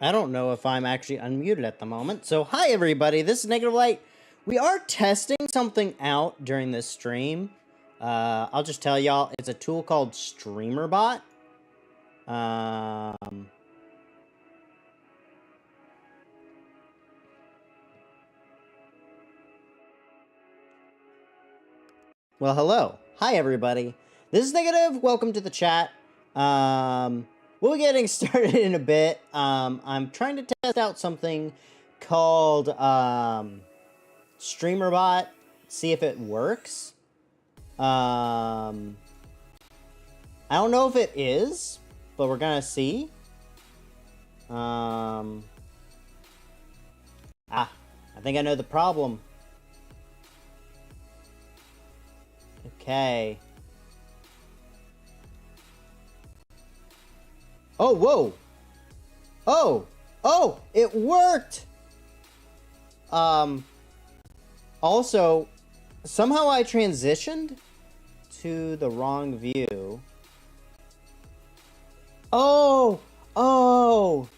I don't know if I'm actually unmuted at the moment. So, hi everybody, this is Negative Light. We are testing something out during this stream. I'll just tell y'all, it's a tool called StreamerBot. Well, hello. Hi everybody. This is Negative. Welcome to the chat. We'll be getting started in a bit. I'm trying to test out something called StreamerBot, see if it works. I don't know if it is, but we're gonna see. I think I know the problem. Okay. Oh, whoa. Oh, it worked. Also, somehow I transitioned to the wrong view. Oh. Oh.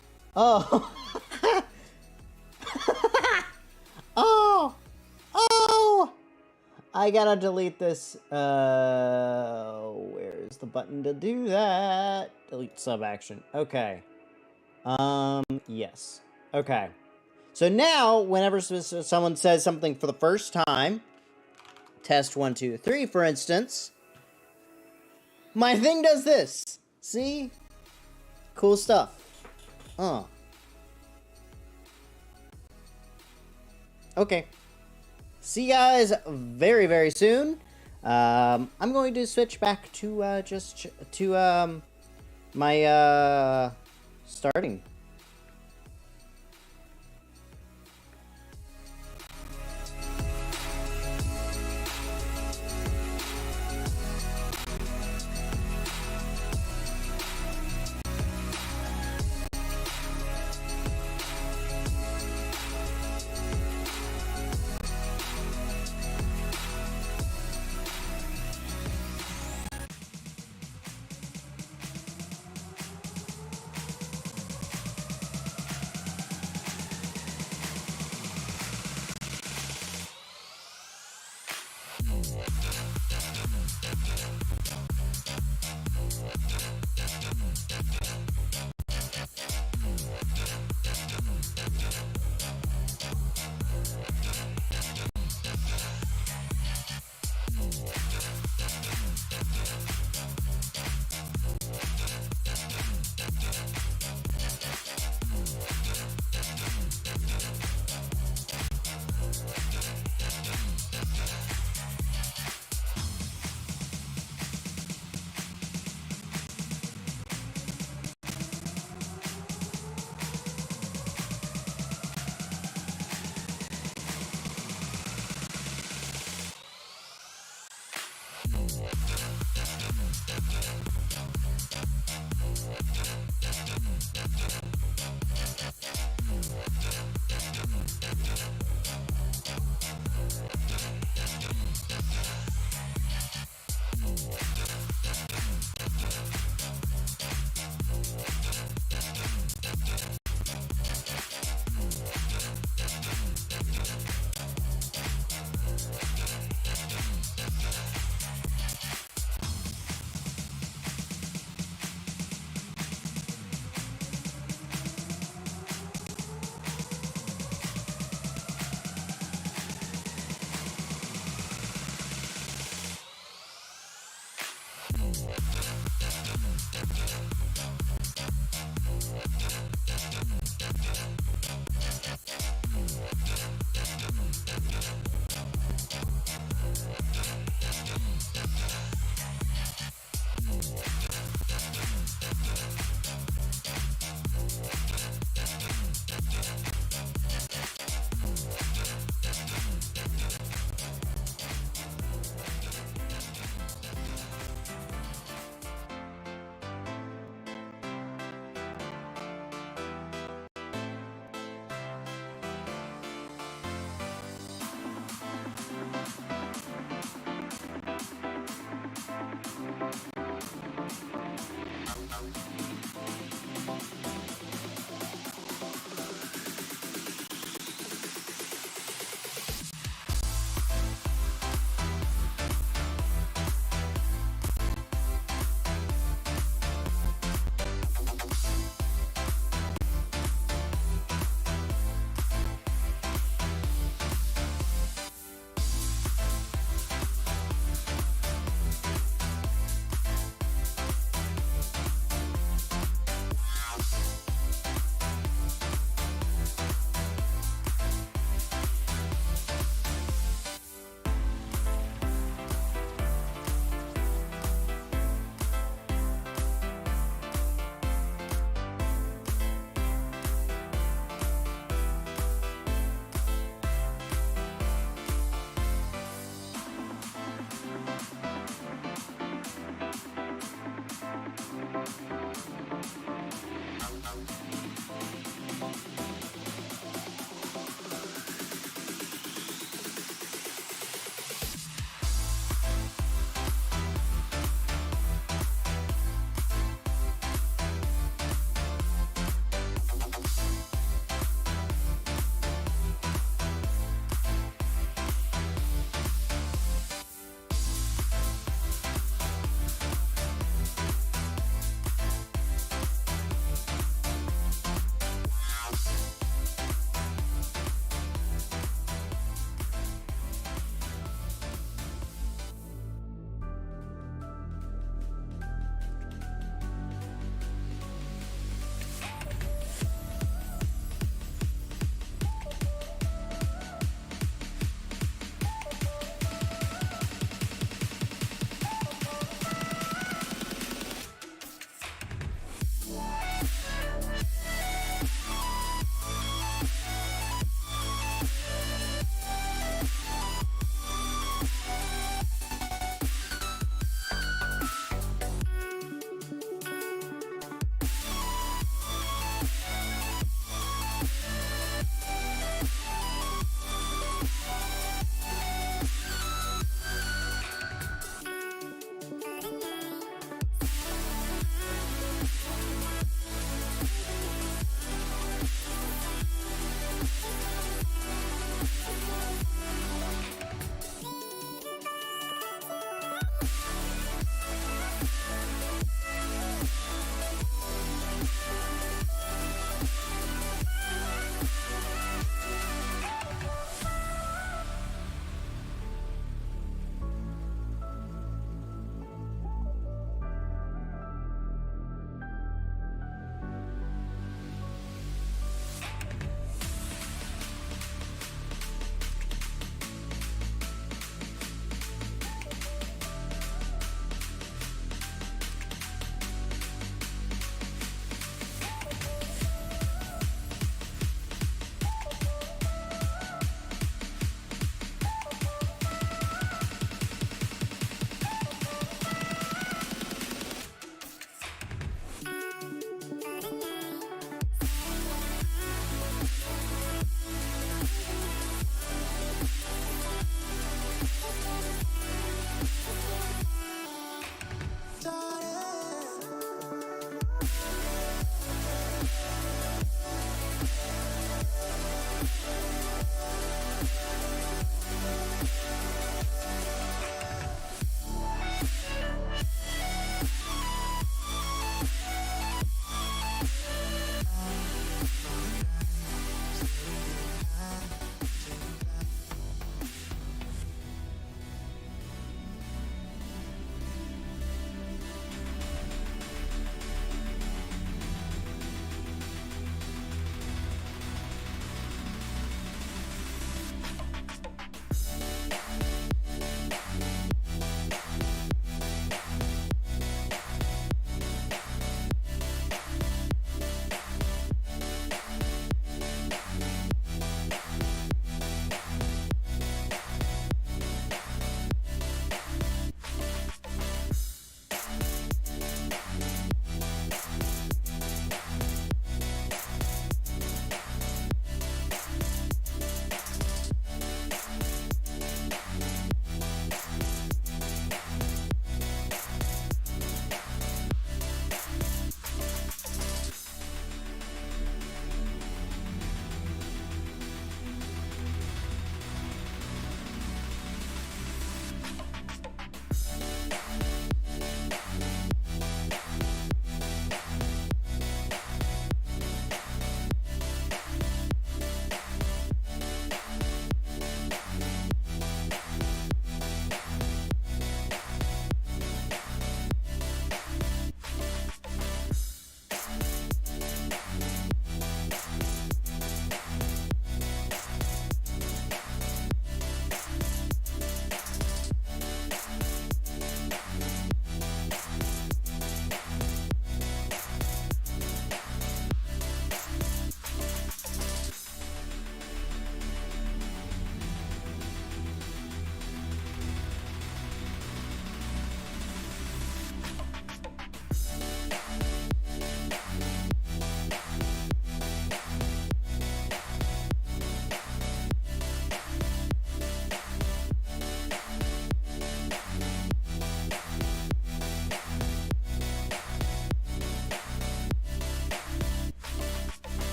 I gotta delete this. Where's the button to do that? Delete sub action. Okay. Yes. Okay. So now, whenever someone says something for the first time, test 1, 2, 3, for instance, my thing does this. See? Cool stuff. Okay. See you guys very, very soon. I'm going to switch back to my starting.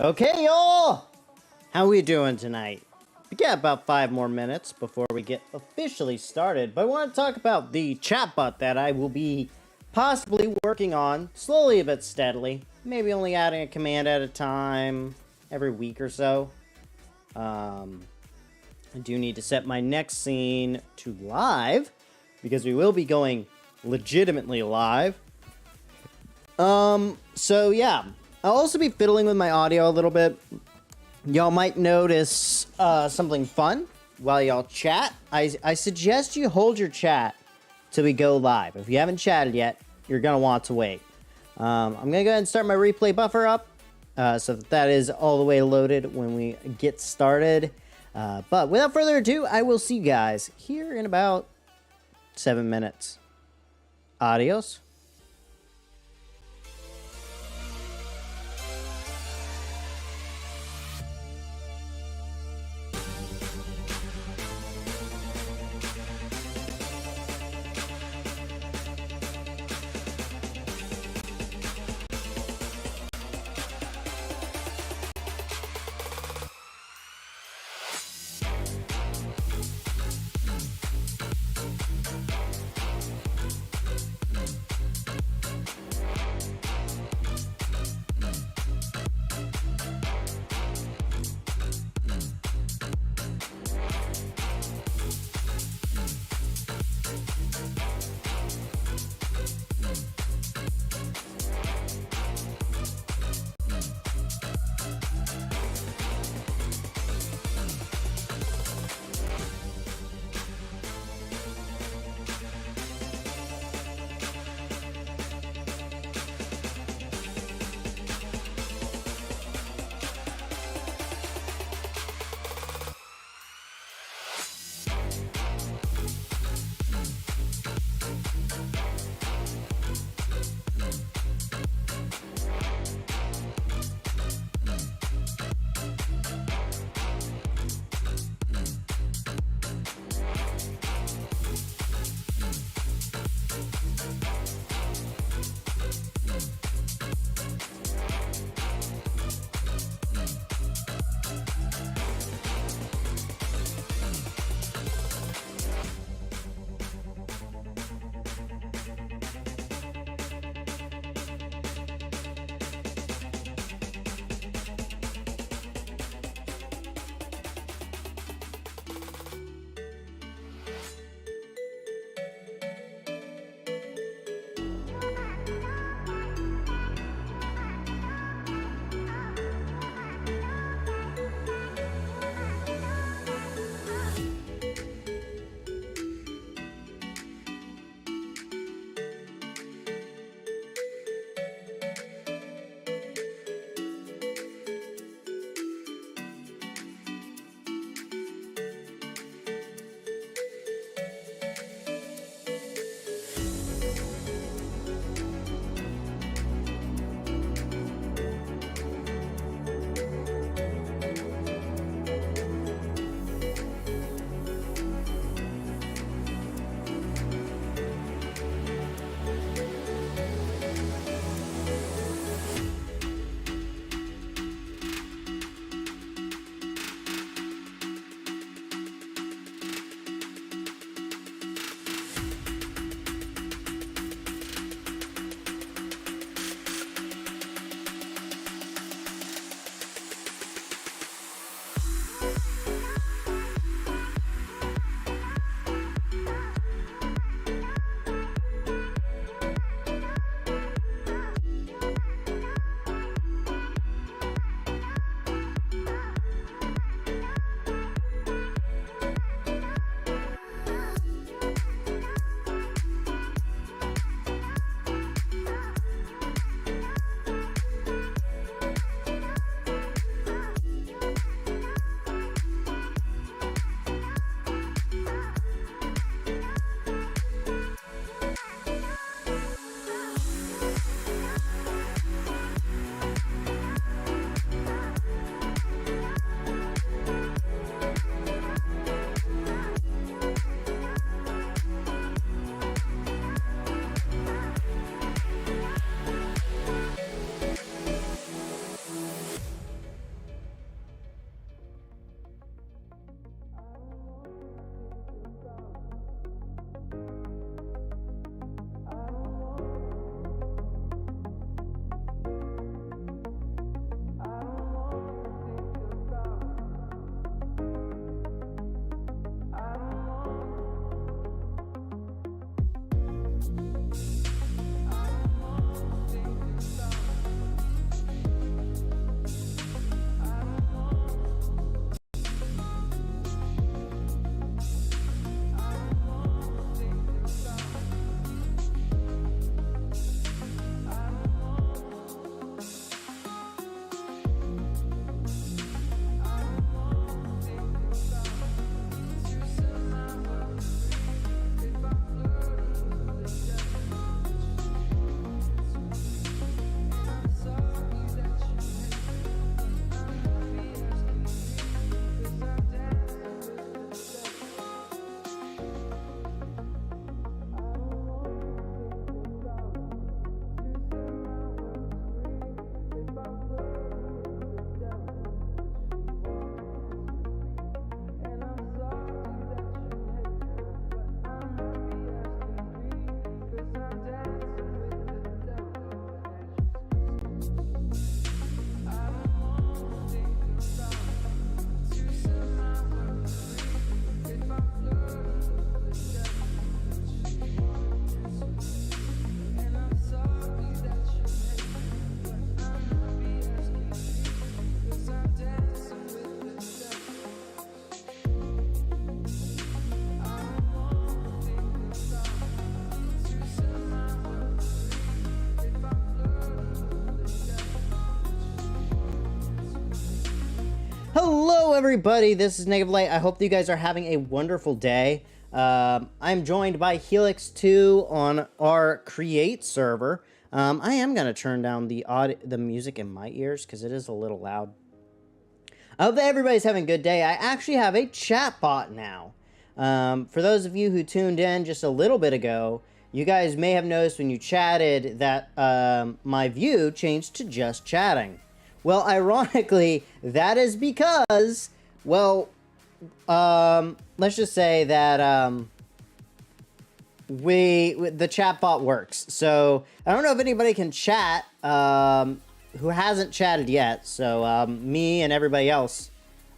Okay, y'all! How we doing tonight? We got about 5 more minutes before we get officially started, but I want to talk about the chatbot that I will be possibly working on slowly but steadily. Maybe only adding a command at a time every week or so. I do need to set my next scene to live because we will be going legitimately live. So yeah, I'll also be fiddling with my audio a little bit. Y'all might notice something fun while y'all chat. I suggest you hold your chat till we go live. If you haven't chatted yet, you're gonna want to wait. I'm gonna go ahead and start my replay buffer up so that is all the way loaded when we get started. But without further ado, I will see you guys here in about 7 minutes. Adios. Hello everybody, this is Negative Light. I hope that you guys are having a wonderful day. I'm joined by Helix2 on our Create server. I am going to turn down the music in my ears because it is a little loud. I hope that everybody's having a good day. I actually have a chat bot now. For those of you who tuned in just a little bit ago, you guys may have noticed when you chatted that my view changed to just chatting. Well, ironically, that is because, well, let's just say that the chatbot works. So I don't know if anybody can chat who hasn't chatted yet. So me and everybody else.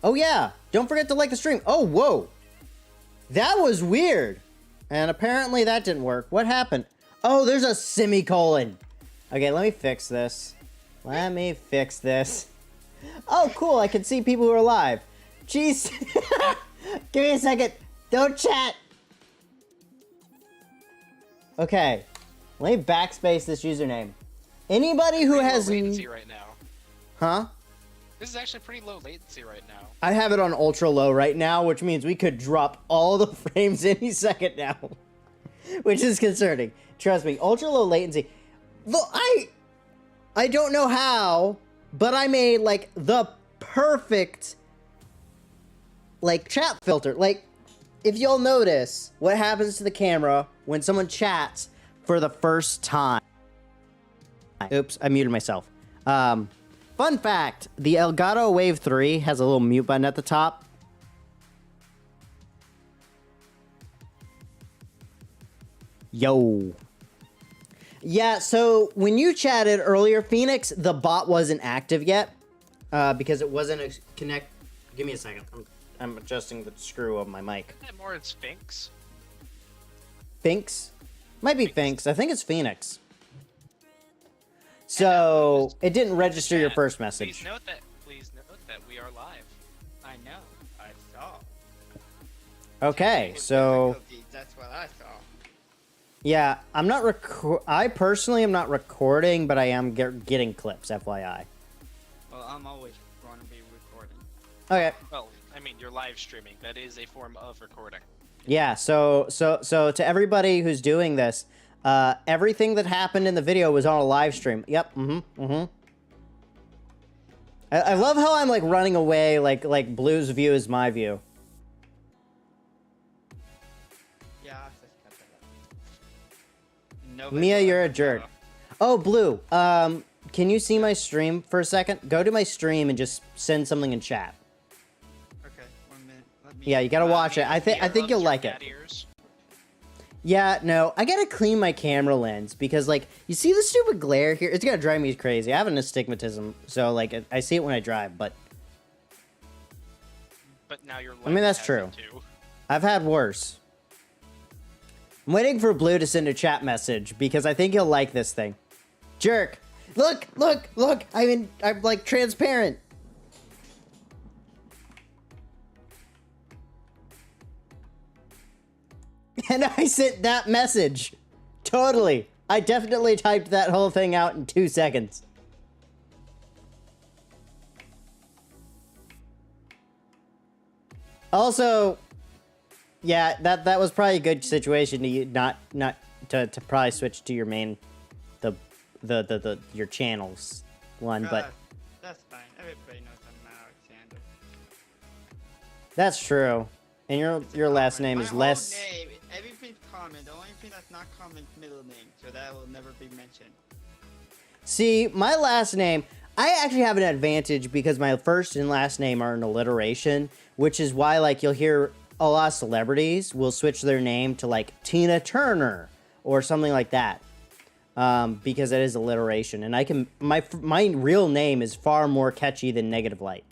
Oh yeah, don't forget to like the stream. Oh whoa, that was weird. And apparently that didn't work. What happened? Oh, there's a semicolon. Okay, let me fix this. Let me fix this. Oh, cool. I can see people who are live. Jeez. Give me a second. Don't chat. Okay. Let me backspace this username. Anybody who has... latency right now. Huh? This is actually pretty low latency right now. I have it on ultra low right now, which means we could drop all the frames any second now. Which is concerning. Trust me, ultra low latency. Look, I don't know how, but I made like the perfect like chat filter. Like, if you'll notice what happens to the camera when someone chats for the first time. Oops, I muted myself. Fun fact, the Elgato Wave 3 has a little mute button at the top. Yo. Yeah, so when you chatted earlier, Phoenix, the bot wasn't active yet because it wasn't a connect. Give me a second. I'm adjusting the screw of my mic. Isn't it more it's Sphinx? Sphinx? Might be Sphinx. I think it's Phoenix. So it didn't register your first message. Please note that we are live. I know. I saw. Okay, so That's what I saw. yeah, I'm not I personally am not recording, but I am getting clips, FYI. Well, I'm always going to be recording. Okay. Well, I mean, you're live streaming. That is a form of recording. Yeah, so to everybody who's doing this, everything that happened in the video was on a live stream. Yep. I love how I'm like running away, like Blue's view is my view. Yeah, I'll just cut that out. Mia, you're a jerk. Oh, Blue. Can you see my stream for a second? Go to my stream and just send something in chat. Okay, 1 minute. Let me. Yeah, you gotta watch it. I think you'll like it. Yeah, no, I gotta clean my camera lens because, like, you see the stupid glare here? It's gonna drive me crazy. I have an astigmatism, so, like, I see it when I drive, but... But now you're. I mean, that's true. I've had worse. I'm waiting for Blue to send a chat message because I think he'll like this thing. Jerk! Look! I'm like, transparent. And I sent that message. Totally. I definitely typed that whole thing out in 2 seconds. Also, yeah, that was probably a good situation to not to probably switch to your main your channels one, but that's fine. Everybody knows I'm Alexander. that's true. And your last name is less. Name, everything's common. The only thing that's not common is middle name, so that will never be mentioned. See, my last name, I actually have an advantage because my first and last name are an alliteration, which is why, like, you'll hear a lot of celebrities will switch their name to, like, Tina Turner or something like that, because it is alliteration. And I can my real name is far more catchy than Negative Light.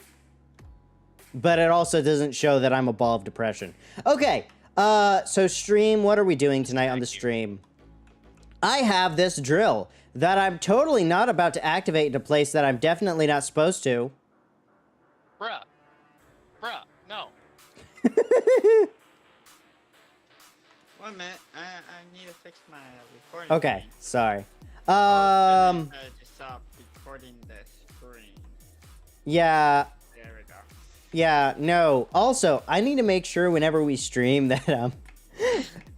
But it also doesn't show that I'm a ball of depression. Okay, so stream, what are we doing tonight on the stream? I have this drill that I'm totally not about to activate in a place that I'm definitely not supposed to. Bruh, no. 1 minute. I need to fix my recording. Okay, sorry. Just stop recording the screen. Yeah. There we go. Yeah, no. Also, I need to make sure whenever we stream that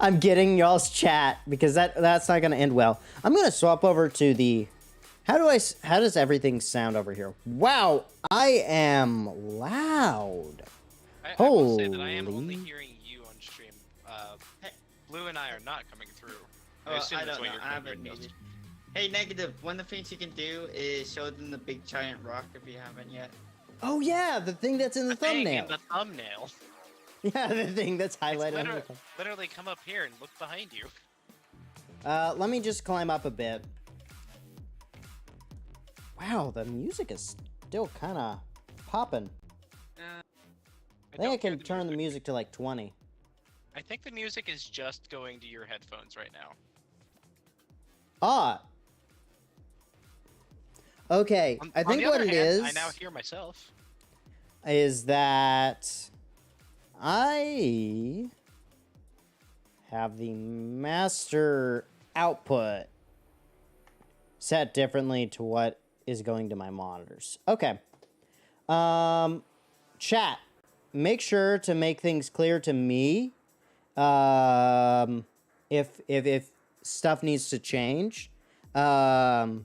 I'm getting y'all's chat, because that's not going to end well. I'm going to swap over to the... How does everything sound over here? Wow, I am loud. I will say that I am only hearing you on stream. Blue and I are not coming through. I assume I that's don't what know. you're I haven't doing. muted. Hey, Negative, one of the things you can do is show them the big giant rock if you haven't yet. Oh yeah, the thing that's in the thumbnail. In the thumbnail. Yeah, the thing that's highlighted. Literally come up here and look behind you. Let me just climb up a bit. Wow, the music is still kind of popping. I think I can turn the music to like 20. I think the music is just going to your headphones right now. Ah. Okay, I think what it is... I now hear myself. Is that I have the master output set differently to what is going to my monitors. Okay. Chat, make sure to make things clear to me if stuff needs to change. So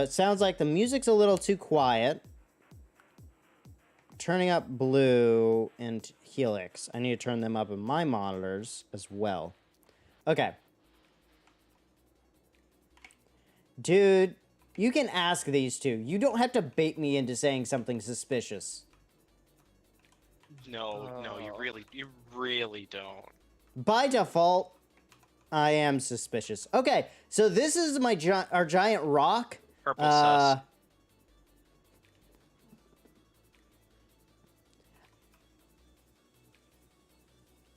it sounds like the music's a little too quiet. Turning up Blue and Helix. I need to turn them up in my monitors as well. Okay. Dude, you can ask these two. You don't have to bait me into saying something suspicious. No, you really don't. By default, I am suspicious. Okay, so this is our giant rock. Purple sus.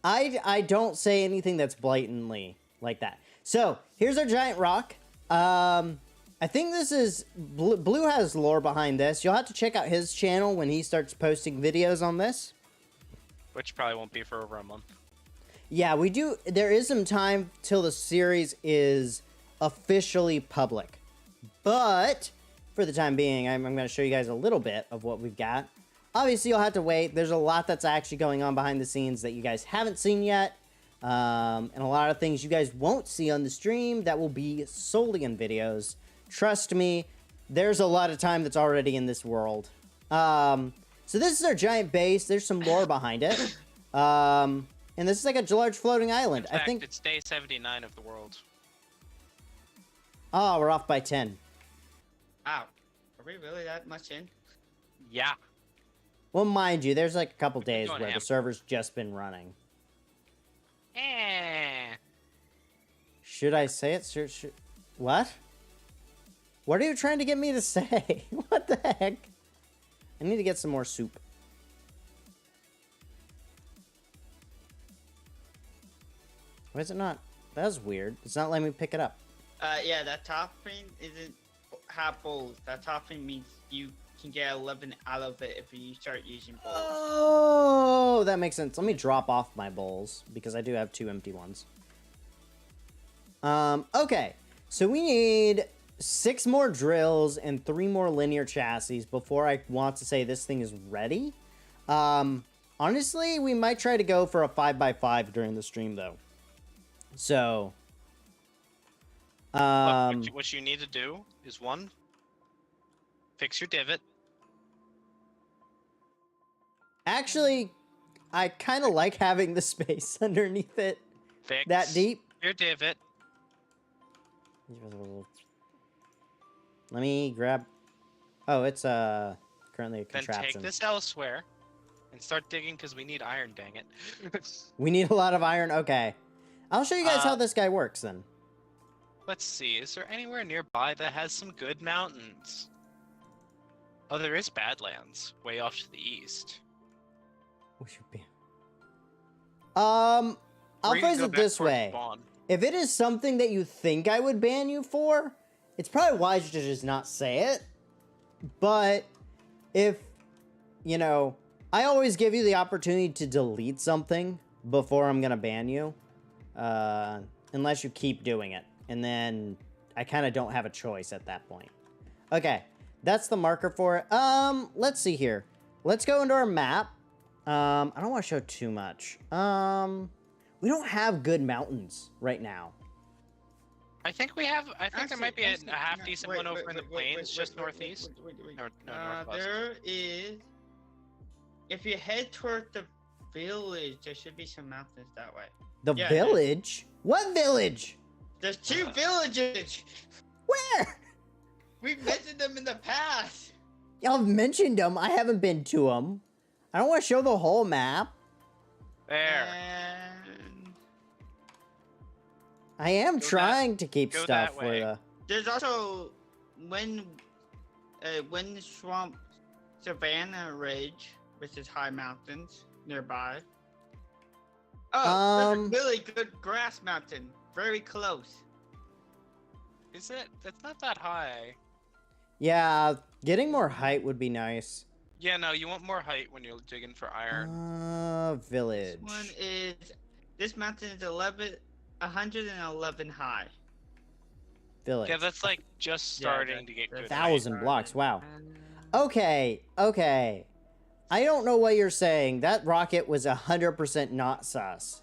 I don't say anything that's blatantly like that. So, here's our giant rock. I think this is... Blue has lore behind this. You'll have to check out his channel when he starts posting videos on this. Which probably won't be for over a month. Yeah, we do... There is some time till the series is officially public. But, for the time being, I'm going to show you guys a little bit of what we've got. Obviously, you'll have to wait. There's a lot that's actually going on behind the scenes that you guys haven't seen yet. And a lot of things you guys won't see on the stream that will be solely in videos. Trust me, there's a lot of time that's already in this world. So this is our giant base. There's some lore behind it. And this is like a large floating island. In fact, I think it's day 79 of the world. Oh, we're off by 10. Wow. Are we really that much in? Yeah. Well, mind you, there's like a couple days where ham. the server's just been running. Should I say it? What? What are you trying to get me to say? What the heck? I need to get some more soup. Why is it not? That's weird. It's not letting me pick it up. Yeah, that topping isn't have bowls. That topping means you can get 11 out of it if you start using bowls. Oh, that makes sense. Let me drop off my bowls because I do have 2 empty ones. Okay. So we need 6 more drills and 3 more linear chassis before I want to say this thing is ready. Honestly, we might try to go for a 5x5 during the stream though. So, Look, what you need to do is 1, fix your divot. Actually, I kind of like having the space underneath it that deep. Your divot. Let me grab... Oh, it's currently a contraption. Then take this elsewhere and start digging because we need iron, dang it. We need a lot of iron? Okay. I'll show you guys how this guy works then. Let's see, is there anywhere nearby that has some good mountains? Oh, there is Badlands, way off to the east. We should be... I'll phrase it this way. If it is something that you think I would ban you for, it's probably wiser to just not say it. But if, you know, I always give you the opportunity to delete something before I'm going to ban you. Unless you keep doing it. And then I kind of don't have a choice at that point. Okay, that's the marker for it. Let's see here. let's go into our map. I don't want to show too much. We don't have good mountains right now. I think we have. I think there might be a Actually, half no, decent wait, one over wait, in the wait, plains, wait, just wait, wait, northeast. wait, wait, wait. No, northwest. There is. If you head toward the village, there should be some mountains that way. The Yeah, village? What village? There's 2 villages. Where? We've mentioned them in the past. Y'all have mentioned them. I haven't been to them. I don't want to show the whole map. There. And I am Go trying to keep go stuff that for way. the... there's also Wind Swamp Savannah Ridge, which is high mountains nearby. Oh, there's a really good grass mountain. Very close. Is it? It's not that high. Yeah, getting more height would be nice. Yeah, no, you want more height when you're digging for iron. Village. This mountain is 111 high. Village. Yeah, that's like just starting to get good. 1,000 blocks, wow. Okay. I don't know what you're saying. That rocket was 100% not sus.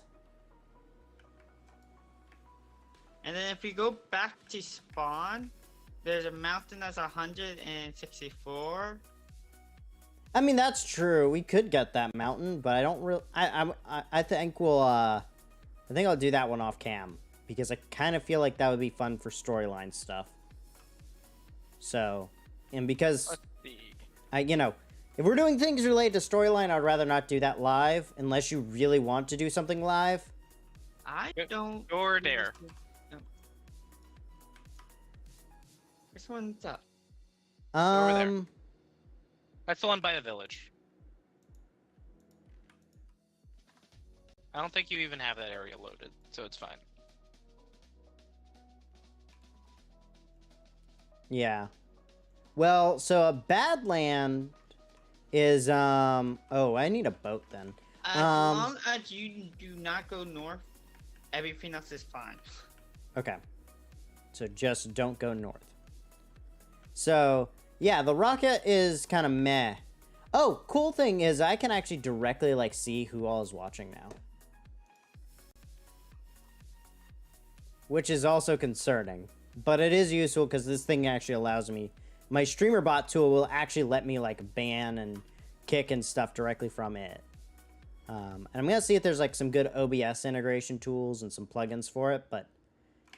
And then if you go back to spawn, there's a mountain that's 164. I mean, that's true. We could get that mountain, but I don't really... I think we'll... I think I'll do that one off cam. Because I kind of feel like that would be fun for storyline stuff. So... And because... Let's see. If we're doing things related to storyline, I'd rather not do that live. Unless you really want to do something live. I don't... Or there. This one's up. Over there. That's the one by the village. I don't think you even have that area loaded, so it's fine. Yeah. Well, so a Badland is, oh, I need a boat then. As long as you do not go north, everything else is fine. Okay. So just don't go north. So, yeah, the rocket is kind of meh. Oh, cool thing is I can actually directly, like, see who all is watching now. Which is also concerning. But it is useful because this thing actually allows me... My streamer bot tool will actually let me, like, ban and kick and stuff directly from it. And I'm going to see if there's, like, some good OBS integration tools and some plugins for it. But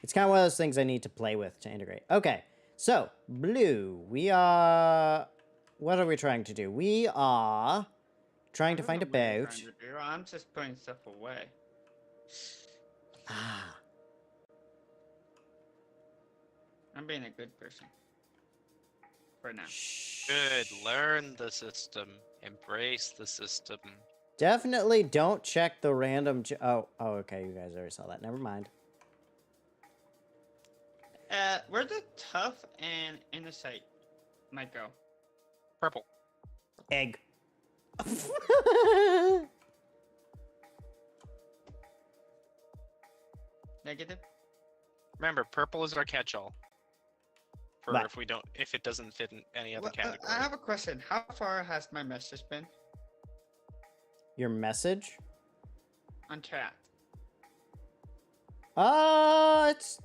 it's kind of one of those things I need to play with to integrate. Okay. So, blue, we are... What are we trying to do? We are trying to find a boat. I'm just putting stuff away. Ah. I'm being a good person. For now. Good. Learn the system. Embrace the system. Definitely don't check the random... Oh, okay, you guys already saw that. Never mind. Where the tough and insight might go? Purple. Egg. Negative? Remember, purple is our catch-all. For Right. if it doesn't fit in any other Well, category. I have a question. How far has my message been Your message? on chat?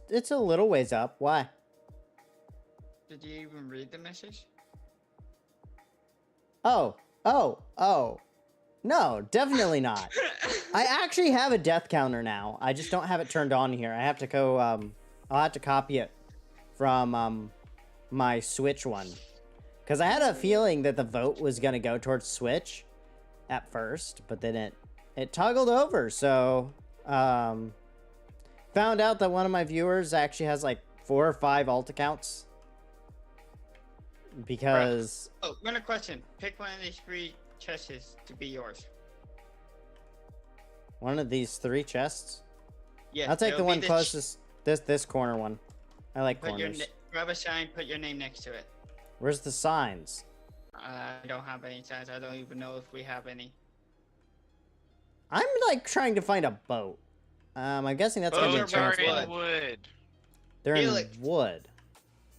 It's a little ways up. Why? Did you even read the message? Oh. No, definitely not. I actually have a death counter now. I just don't have it turned on here. I have to go, I'll have to copy it from, my Switch one. Because I had a feeling that the vote was going to go towards Switch at first, but then it toggled over, so, found out that one of my viewers actually has like 4 or 5 alt accounts. Because... Oh, one question. Pick one of these 3 chests to be yours. One of these 3 chests? Yeah. I'll take it'll the be one closest, this corner one. I like Put your corners. grab a sign, put your name next to it. Where's the signs? I don't have any signs. I don't even know if we have any. I'm like trying to find a boat. I'm guessing that's gonna be in Boats are transport. in wood. They're in Felix. wood.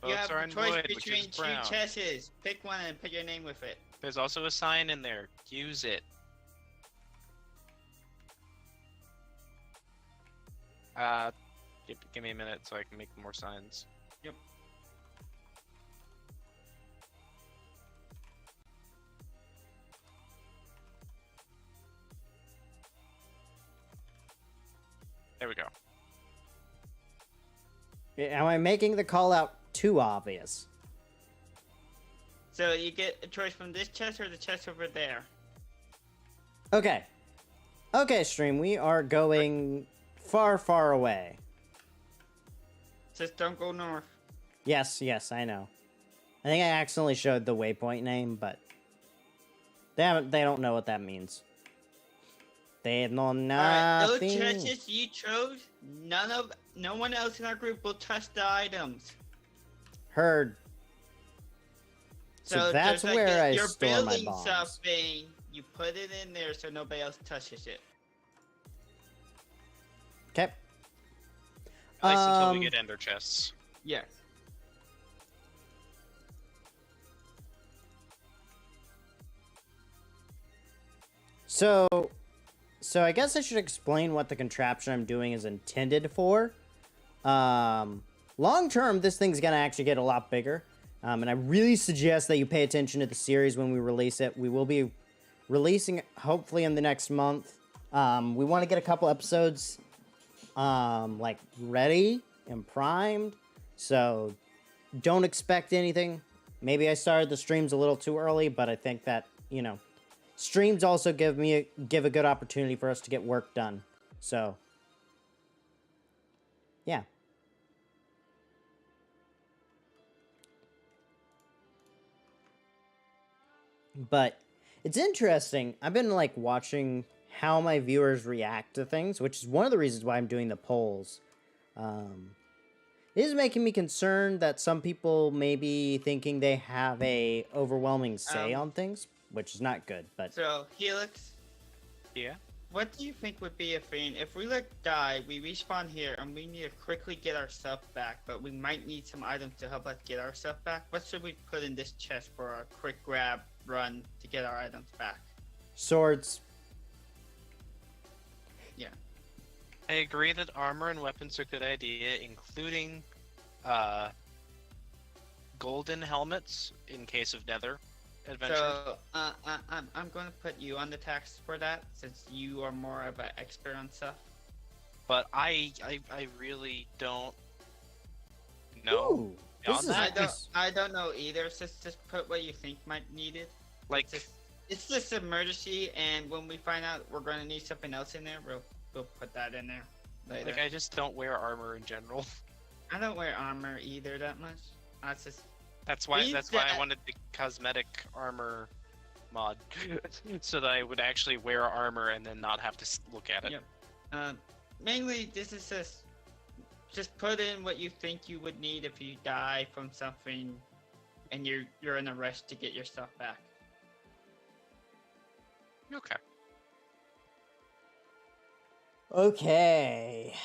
You Boats have are a in choice wood, which between is 2 brown. chests. Pick one and put your name with it. There's also a sign in there. Use it. Give me a minute so I can make more signs. Yep. There we go. Am I making the call out too obvious? So you get a choice from this chest or the chest over there. Okay. Okay, stream, we are going far, far away. Just don't go north. Yes, I know. I think I accidentally showed the waypoint name, but they don't know what that means. They know Alright, those nothing. chests you chose, no one else in our group will touch the items. Heard. So that's there's where I you're store my building bombs. something, you put it in there so nobody else touches it. Okay. At least until we get ender chests. Yes. So I guess I should explain what the contraption I'm doing is intended for. Long term, this thing's gonna actually get a lot bigger. And I really suggest that you pay attention to the series when we release it. We will be releasing it hopefully in the next month. We want to get a couple episodes like ready and primed. So don't expect anything. Maybe I started the streams a little too early, but I think that, you know, streams also give a good opportunity for us to get work done. So yeah. But it's interesting. I've been like watching how my viewers react to things, which is one of the reasons why I'm doing the polls. It is making me concerned that some people may be thinking they have a overwhelming say on things, which is not good. But So, Helix, Yeah. what do you think would be a thing if we die, we respawn here, and we need to quickly get our stuff back, but we might need some items to help us get our stuff back? What should we put in this chest for a quick grab run to get our items back? swords. Yeah. I agree that armor and weapons are a good idea, including golden helmets in case of nether adventure. So, I'm going to put you on the tax for that, since you are more of an expert on stuff. But I really don't know. Ooh, this is beyond that. I don't know either, so just put what you think might need it. Like, It's just emergency, and when we find out we're going to need something else in there, we'll put that in there later. I just don't wear armor in general. I don't wear armor either that much. That's why Leave I that- wanted the cosmetic armor mod, so that I would actually wear armor and then not have to look at it. Yep. Mainly, this is just put in what you think you would need if you die from something, and you're in a rush to get your stuff back. Okay. Okay.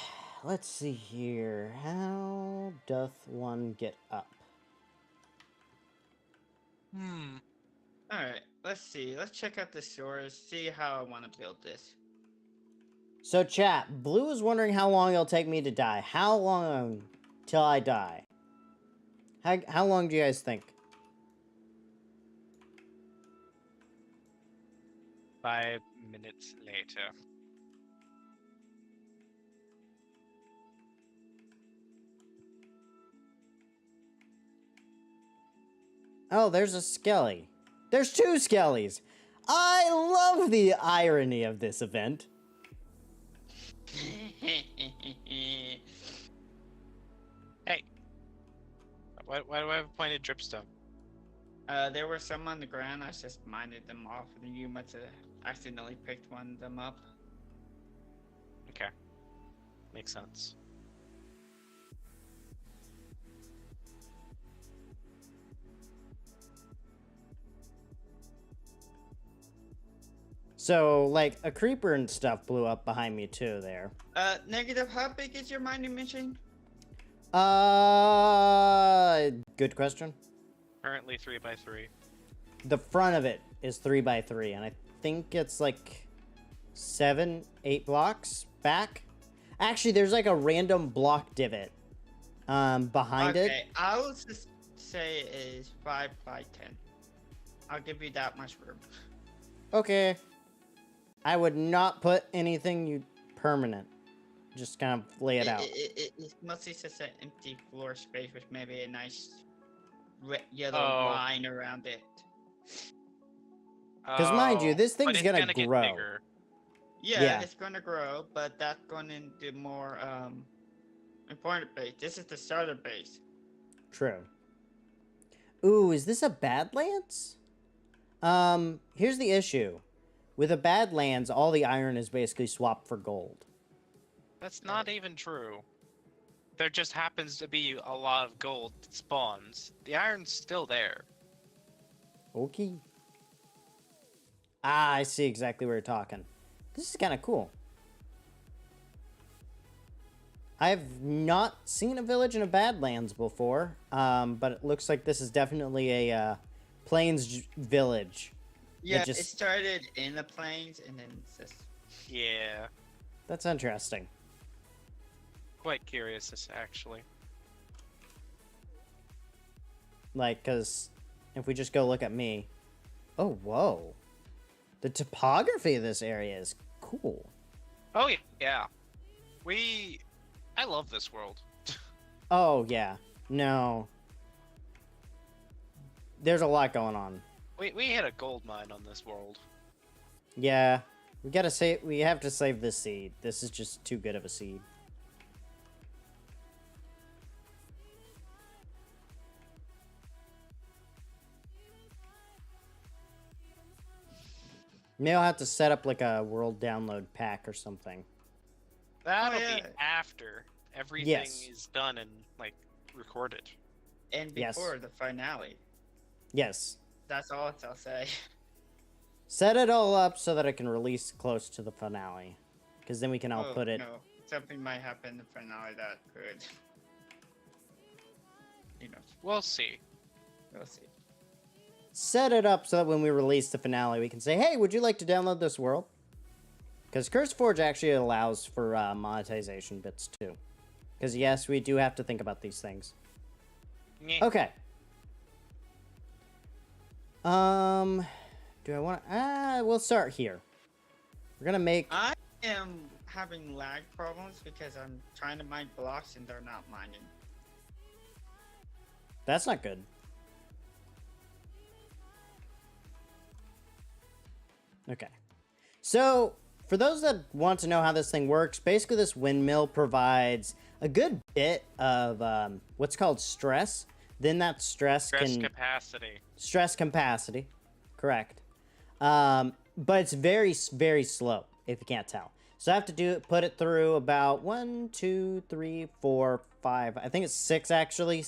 Let's see here. How doth one get up? Alright, let's see. Let's check out the stores, see how I want to build this. So chat, Blue is wondering how long it'll take me to die. How long till I die? How long do you guys think? 5 minutes later. Oh, there's a skelly. There's two skellies. I love the irony of this event. Hey. Why do I have a pointed dripstone? There were some on the ground, I just minded them off, and you must have accidentally picked one of them up. Okay. Makes sense. So, like, a creeper and stuff blew up behind me too there. Negative, how big is your mining machine? Good question. Currently 3x3. The front of it is 3 by 3, and I think it's like 7, 8 blocks back. Actually, there's like a random block divot behind it. Okay, I will just say it is 5 by 10. I'll give you that much room. Okay. I would not put anything permanent. Just kind of lay it out. It's mostly just an empty floor space with maybe a nice yellow line around it. Because mind you, this thing's gonna get grow. bigger. Yeah, it's gonna grow, but that's going into more important base. This is the starter base. True. Ooh, is this a Badlands? Here's the issue. With a Badlands, all the iron is basically swapped for gold. That's not even true. There just happens to be a lot of gold that spawns. The iron's still there. Okay. Ah, I see exactly where you're talking. This is kind of cool. I've not seen a village in a Badlands before, but it looks like this is definitely a plains village. Yeah, it started in the plains and then it's just... Yeah. That's interesting. Quite curious, this actually. Like, because if we just go look at me... Oh, whoa. The topography of this area is cool. Oh, yeah. I love this world. Oh, yeah. No. There's a lot going on. We hit a gold mine on this world. Yeah. We have to save this seed. This is just too good of a seed. Maybe I'll have to set up like a world download pack or something. That'll be after everything is done and like recorded. And before the finale. Yes. That's all I'll say. Set it all up so that it can release close to the finale. Because then we can all put it... No, something might happen in the finale that could... You know. We'll see. We'll see. Set it up so that when we release the finale, we can say, hey, would you like to download this world? Because CurseForge actually allows for monetization bits, too. Because, yes, we do have to think about these things. Yeah. Okay. Do I want to... we'll start here. We're going to make... I am having lag problems because I'm trying to mine blocks and they're not mining. That's not good. Okay. So, for those that want to know how this thing works, basically this windmill provides a good bit of what's called stress. Then that stress capacity. Stress capacity. Correct. But it's very, very slow, if you can't tell. So I have to put it through about 1, 2, 3, 4, 5. I think it's 6 actually.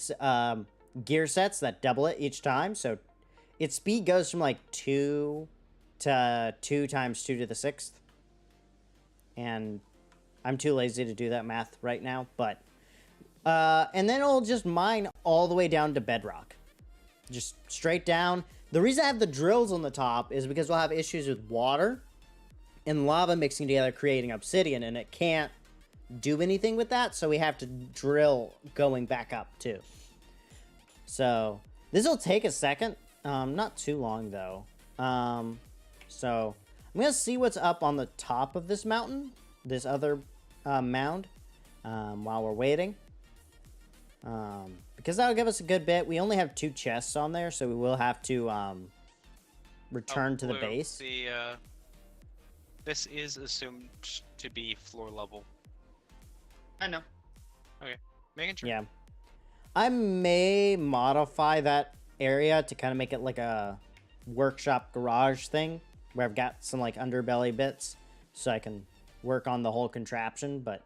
Gear sets that double it each time. So its speed goes from like 2 to 2 times 2 to the 6th. And I'm too lazy to do that math right now, but and then it'll just mine all the way down to bedrock. Just straight down. The reason I have the drills on the top is because we'll have issues with water and lava mixing together, creating obsidian, and it can't do anything with that, so we have to drill going back up too. So this will take a second, not too long though. So I'm gonna see what's up on the top of this mountain, this other mound, while we're waiting. Because that'll give us a good bit. We only have 2 chests on there, so we will have to return to the base. This is assumed to be floor level. I know. Okay, making sure. Yeah. I may modify that area to kind of make it like a workshop garage thing, where I've got some like underbelly bits, so I can work on the whole contraption, but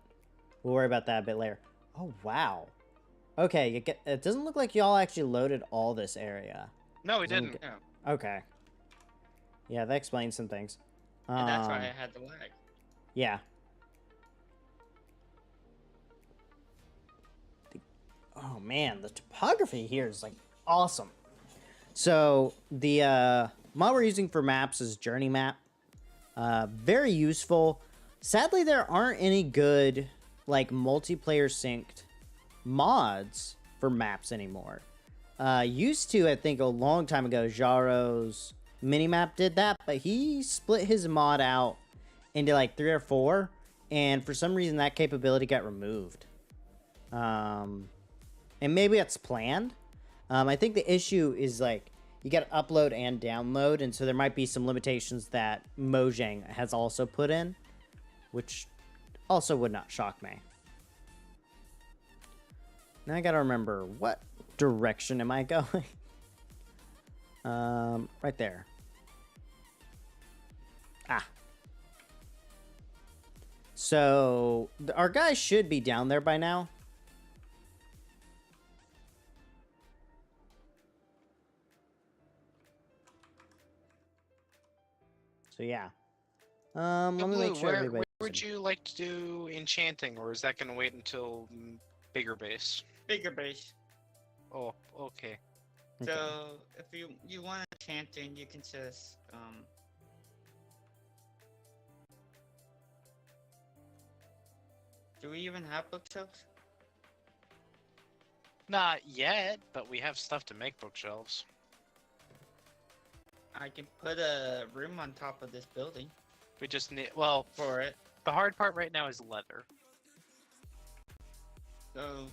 we'll worry about that a bit later. Oh, wow. Okay, it doesn't look like y'all actually loaded all this area. No, we didn't. No. Okay. Yeah, that explains some things. And that's why I had the lag. Yeah. Oh man, the topography here is like awesome. So the mod we're using for maps is Journey Map. Very useful. Sadly, there aren't any good, like, multiplayer synced mods for maps anymore. Used to, I think, a long time ago, Jaro's minimap did that, but he split his mod out into, like, 3 or 4, and for some reason that capability got removed. And maybe it's planned. I think the issue is, like, you got to upload and download, and so there might be some limitations that Mojang has also put in, which also would not shock me. Now I gotta remember, what direction am I going? Right there. Ah. So, our guys should be down there by now. So yeah. Let me make sure where everybody. would you like to do enchanting, or is that going to wait until bigger base? Bigger base. Oh, okay. So if you want enchanting, you can just Do we even have bookshelves? Not yet, but we have stuff to make bookshelves. I can put a room on top of this building We just need, well, for it. the hard part right now is leather. So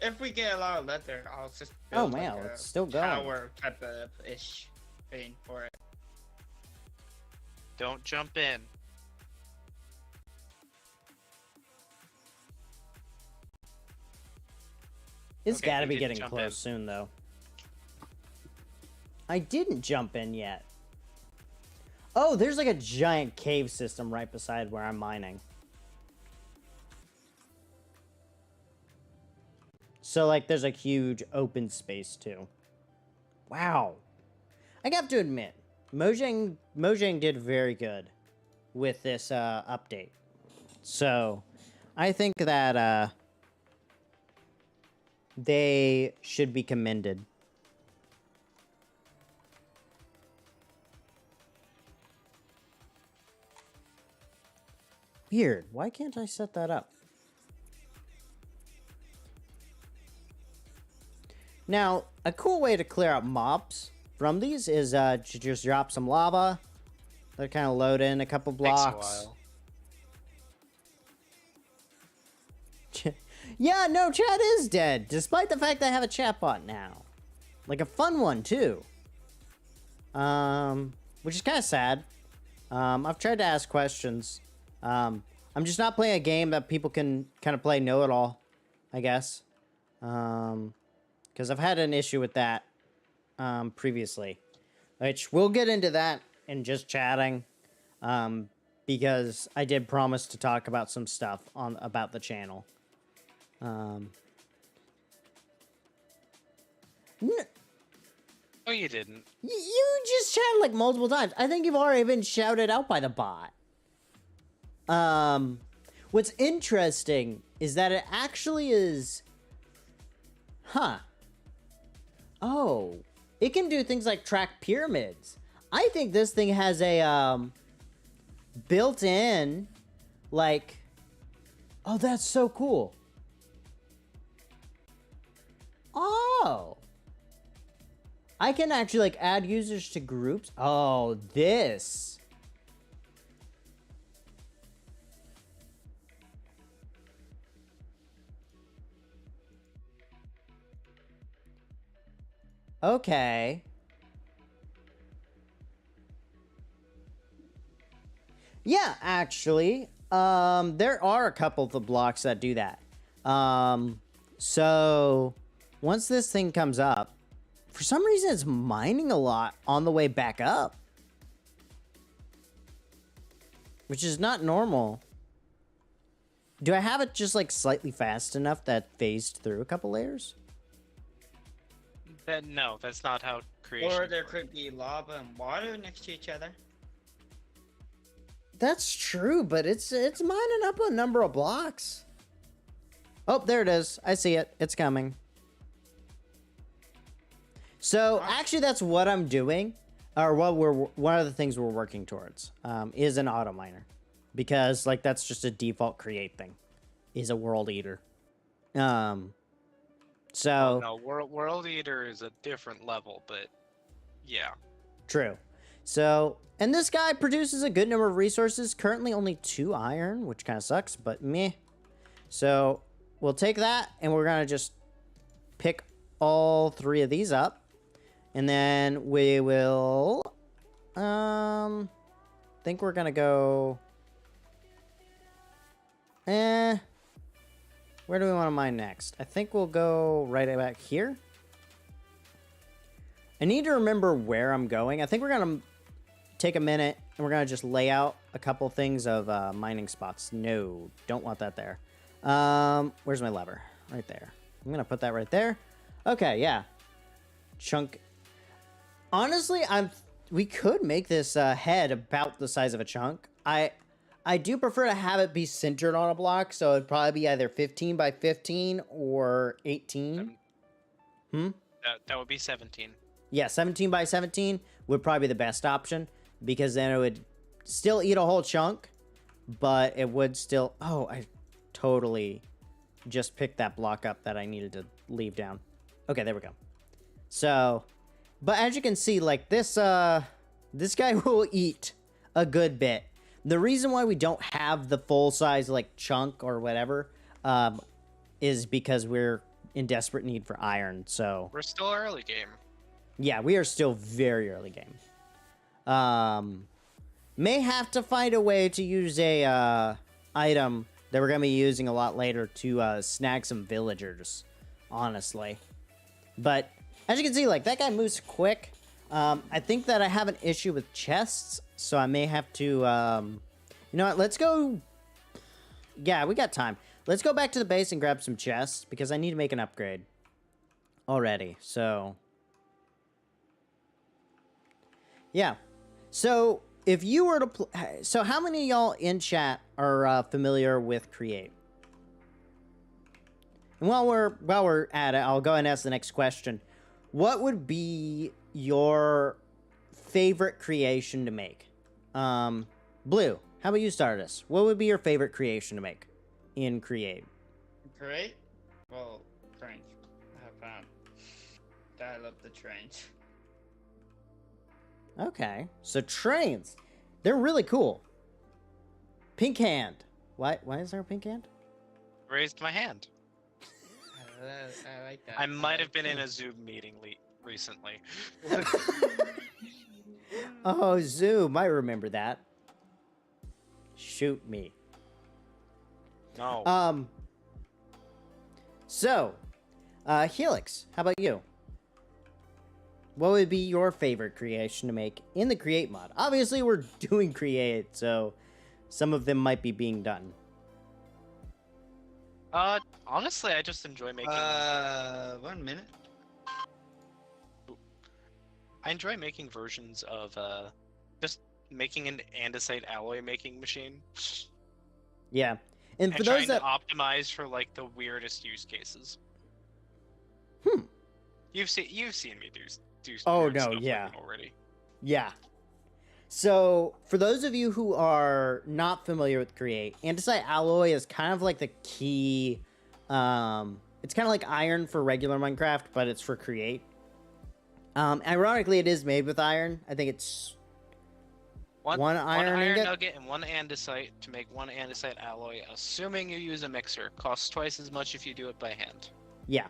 if we get a lot of leather, I'll just Oh build man, like it's a still going. tower type of ish thing for it. Don't jump in. It's Okay, gotta you be didn't getting jump close in. soon, though. I didn't jump in yet. Oh, there's like a giant cave system right beside where I'm mining. So, like, there's a huge open space, too. Wow. I have to admit, Mojang did very good with this update. So, I think that they should be commended. Weird. Why can't I set that up? Now, a cool way to clear out mobs from these is to just drop some lava. Let it kind of load in a couple blocks. Takes a while. Yeah, no, chat is dead, despite the fact that I have a chatbot now. Like a fun one, too. Which is kind of sad. I've tried to ask questions. I'm just not playing a game that people can kind of play know-it-all, I guess. Because I've had an issue with that previously. Which, we'll get into that in just chatting. Because I did promise to talk about some stuff about the channel. Oh, you didn't. You just chatted like multiple times. I think you've already been shouted out by the bot. What's interesting is that it actually is... Huh. Oh. It can do things like track pyramids. I think this thing has a, built-in, like... Oh, that's so cool. Oh. I can actually, like, add users to groups. Oh, this. Okay. Yeah, actually, there are a couple of the blocks that do that. So once this thing comes up, for some reason it's mining a lot on the way back up, which is not normal. Do I have it just like slightly fast enough that phased through a couple layers? No, that's not how creation Or there works. could be lava and water next to each other. That's true, but it's mining up a number of blocks. Oh, there it is. I see it. It's coming. So, actually, that's what I'm doing. or what we're one of the things we're working towards is an auto miner, because like that's just a default create thing, is a world eater. So No, World Eater is a different level, but yeah. true. So, and this guy produces a good number of resources. Currently only 2 iron, which kind of sucks, but meh. So we'll take that, and we're gonna just pick all 3 of these up. And then we will, think we're gonna go, where do we want to mine next? I think we'll go right back here. I need to remember where I'm going. I think we're gonna take a minute, and we're gonna just lay out a couple things of mining spots. No, don't want that there. Where's my lever? Right there. I'm gonna put that right there. Okay, yeah. Chunk. Honestly, we could make this head about the size of a chunk. I do prefer to have it be centered on a block, so it'd probably be either 15 by 15 or 18. That would be 17. Yeah, 17 by 17 would probably be the best option, because then it would still eat a whole chunk, but it would still... Oh, I totally just picked that block up that I needed to leave down. Okay, there we go. So... But as you can see, like, this guy will eat a good bit. The reason why we don't have the full-size, like, chunk or whatever, is because we're in desperate need for iron, so... We're still early game. Yeah, we are still very early game. May have to find a way to use a, item that we're gonna be using a lot later to, snag some villagers, honestly. But... As you can see, like, that guy moves quick. I think that I have an issue with chests, so I may have to, you know what, let's go... Yeah, we got time. Let's go back to the base and grab some chests, because I need to make an upgrade already, so... Yeah. So, if you were to... So, how many of y'all in chat are familiar with Create? And while we're at it, I'll go and ask the next question. What would be your favorite creation to make? Blue, how about you start us? What would be your favorite creation to make in Create? Create? Well, trains. I have found. I love the trains. Okay, so trains. They're really cool. Pink hand. Why is there a pink hand? Raised my hand. I like that. I might have been in a Zoom meeting recently. Oh, Zoom. I remember that. Shoot me. No. So, Helix, how about you? What would be your favorite creation to make in the Create mod? Obviously, we're doing Create, so some of them might be being done. Honestly, I just enjoy making... 1 minute. I enjoy making versions of, just making an andesite alloy making machine. Yeah. And for trying those that... to optimize for, like, the weirdest use cases. You've seen me do Oh, weird no, stuff yeah. like already. Yeah. So, for those of you who are not familiar with Create, andesite alloy is kind of like the key... it's kind of like iron for regular Minecraft, but it's for Create. Ironically, it is made with iron. I think it's one iron ingot? nugget and 1 andesite to make 1 andesite alloy, assuming you use a mixer. Costs twice as much if you do it by hand. Yeah.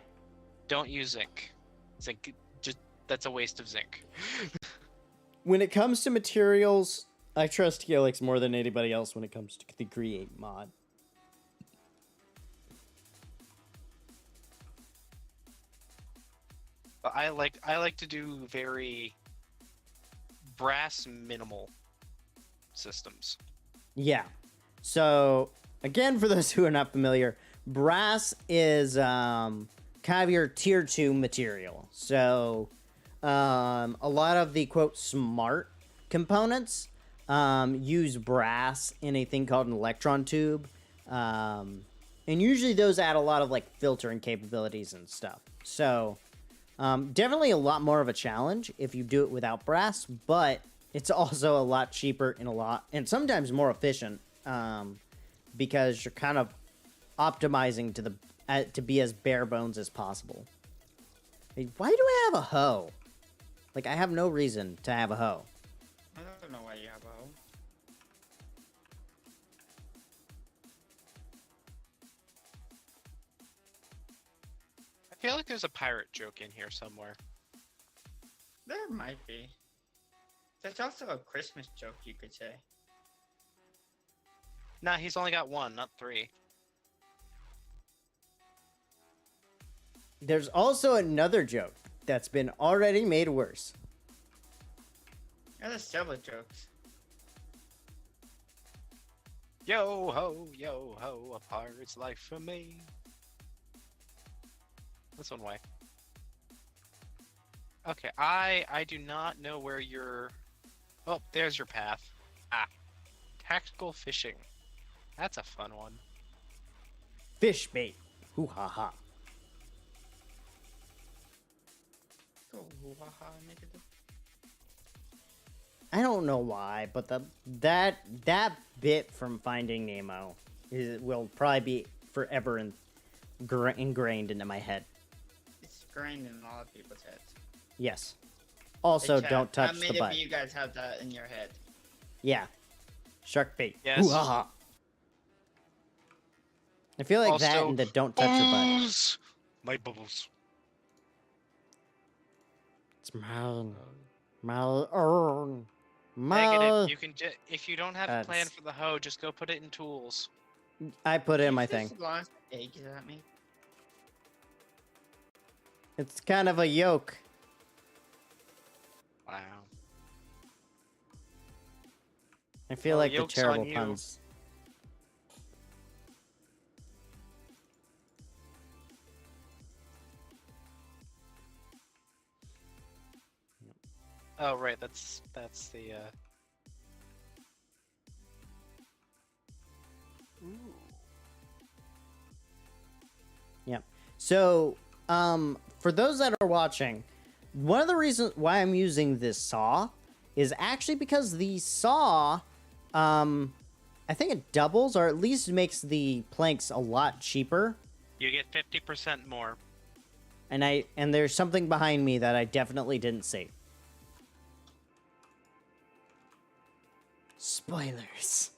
Don't use zinc. Zinc, that's a waste of zinc. When it comes to materials, I trust Helix more than anybody else when it comes to the Create mod. But I like to do very brass minimal systems. Yeah. So, again, for those who are not familiar, brass is kind of your tier 2 material. So, a lot of the, quote, smart components use brass in a thing called an electron tube. And usually those add a lot of, like, filtering capabilities and stuff. So, Definitely a lot more of a challenge if you do it without brass, but it's also a lot cheaper and sometimes more efficient, because you're kind of optimizing to be as bare bones as possible. Why do I have a hoe? Like, I have no reason to have a hoe. I don't know why you have a hoe. I feel like there's a pirate joke in here somewhere. There might be. There's also a Christmas joke, you could say. Nah, he's only got one, not three. There's also another joke that's been already made worse. Yeah, there's several jokes. Yo ho, a pirate's life for me. This one way. Okay, I do not know where you're... Oh, there's your path. Ah. Tactical fishing. That's a fun one. Fish bait. Hoo ha ha. Go hoo-ha-ha, make it. I don't know why, but that bit from Finding Nemo will probably be forever ingrained into my head. It's ingrained in a lot of people's heads. Yes. Also, Hey, chat, don't touch how the many butt. of you guys have that in your head? Yeah. Shark bait. Yes. Hoo ha ha. I feel like that Also, and the don't touch your butt. Bubbles! My bubbles. It's Mal. Negative. You can just... If you don't have a plan for the hoe, just go put it in tools. I put it in my Did you thing. just launch eggs at me? It's kind of a yoke. Wow. I feel Well, like the yoke's terrible on you. puns. Oh, right. That's the, Ooh. Yeah. So, for those that are watching, one of the reasons why I'm using this saw is actually because the saw, I think it doubles or at least makes the planks a lot cheaper. You get 50% more. And there's something behind me that I definitely didn't see. Spoilers.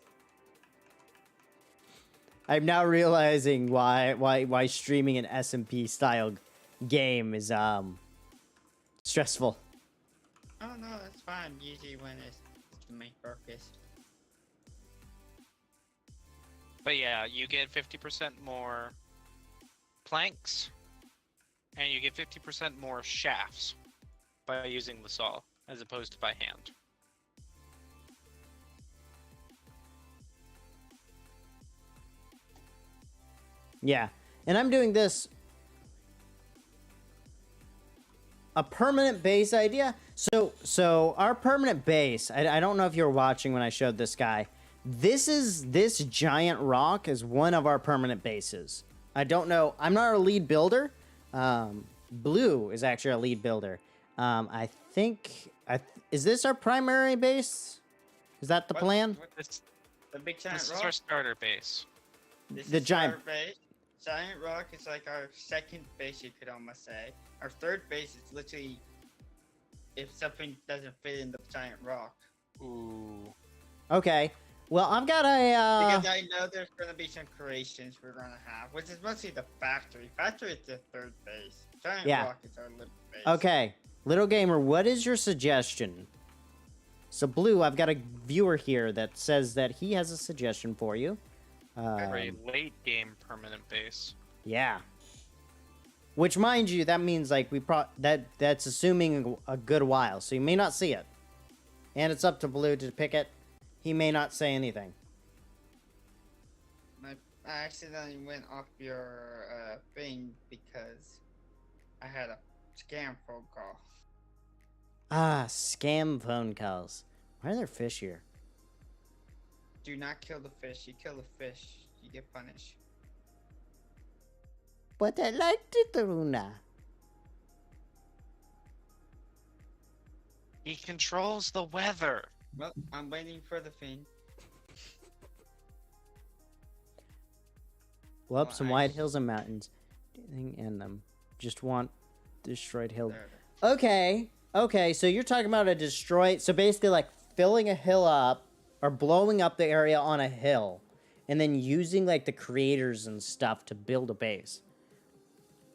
I'm now realizing why streaming an SMP style game is stressful. Oh no, that's fine. Usually when it's the main purpose. But yeah, you get 50% more planks, and you get 50% more shafts by using the saw, as opposed to by hand. Yeah, and I'm doing this a permanent base idea. So our permanent base, I don't know if you were watching when I showed this guy. This giant rock is one of our permanent bases. I don't know. I'm not our lead builder. Blue is actually our lead builder. I think is this our primary base? Is that the plan? The big giant This rock? is our starter base. This the is giant- our base. Giant rock is like our second base, you could almost say. Our third base is literally if something doesn't fit in the giant rock. Ooh. Okay. Well, I've got a Because I know there's gonna be some creations we're gonna have, which is mostly the factory. Factory is the third base. Giant Yeah. rock is our little base. Okay, little gamer, what is your suggestion? So, Blue, I've got a viewer here that says that he has a suggestion for you. For a late game permanent base. Yeah. Which, mind you, that means like that's assuming a good while, so you may not see it. And it's up to Blue to pick it. He may not say anything. I accidentally went off your thing because I had a scam phone call. Ah, scam phone calls. Why are there fish here? Do not kill the fish. You kill the fish, you get punished. But I like to do now. He controls the weather. Well, I'm waiting for the fiend. Blow up Oh, some I wide s- hills and mountains. And them. Just want destroyed hill. There. Okay. Okay, so you're talking about a destroy. So basically, like filling a hill up or blowing up the area on a hill, and then using like the creators and stuff to build a base.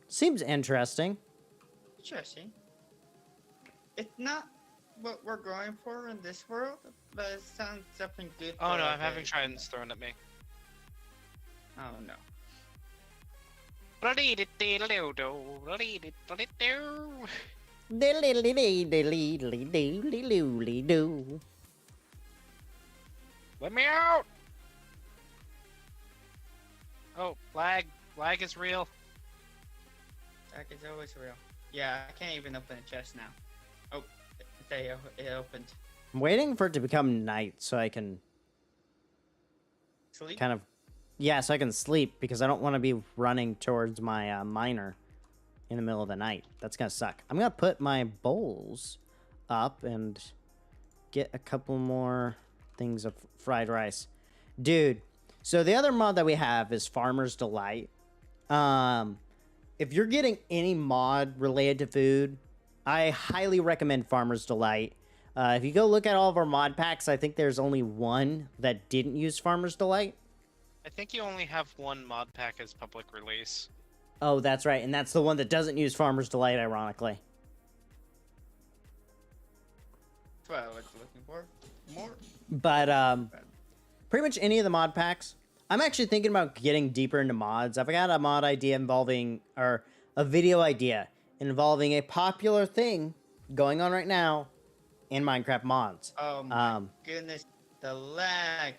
Seems interesting. Interesting. It's not what we're going for in this world, but it sounds something good. Oh for no, our I'm having base. tridents thrown at me. Oh no. Let me out! Oh, lag. Lag is real. That is always real. Yeah, I can't even open a chest now. Oh, it opened. I'm waiting for it to become night so I can Sleep? kind of, yeah, so I can sleep because I don't want to be running towards my miner in the middle of the night. That's gonna suck. I'm gonna put my bowls up and get a couple more things of fried rice. Dude, so the other mod that we have is Farmer's Delight. If you're getting any mod related to food, I highly recommend Farmer's Delight. If you go look at all of our mod packs, I think there's only one that didn't use Farmer's Delight. I think you only have one mod pack as public release. Oh, that's right, and that's the one that doesn't use Farmer's Delight, ironically. That's what I was looking for. More? But pretty much any of the mod packs. I'm actually thinking about getting deeper into mods. I've got a mod idea involving, or a video idea involving a popular thing going on right now in Minecraft mods. Oh my goodness. The lag.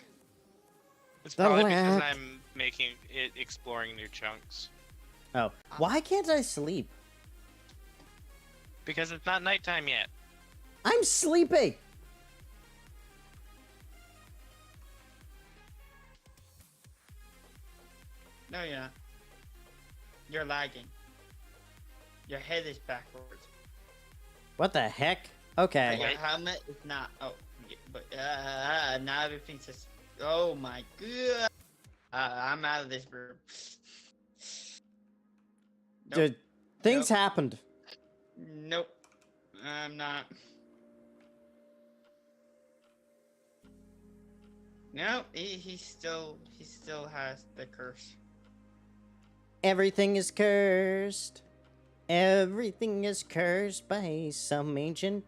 It's The probably because lag. I'm making it exploring new chunks. Oh, why can't I sleep? Because it's not nighttime yet. I'm sleeping. No, you're not. You're lagging. Your head is backwards. What the heck? Okay. Your helmet is not. Oh, but now everything's just. Oh my god. I'm out of this room. Nope. Dude, things Nope. happened. Nope. I'm not. No, he still has the curse. Everything is cursed. Everything is cursed by some ancient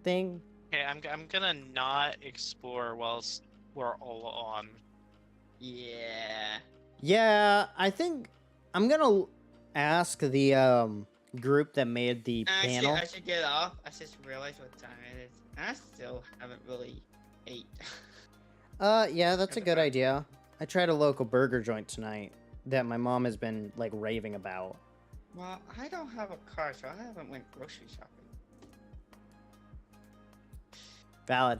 thing. Okay, I'm gonna not explore whilst we're all on. Yeah. Yeah, I think I'm gonna ask the group that made the panel. I should get off. I just realized what time it is. I still haven't really ate. Yeah, that's a good idea. I tried a local burger joint tonight that my mom has been like raving about. Well, I don't have a car, so I haven't went grocery shopping. Valid.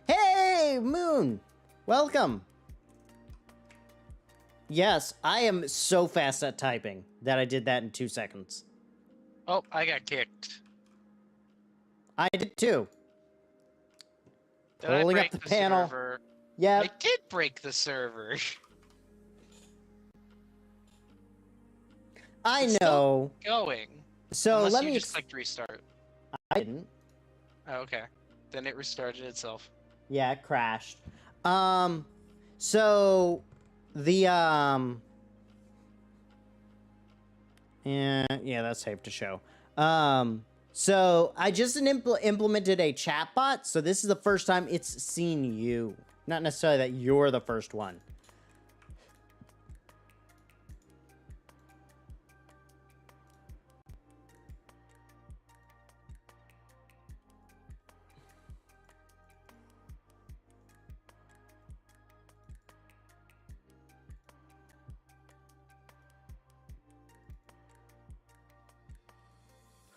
Hey, Moon! Welcome! Yes, I am so fast at typing that I did that in 2 seconds. Oh, I got kicked. I did too. Did I Pulling up break the the panel. server? Yeah, I did break the server. I It's still know. Going. So Unless let you me. just clicked restart. I didn't. Oh, okay. Then it restarted itself. Yeah, it crashed. So the yeah, that's safe to show. So I just implemented a chatbot. So this is the first time it's seen you, not necessarily that you're the first one.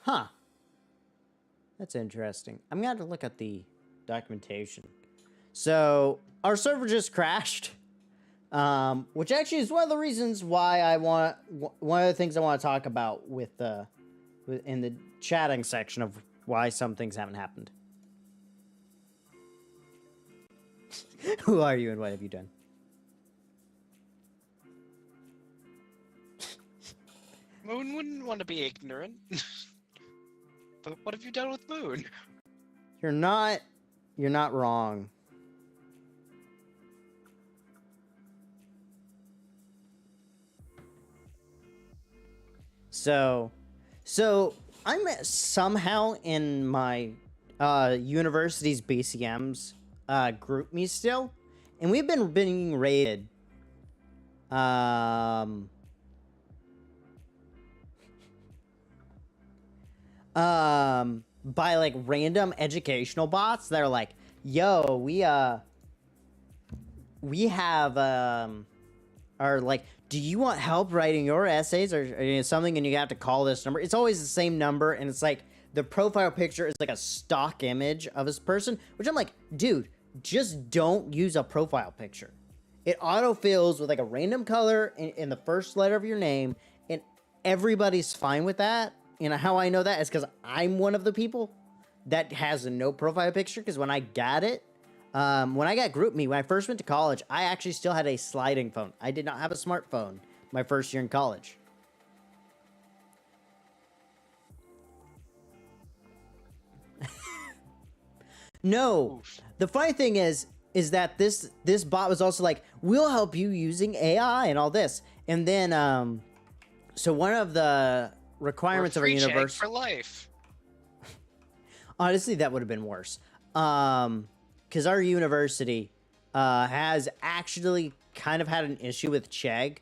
Huh. That's interesting. I'm gonna have to look at the documentation. So our server just crashed, which actually is one of the reasons why one of the things I want to talk about in the chatting section of why some things haven't happened. Who are you and what have you done? Moon wouldn't want to be ignorant. But what have you done with Moon? You're not wrong. So I'm somehow in my university's BCM's group me still, and we've been being rated by like random educational bots that are like, yo, we have are like, do you want help writing your essays or something, and you have to call this number. It's always the same number, and it's like the profile picture is like a stock image of this person, which I'm like, dude, just don't use a profile picture. It autofills with like a random color in the first letter of your name, and everybody's fine with that. And how I know that is because I'm one of the people that has no profile picture, because when I got it, when I got GroupMe, when I first went to college, I actually still had a sliding phone. I did not have a smartphone my first year in college. No, Oof. the funny thing is that this bot was also like, we'll help you using AI and all this. And then, so one of the requirements of our universe for life. Honestly, that would have been worse. Because our university has actually kind of had an issue with Chegg,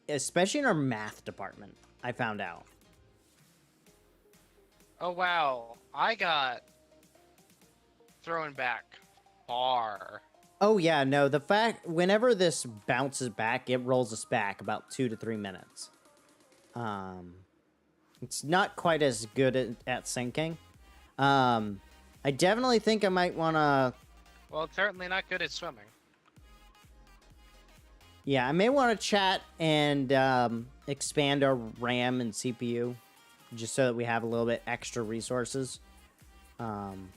especially in our math department, I found out. Oh wow, I got thrown back far. Oh yeah, no, the fact, whenever this bounces back, it rolls us back about 2 to 3 minutes. It's not quite as good at syncing. I definitely think I might want to... Well, it's certainly not good at swimming. Yeah, I may want to chat and expand our RAM and CPU, just so that we have a little bit extra resources. And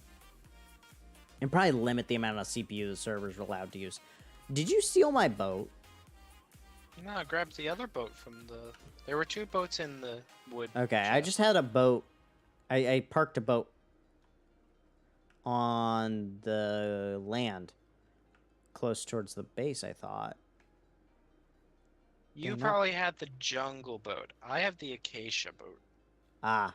probably limit the amount of CPU the servers are allowed to use. Did you steal my boat? No, I grabbed the other boat from the... There were 2 boats in the wood. Okay, I chest. just had a boat. I parked a boat on the land, close towards the base, I thought. You They're not- probably had the jungle boat. I have the acacia boat. Ah.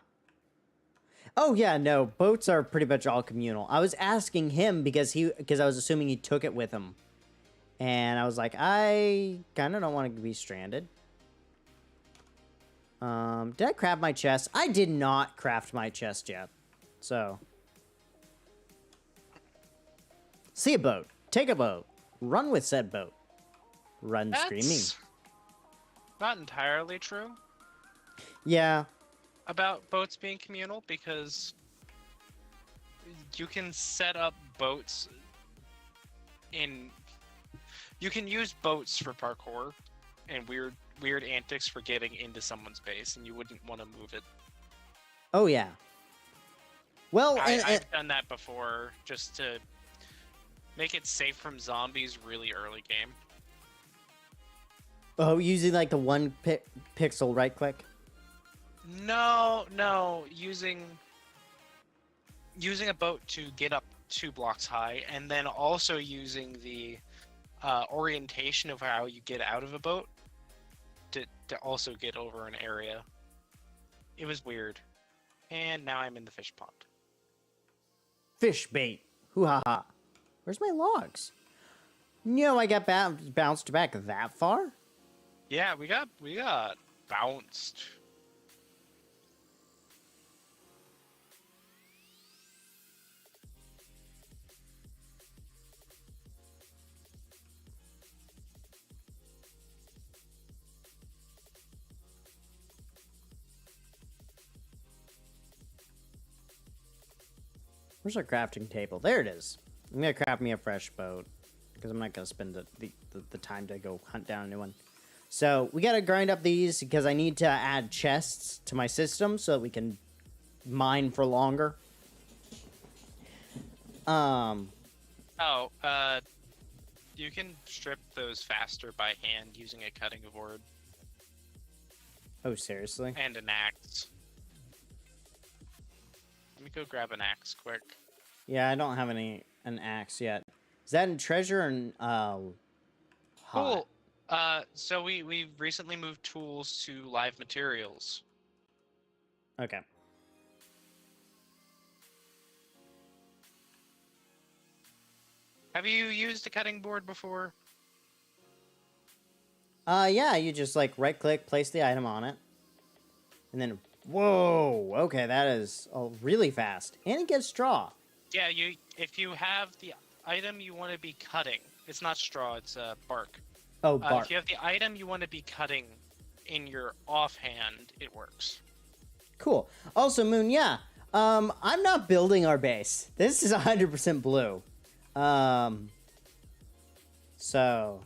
Oh yeah, no, boats are pretty much all communal. I was asking him because I was assuming he took it with him. And I was like, I kind of don't want to be stranded. Did I craft my chest? I did not craft my chest yet. So. See a boat. Take a boat. Run with said boat. Run screaming. That's not entirely true Yeah. about boats being communal, because you can set up boats in... You can use boats for parkour and weird antics for getting into someone's base, and you wouldn't want to move it. Oh, yeah. Well, I've done that before, just to make it safe from zombies really early game. oh, using like the one pixel right click. No, using a boat to get up 2 blocks high, and then also using the orientation of how you get out of a boat to also get over an area. It was weird. And now I'm in the fish pond. Fish bait. Hoo ha ha. Where's my logs? No, I got bounced back that far? Yeah, we got bounced. Where's our crafting table? There it is. I'm gonna craft me a fresh boat, because I'm not gonna spend the time to go hunt down a new one. So we gotta grind up these because I need to add chests to my system so that we can mine for longer. Oh, you can strip those faster by hand using a cutting board Oh, seriously? and an axe. Let me go grab an axe quick. Yeah, I don't have an axe yet. Is that in treasure and hot? Cool. So we recently moved tools to live materials. Okay. Have you used a cutting board before? Yeah, you just like right click, place the item on it. And then, whoa, okay, that is really fast. And it gives straw. Yeah, if you have the item you want to be cutting, it's not straw, it's bark. Oh, bark. If you have the item you want to be cutting in your offhand, it works. Cool. Also, Moon, yeah, I'm not building our base. This is 100% blue. So,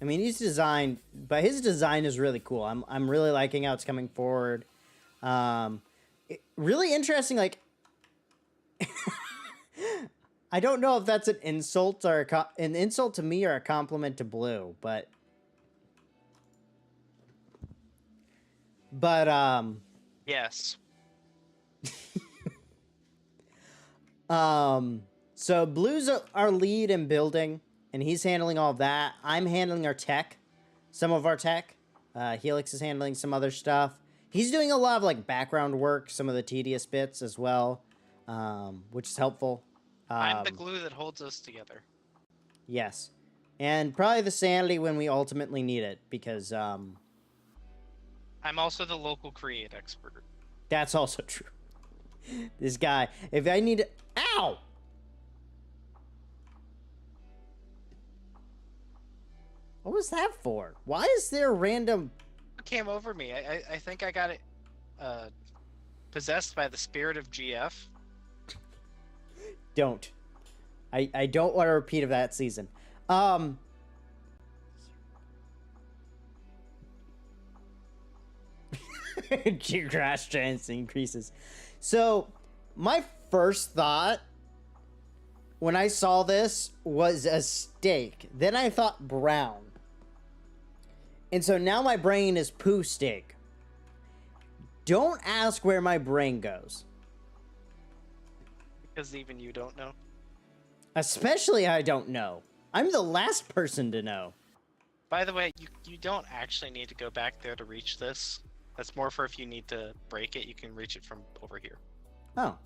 I mean, he's designed, but his design is really cool. I'm really liking how it's coming forward. Really interesting, like, I don't know if that's an insult or an insult to me or a compliment to Blue, but Yes. So Blue's our lead in building, and he's handling all of that. I'm handling our tech, some of our tech. Helix is handling some other stuff. He's doing a lot of like background work, some of the tedious bits as well, which is helpful. I'm the glue that holds us together. Yes. And probably the sanity when we ultimately need it, because I'm also the local create expert. that's also true. This guy, if I need... Ow! What was that for? Why is there random... What came over me? I think I got it possessed by the spirit of GF. Don't. I don't want a repeat of that season. Grass chance increases. So, my first thought when I saw this was a steak. Then I thought brown. And so now my brain is poo steak. Don't ask where my brain goes. Because even you don't know. Especially I don't know. I'm the last person to know. By the way, you don't actually need to go back there to reach this. That's more for if you need to break it, you can reach it from over here. Oh.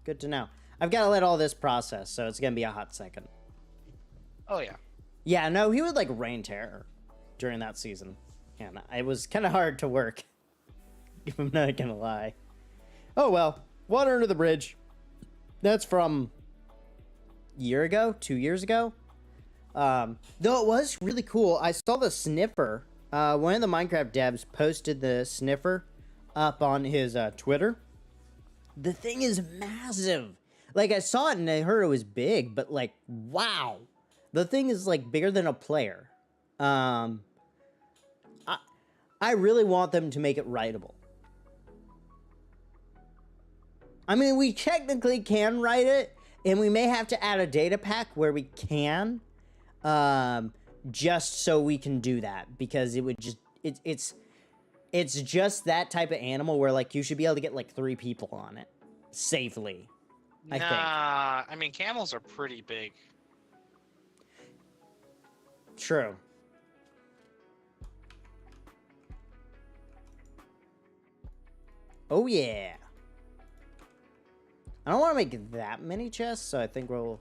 Good to know. I've got to let all this process, so it's going to be a hot second. Oh, yeah. Yeah, no, he would like rain terror during that season. And it was kind of hard to work. If I'm not going to lie. Oh, well. Water under the bridge. That's from a year ago, 2 years ago. Though it was really cool. I saw the Sniffer. One of the Minecraft devs posted the Sniffer up on his Twitter. The thing is massive. Like, I saw it and I heard it was big, but like, wow. The thing is like bigger than a player. I really want them to make it writable. I mean, we technically can write it, and we may have to add a data pack where we can, just so we can do that, because it would just, it's just that type of animal where, like, you should be able to get, like, 3 people on it, safely, I think. I mean, camels are pretty big. True. Oh, yeah. I don't want to make that many chests, so I think we'll...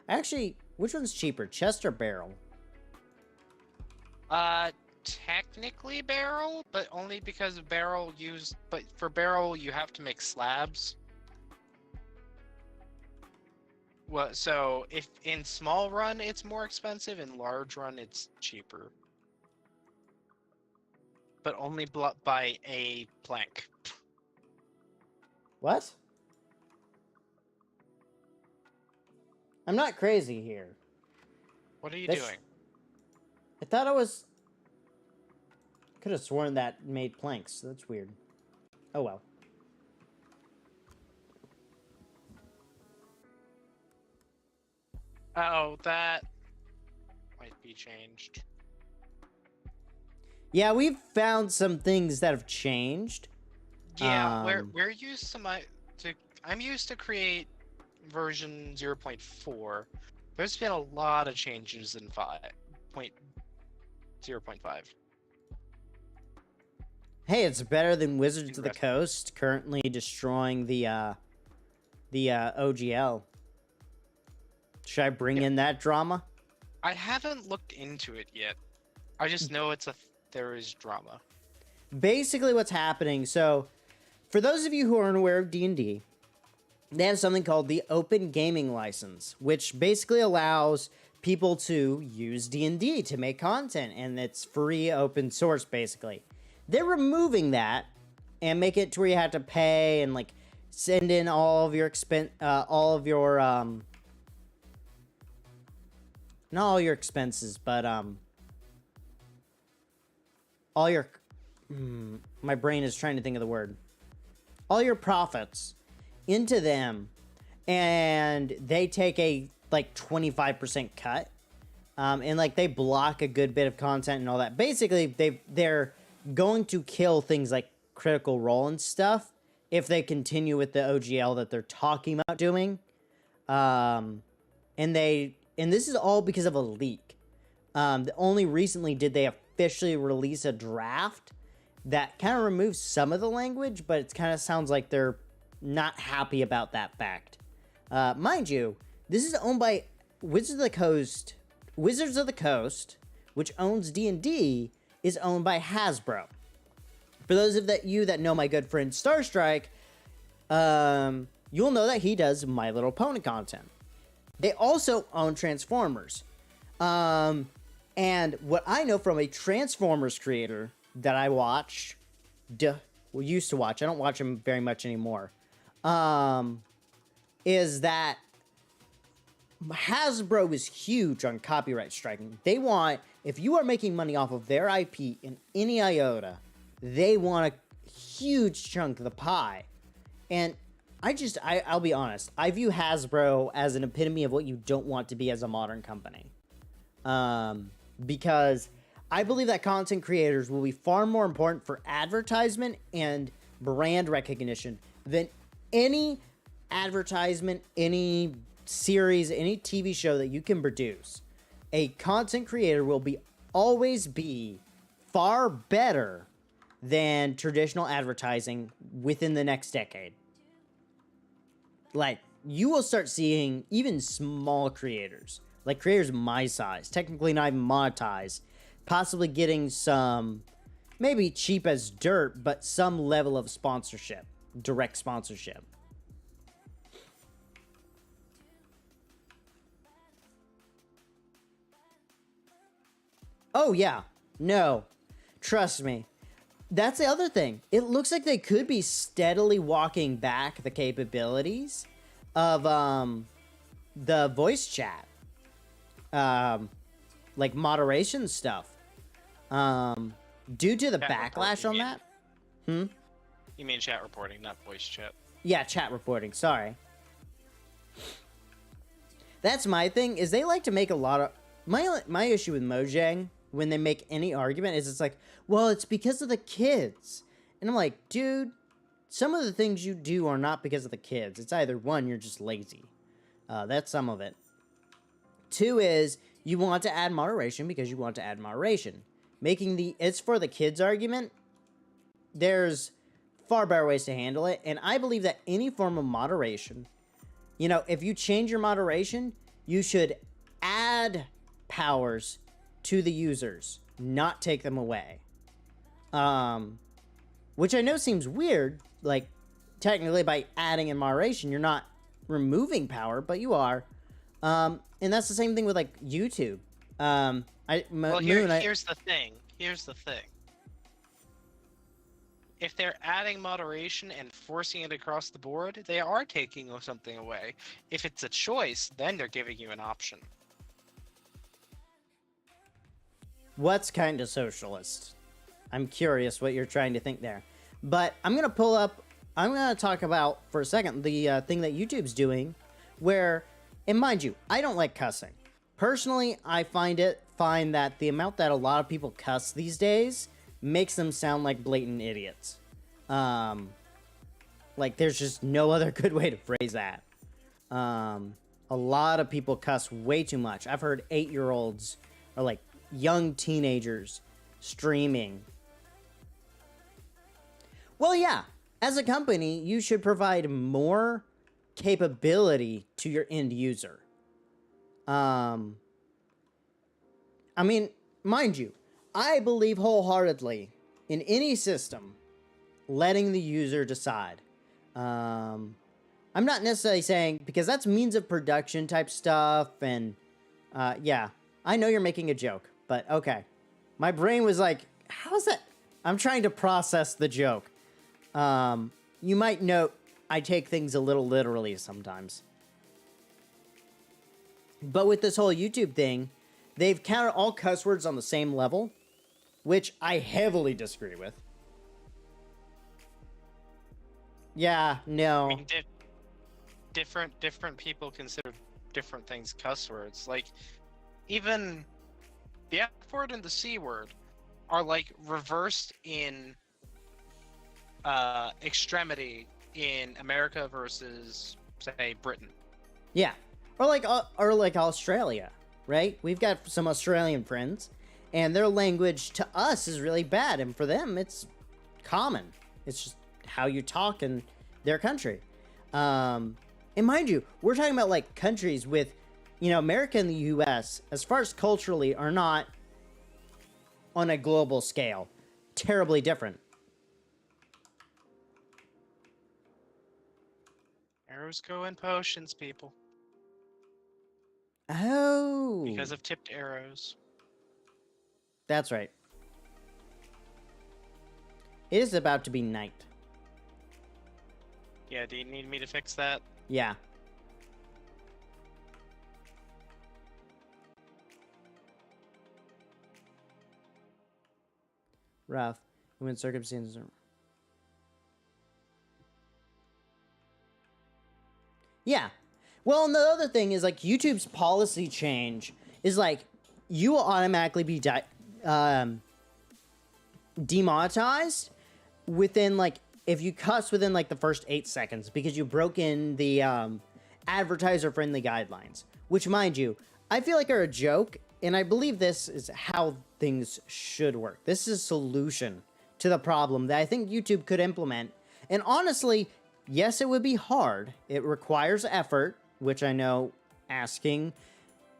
Actually, which one's cheaper, chest or barrel? Technically barrel, but only because barrel but for barrel you have to make slabs. Well, so if in small run it's more expensive, in large run it's cheaper. But only by a plank. What? I'm not crazy here. What are you doing? I thought I was... Could have sworn that made planks. That's weird. Oh well. Oh, that might be changed. Yeah, we've found some things that have changed. Yeah, we're used to I'm used to create version 0.4. There's been a lot of changes in 0.5. Hey, it's better than Wizards of the Aggressive. Coast currently destroying the OGL. Should I bring in that drama? I haven't looked into it yet. I just know there is drama. Basically what's happening, so for those of you who are unaware of D&D, they have something called the Open Gaming License, which basically allows people to use D&D to make content, and it's free open source basically. They're removing that and make it to where you have to pay and like send in all of your not all your expenses, but all your my brain is trying to think of the word. All your profits into them, and they take a like 25% cut, and like they block a good bit of content and all that. Basically, they're going to kill things like Critical Role and stuff if they continue with the OGL that they're talking about doing. And this is all because of a leak. Only recently did they officially release a draft that kind of removes some of the language, but it kind of sounds like they're not happy about that fact. Mind you, this is owned by Wizards of the Coast, which owns D&D, is owned by Hasbro. For those of you that know my good friend Starstrike, you'll know that he does My Little Pony content. They also own Transformers. And what I know from a Transformers creator that I used to watch, I don't watch him very much anymore, is that Hasbro is huge on copyright striking. They want, if you are making money off of their IP in any iota, they want a huge chunk of the pie. And I'll be honest, I view Hasbro as an epitome of what you don't want to be as a modern company. Because I believe that content creators will be far more important for advertisement and brand recognition than any advertisement, any series, any TV show that you can produce. A content creator will always be far better than traditional advertising within the next decade. Like, you will start seeing even small creators, like creators my size, technically not even monetized, possibly getting some, maybe cheap as dirt, but some level of sponsorship, direct sponsorship. Oh yeah, no, trust me. That's the other thing. It looks like they could be steadily walking back the capabilities of the voice chat, like moderation stuff, due to the Chat backlash on reporting, that. You mean chat reporting, not voice chat. Yeah, chat reporting. Sorry. That's my thing. Is they like to make a lot of my issue with Mojang when they make any argument is it's like, well, it's because of the kids. And I'm like, dude, some of the things you do are not because of the kids. It's either one, you're just lazy. That's some of it. Two is you want to add moderation because you want to add moderation. Making the it's for the kids argument, there's far better ways to handle it. And I believe that any form of moderation, you know, if you change your moderation, you should add powers to the users, not take them away. Which I know seems weird, like technically by adding in moderation, you're not removing power, but you are. And that's the same thing with like YouTube. Here's the thing. If they're adding moderation and forcing it across the board, they are taking something away. If it's a choice, then they're giving you an option. What's kind of socialist? I'm curious what you're trying to think there. But I'm going to talk about for a second the thing that YouTube's doing where And mind you, I don't like cussing. Personally, I find that the amount that a lot of people cuss these days makes them sound like blatant idiots. Like, there's just no other good way to phrase that. A lot of people cuss way too much. I've heard 8-year-olds or, like, young teenagers streaming. Well, yeah, as a company, you should provide more capability to your end user. I mean, mind you, I believe wholeheartedly in any system letting the user decide. I'm not necessarily saying, because that's means of production type stuff, and yeah, I know you're making a joke, but okay. My brain was like, how's that? I'm trying to process the joke. You might note I take things a little literally sometimes. But with this whole YouTube thing, they've counted all cuss words on the same level, which I heavily disagree with. Yeah, no. I mean, different people consider different things cuss words. Like, even the F word and the C word are like reversed in extremity in America versus, say, Britain. Yeah. Or like Australia, right? We've got some Australian friends, and their language to us is really bad, and for them, it's common. It's just how you talk in their country. And mind you, we're talking about, like, countries with, you know, America and the U.S., as far as culturally, are not on a global scale. Terribly different. Arrows go in potions, people. Oh. Because of tipped arrows. That's right. It is about to be night. Yeah, do you need me to fix that? Yeah. Rough. When circumstances are... Yeah. Well, and the other thing is, like, YouTube's policy change is, like, you will automatically be demonetized within, like, if you cuss within, like, the first 8 seconds, because you broke in the advertiser-friendly guidelines, which, mind you, I feel like are a joke, and I believe this is how things should work. This is a solution to the problem that I think YouTube could implement. And honestly, yes, it would be hard. It requires effort, which I know asking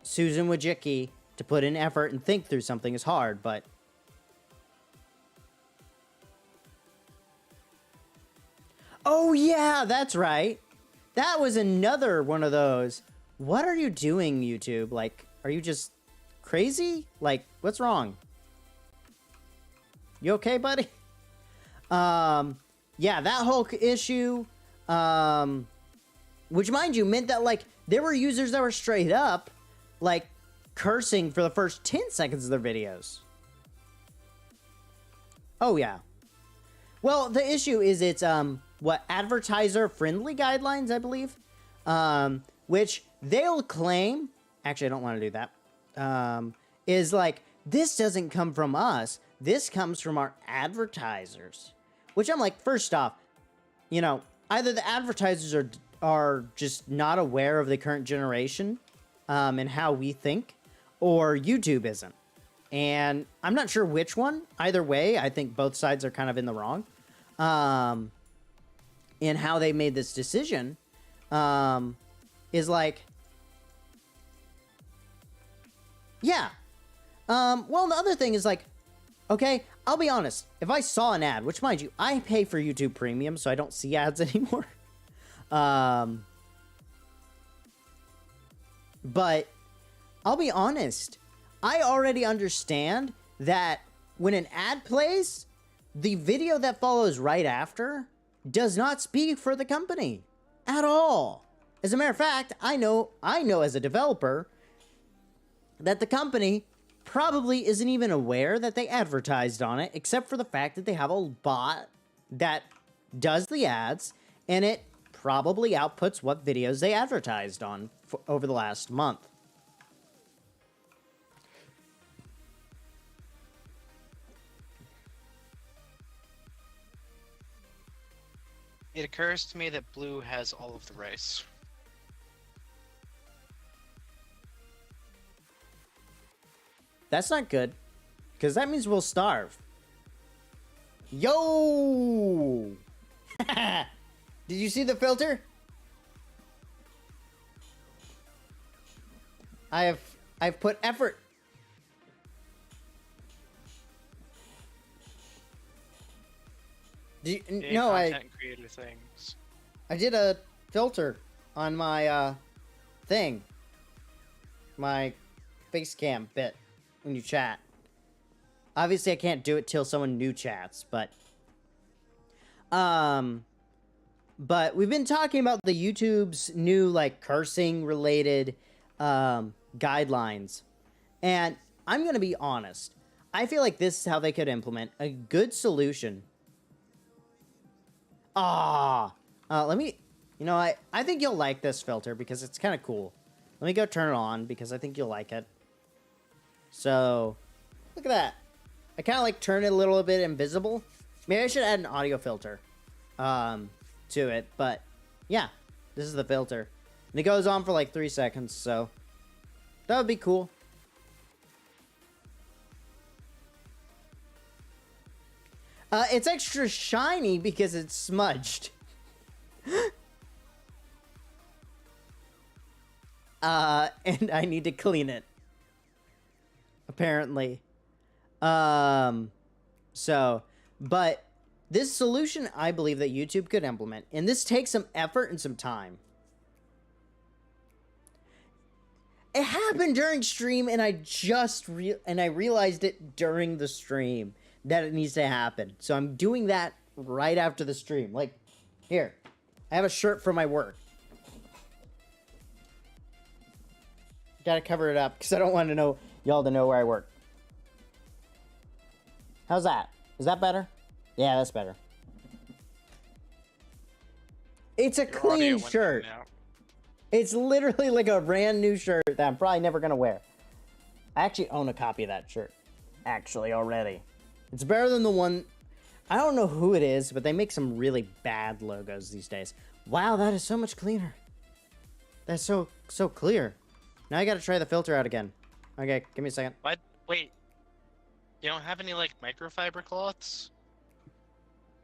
Susan Wojcicki to put in effort and think through something is hard, but... Oh, yeah, that's right. That was another one of those. What are you doing, YouTube? Like, are you just crazy? Like, what's wrong? You okay, buddy? Yeah, that whole issue, which, mind you, meant that, like, there were users that were straight up, like, cursing for the first 10 seconds of their videos. Oh, yeah. Well, the issue is it's, what, advertiser-friendly guidelines, I believe? Which they'll claim, actually, I don't want to do that, is like, this doesn't come from us. This comes from our advertisers. Which I'm like, first off, you know, either the advertisers are just not aware of the current generation and how we think, or YouTube isn't. And I'm not sure which one. Either way, I think both sides are kind of in the wrong in how they made this decision. Is like, yeah. Well, the other thing is like, okay, I'll be honest. If I saw an ad, which, mind you, I pay for YouTube Premium, so I don't see ads anymore. But I'll be honest. I already understand that when an ad plays, the video that follows right after does not speak for the company at all. As a matter of fact, I know as a developer that the company probably isn't even aware that they advertised on it, except for the fact that they have a bot that does the ads, and it probably outputs what videos they advertised on over the last month. It occurs to me that blue has all of the rice. That's not good, because that means we'll starve. Yo! Did you see the filter? I've put effort. No, content creator things. I did a filter on my thing, my face cam bit when you chat. Obviously, I can't do it till someone new chats, but we've been talking about the YouTube's new like cursing related guidelines, and I'm gonna be honest. I feel like this is how they could implement a good solution. Let me, I think you'll like this filter because it's kind of cool. Let me go turn it on because I think you'll like it. So, look at that. I kind of like turn it a little bit invisible. Maybe I should add an audio filter to it, but yeah, this is the filter. And it goes on for like 3 seconds, so that would be cool. It's extra shiny because it's smudged. And I need to clean it. Apparently. But this solution, I believe that YouTube could implement, and this takes some effort and some time. It happened during stream, and I realized it during the stream that it needs to happen. So I'm doing that right after the stream. Like, here, I have a shirt for my work. Gotta cover it up because I don't want y'all to know where I work. How's that? Is that better? Yeah, that's better. It's a clean shirt. It's literally like a brand new shirt that I'm probably never gonna wear. I actually own a copy of that shirt. Actually, already. It's better than the one... I don't know who it is, but they make some really bad logos these days. Wow, that is so much cleaner. That's so clear. Now I gotta try the filter out again. Okay, give me a second. What? Wait. You don't have any, like, microfiber cloths?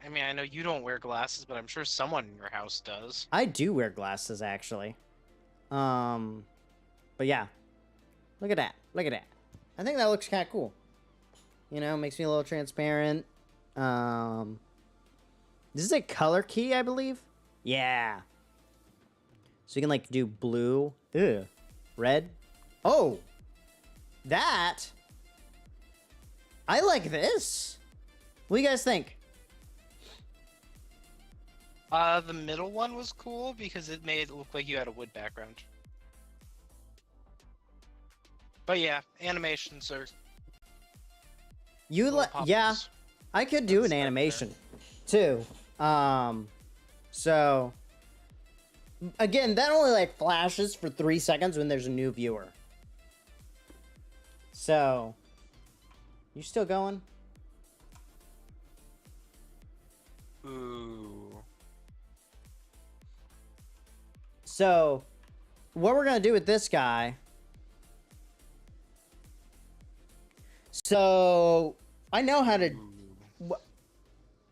I mean, I know you don't wear glasses, but I'm sure someone in your house does. I do wear glasses, actually. But yeah. Look at that. Look at that. I think that looks kind of cool. You know, makes me a little transparent. This is a color key, I believe. Yeah. So you can, like, do blue. Ew. Red. Oh! That! I like this! What do you guys think? The middle one was cool because it made it look like you had a wood background. But yeah, animations are... Yeah, I could do an animation, too. So... Again, that only, like, flashes for 3 seconds when there's a new viewer. So... You still going? Ooh. So, what we're gonna do with this guy... So, I know how to...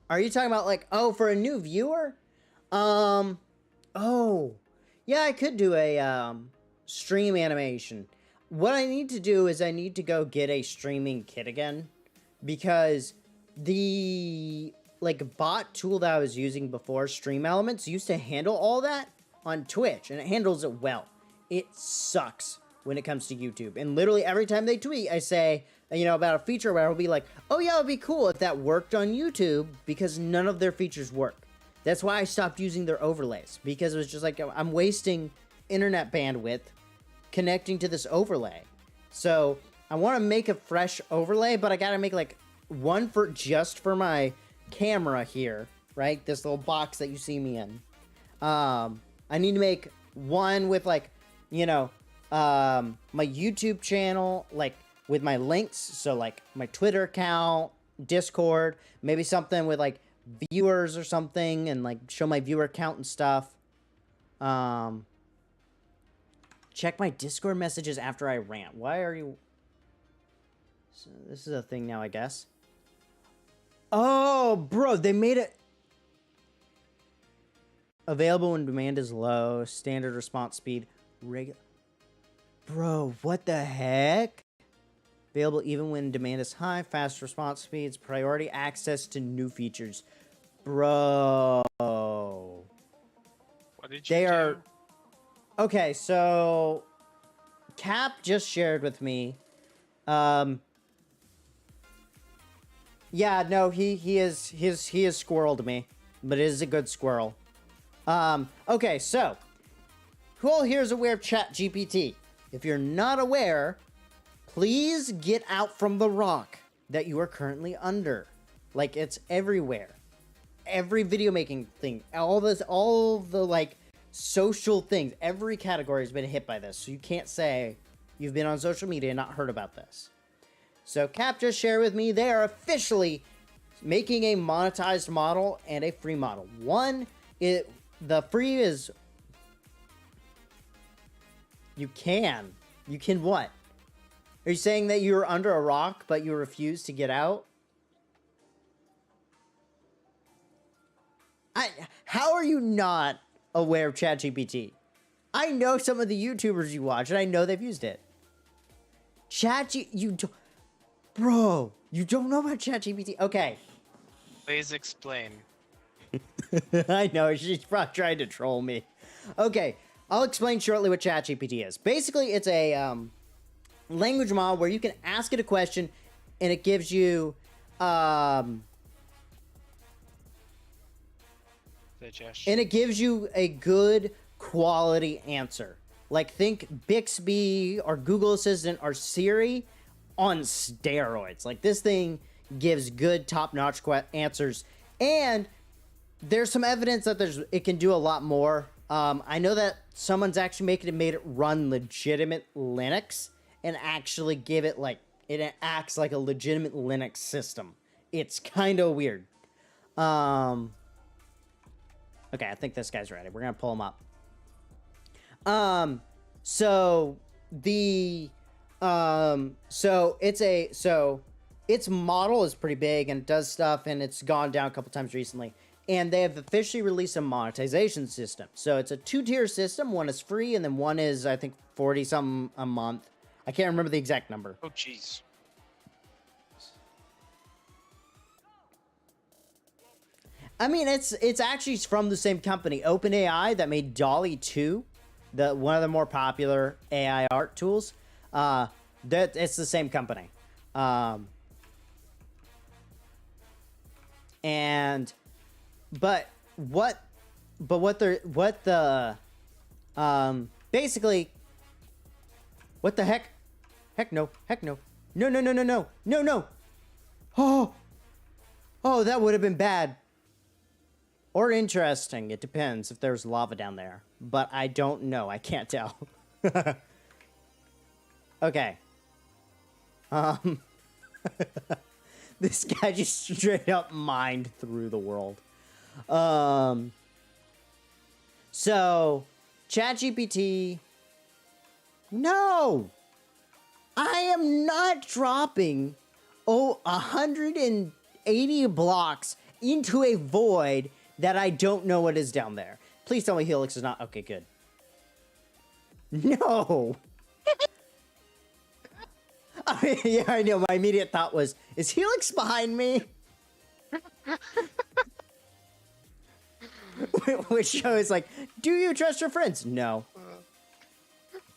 Are you talking about, like, oh, for a new viewer? Oh. Yeah, I could do a, stream animation. What I need to do is I need to go get a streaming kit again. Because the, like, bot tool that I was using before, Stream Elements, used to handle all that on Twitch. And it handles it well. It sucks when it comes to YouTube. And literally every time they tweet, I say... you know, about a feature where I'll be like, oh yeah, it'd be cool if that worked on YouTube, because none of their features work. That's why I stopped using their overlays, because it was just like, I'm wasting internet bandwidth connecting to this overlay. So I want to make a fresh overlay, but I gotta make like one just for my camera here, right? This little box that you see me in. I need to make one with like, you know, my YouTube channel, like with my links. So like my Twitter account, Discord, maybe something with like viewers or something, and like show my viewer count and stuff. Check my Discord messages after I rant. Why are you... So this is a thing now, I guess. Oh, bro, they made it available when demand is low, standard response speed, regular. Bro, what the heck? Available even when demand is high, fast response speeds, priority access to new features. Bro. What did you do? Okay, so Cap just shared with me. Yeah, no, he is squirreled me, but it is a good squirrel. Okay, so who all here is aware of ChatGPT? If you're not aware, please get out from the rock that you are currently under. Like, it's everywhere. Every video making thing, all the like social things, every category has been hit by this. So you can't say you've been on social media and not heard about this. So Cap just shared with me they are officially making a monetized model and a free model. The free is you can what? Are you saying that you're under a rock but you refuse to get out? How are you not aware of ChatGPT? I know some of the YouTubers you watch, and I know they've used it. Bro, you don't know about ChatGPT? Okay. Please explain. I know, she's probably trying to troll me. Okay, I'll explain shortly what ChatGPT is. Basically, it's a language model where you can ask it a question, and it gives you... Suggestion. And it gives you a good quality answer. Like, think Bixby or Google Assistant or Siri on steroids. Like, this thing gives good top-notch answers. And there's some evidence that it can do a lot more. I know that someone's actually made it run legitimate Linux and actually give it, like, it acts like a legitimate Linux system. It's kind of weird. Okay, I think this guy's ready. We're gonna pull him up. So its model is pretty big and it does stuff, and it's gone down a couple times recently. And they have officially released a monetization system. So it's a 2-tier system. One is free, and then one is, I think, 40-something a month. I can't remember the exact number. Oh, jeez. I mean, it's actually from the same company, OpenAI, that made DALL-E 2, one of the more popular AI art tools. It's the same company. Basically, what the heck? Heck no. No. Oh, that would have been bad. Or interesting. It depends if there's lava down there. But I don't know. I can't tell. Okay. This guy just straight up mined through the world. So, ChatGPT... No! I am not dropping 180 blocks into a void that I don't know what is down there. Please tell me Helix is not... Okay, good. No! Yeah, I know. My immediate thought was, is Helix behind me? Which shows, like, do you trust your friends? No.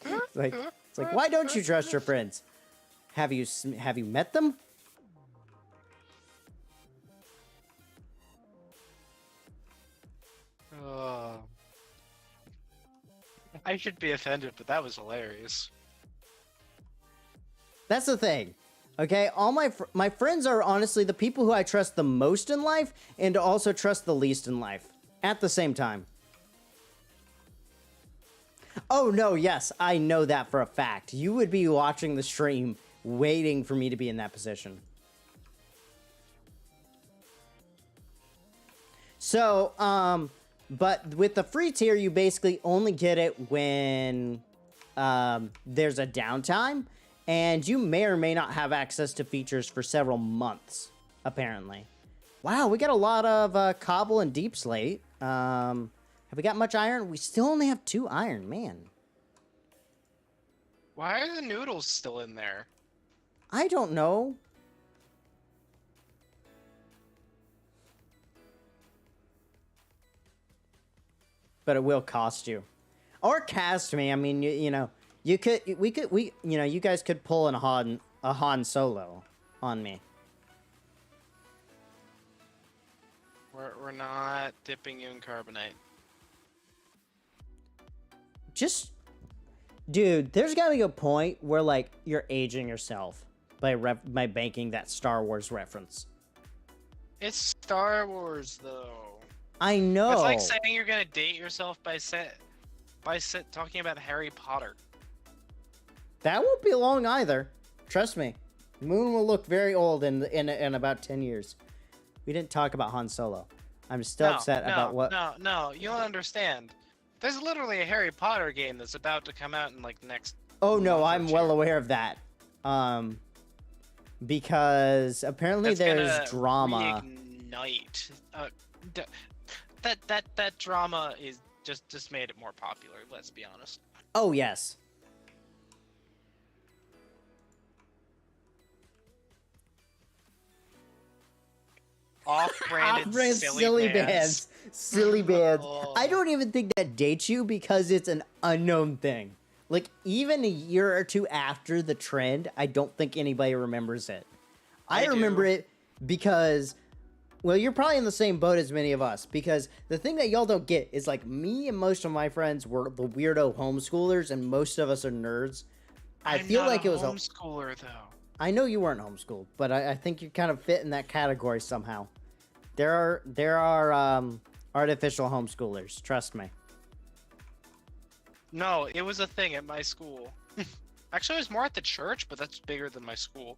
It's like, why don't you trust your friends? Have you met them? I should be offended, but that was hilarious. That's the thing. Okay, all my friends are honestly the people who I trust the most in life, and also trust the least in life at the same time. Oh, no, yes, I know that for a fact. You would be watching the stream waiting for me to be in that position. So, but with the free tier, you basically only get it when there's a downtime, and you may or may not have access to features for several months, apparently. Wow, we got a lot of cobble and deep slate. Have we got much iron? We still only have 2 iron, man. Why are the noodles still in there? I don't know. But it will cost you. Or cast me. I mean, you know, you guys could pull a Han Solo on me. We're not dipping you in carbonite. Just, dude, there's gotta be a point where, like, you're aging yourself by banking that Star Wars reference. It's Star Wars, though. I know. It's like saying you're gonna date yourself by talking about Harry Potter. That won't be long either. Trust me. Moon will look very old in about 10 years. We didn't talk about Han Solo. I'm still upset about what... No, you don't understand. There's literally a Harry Potter game that's about to come out in, like, next... Oh, no, I'm well aware of that. Because apparently there's drama. Reignite. That drama is just made it more popular, let's be honest. Oh, yes. Off-branded silly bands. Silly bands. Oh. I don't even think that dates you because it's an unknown thing. Like, even a year or two after the trend, I don't think anybody remembers it. I remember it because, well, you're probably in the same boat as many of us, because the thing that y'all don't get is, like, me and most of my friends were the weirdo homeschoolers, and most of us are nerds. I feel like it was a homeschooler, though. I know you weren't homeschooled, but I think you kind of fit in that category somehow. There are artificial homeschoolers, trust me. No, it was a thing at my school. Actually, it was more at the church, but that's bigger than my school.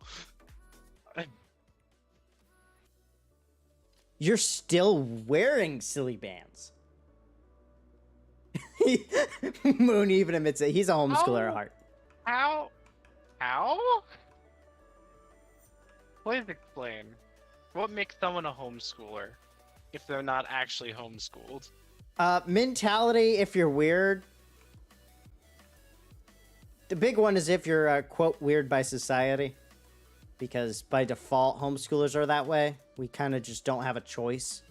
You're still wearing silly bands. Moon even admits it. He's a homeschooler at heart. How? Please explain. What makes someone a homeschooler if they're not actually homeschooled? Mentality, if you're weird. The big one is if you're, quote, weird by society. Because by default, homeschoolers are that way. We kind of just don't have a choice.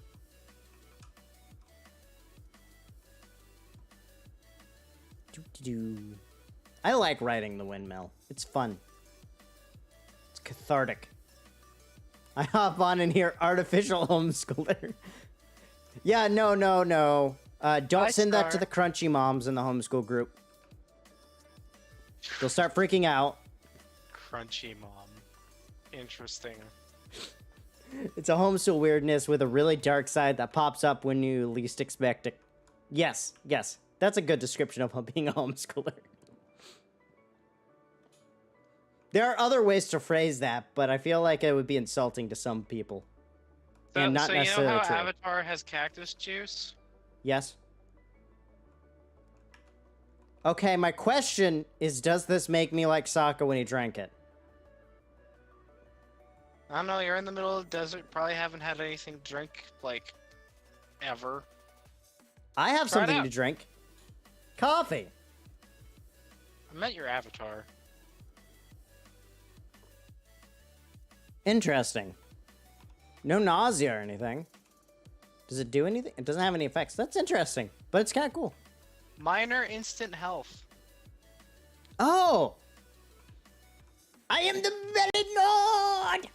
I like riding the windmill. It's fun. It's cathartic. I hop on in here, artificial homeschooler. Yeah, no. Don't send that to the crunchy moms in the homeschool group. They'll start freaking out. Crunchy mom. Interesting. It's a homeschool weirdness with a really dark side that pops up when you least expect it. Yes. That's a good description of being a homeschooler. There are other ways to phrase that, but I feel like it would be insulting to some people. And not necessarily you know how true. Avatar has cactus juice? Yes. Okay, my question is, does this make me like Sokka when he drank it? I don't know, you're in the middle of the desert, probably haven't had anything to drink, like, ever. I have something to drink. Coffee. I meant your avatar. Interesting. No nausea or anything. Does it do anything? It doesn't have any effects. That's interesting, but it's kind of cool. Minor instant health. Oh! I am the very Lord!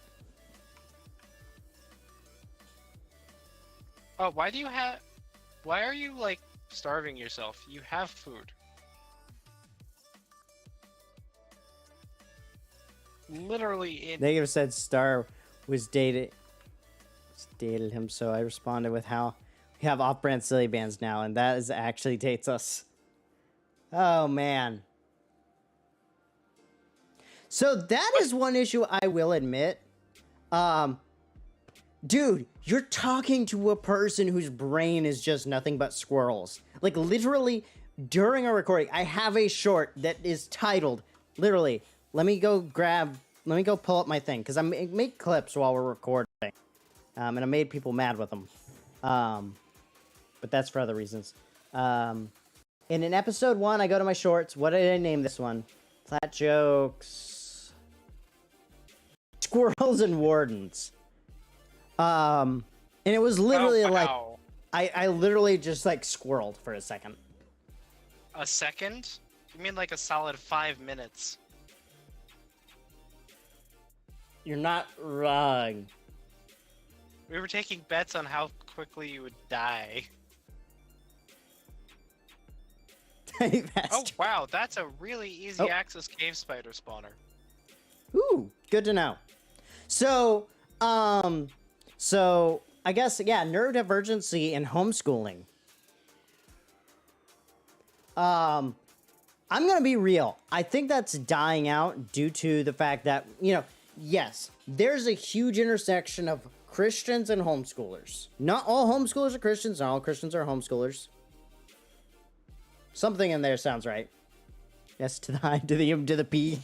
Oh, why are you, like, starving yourself? You have food. Literally in... Negative said Star was dated him, so I responded with how we have off-brand silly bands now, and that actually dates us. Oh, man. So that is one issue I will admit. Dude, you're talking to a person whose brain is just nothing but squirrels. Like, literally, during a recording, I have a short that is titled, literally, let me go pull up my thing, because I make clips while we're recording, and I made people mad with them. But that's for other reasons. In episode 1, I go to my shorts. What did I name this one? Flat jokes. Squirrels and wardens. And it was literally like, I literally just like squirreled for a second. A second? You mean like a solid 5 minutes? You're not wrong. We were taking bets on how quickly you would die. Oh wow, that's a really easy access cave spider spawner. Ooh, good to know. So I guess, yeah, neurodivergency and homeschooling. I'm gonna be real. I think that's dying out due to the fact that, you know, yes, there's a huge intersection of Christians and homeschoolers. Not all homeschoolers are Christians, not all Christians are homeschoolers. Something in there sounds right. S to the I to the M to the P.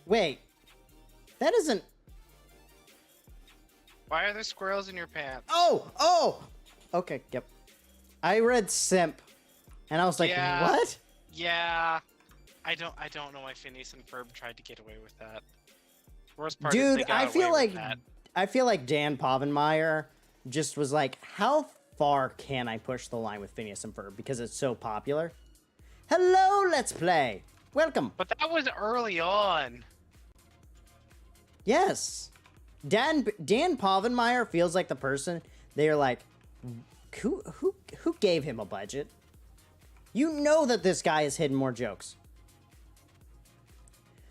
Wait. That isn't... Why are there squirrels in your pants? Oh! Okay, yep. I read simp, and I was like, Yeah. what? Yeah. I don't know why Phineas and Ferb tried to get away with that. Worst part is Dude, they got I feel away like with that. I feel like Dan Povenmire just was like, how far can I push the line with Phineas and Ferb because it's so popular? Hello, Let's Play. Welcome. But that was early on. Yes. Dan Povenmire feels like the person they're like, who gave him a budget? You know that this guy has hidden more jokes.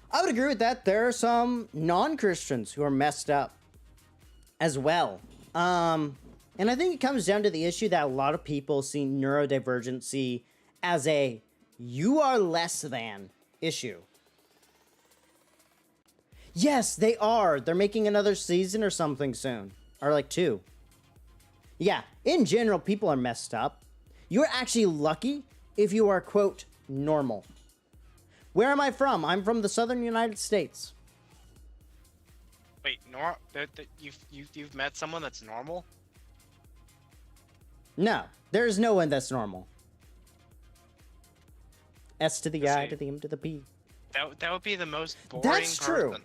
I would agree with that. There are some non-Christians who are messed up as well. And I think it comes down to the issue that a lot of people see neurodivergency as a you are less than issue. Yes, they are. They're making another season or something soon. Or like 2. Yeah, in general, people are messed up. You're actually lucky if you are, quote, normal. Where am I from? I'm from the southern United States. Wait, you've met someone that's normal? No, there's no one that's normal. S to the I to the M to the P. That would be the most boring That's true. person.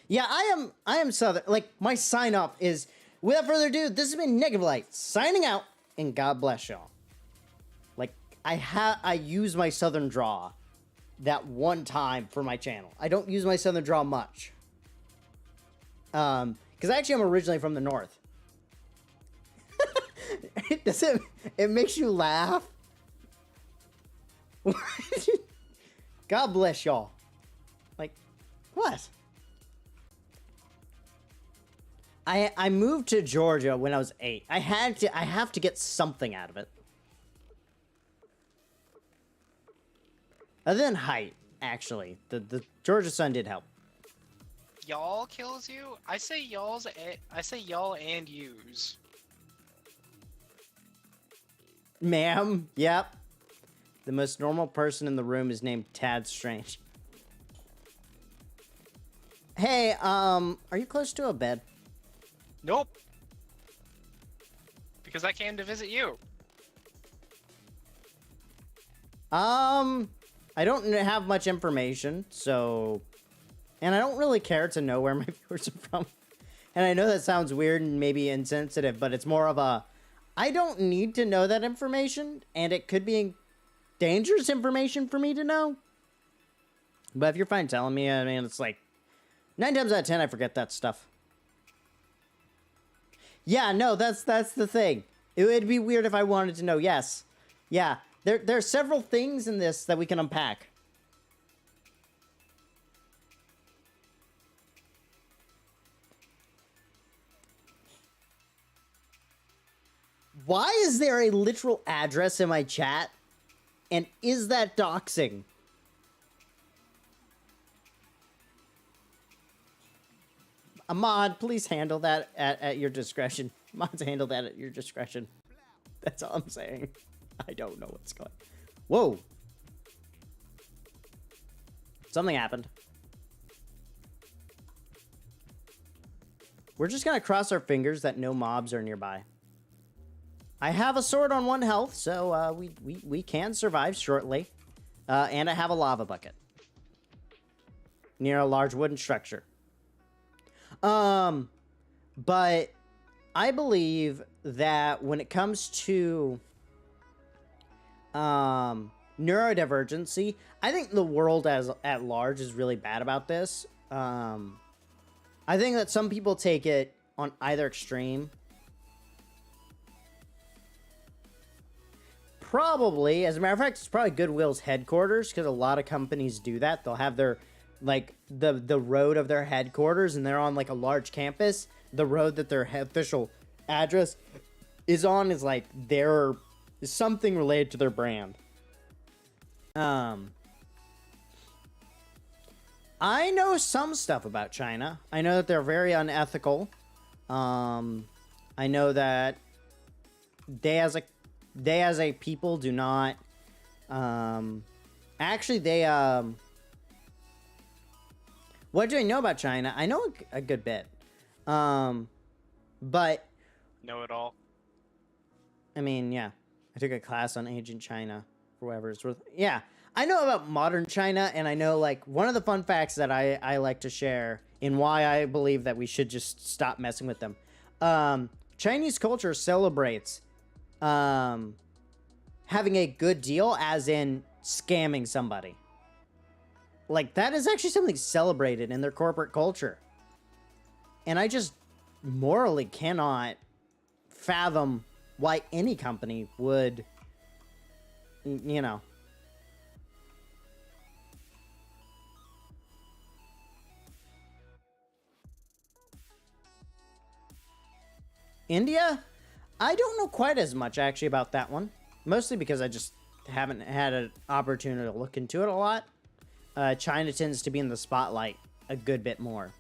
Yeah, I am southern. Like, my sign off is, without further ado, this has been Negative Light signing out, and God bless y'all. Like, I use my southern draw that one time for my channel. I don't use my southern draw much. Because actually I'm originally from the north. It makes you laugh? God bless y'all. Like, what? I moved to Georgia when I was 8. I have to get something out of it. Other than height, actually. The Georgia sun did help. Y'all kills you? I say y'all and yous. Ma'am, yep. The most normal person in the room is named Tad Strange. Hey, are you close to a bed? Nope. Because I came to visit you. I don't have much information, so... And I don't really care to know where my viewers are from. And I know that sounds weird and maybe insensitive, but it's more of a... I don't need to know that information, and it could be dangerous information for me to know. But if you're fine telling me, I mean, it's like... 9 times out of 10, I forget that stuff. Yeah, no, that's the thing. It would be weird if I wanted to know, yes. Yeah, there are several things in this that we can unpack. Why is there a literal address in my chat? And is that doxing? A mod, please handle that at your discretion. Mods handle that at your discretion. That's all I'm saying. I don't know what's going on. Whoa. Something happened. We're just gonna cross our fingers that no mobs are nearby. I have a sword on 1 health, so we can survive shortly. And I have a lava bucket near a large wooden structure. But I believe that when it comes to neurodivergency, I think the world at large is really bad about this. I think that some people take it on either extreme. Probably, as a matter of fact, it's probably Goodwill's headquarters, because a lot of companies do that. They'll have their, like, the road of their headquarters, and they're on, like, a large campus. The road that their official address is on is, like, is something related to their brand. I know some stuff about China. I know that they're very unethical. I know that they as a people do not, actually what do I know about China? I know a good bit. But Know it all. I mean, yeah, I took a class on ancient China for whatever it's worth. Yeah, I know about modern China, and I know, like, one of the fun facts that I like to share in why I believe that we should just stop messing with them. Chinese culture celebrates having a good deal, as in scamming somebody. Like, that is actually something celebrated in their corporate culture. And I just morally cannot fathom why any company would, you know. India? I don't know quite as much, actually, about that one. Mostly because I just haven't had an opportunity to look into it a lot. China tends to be in the spotlight a good bit more.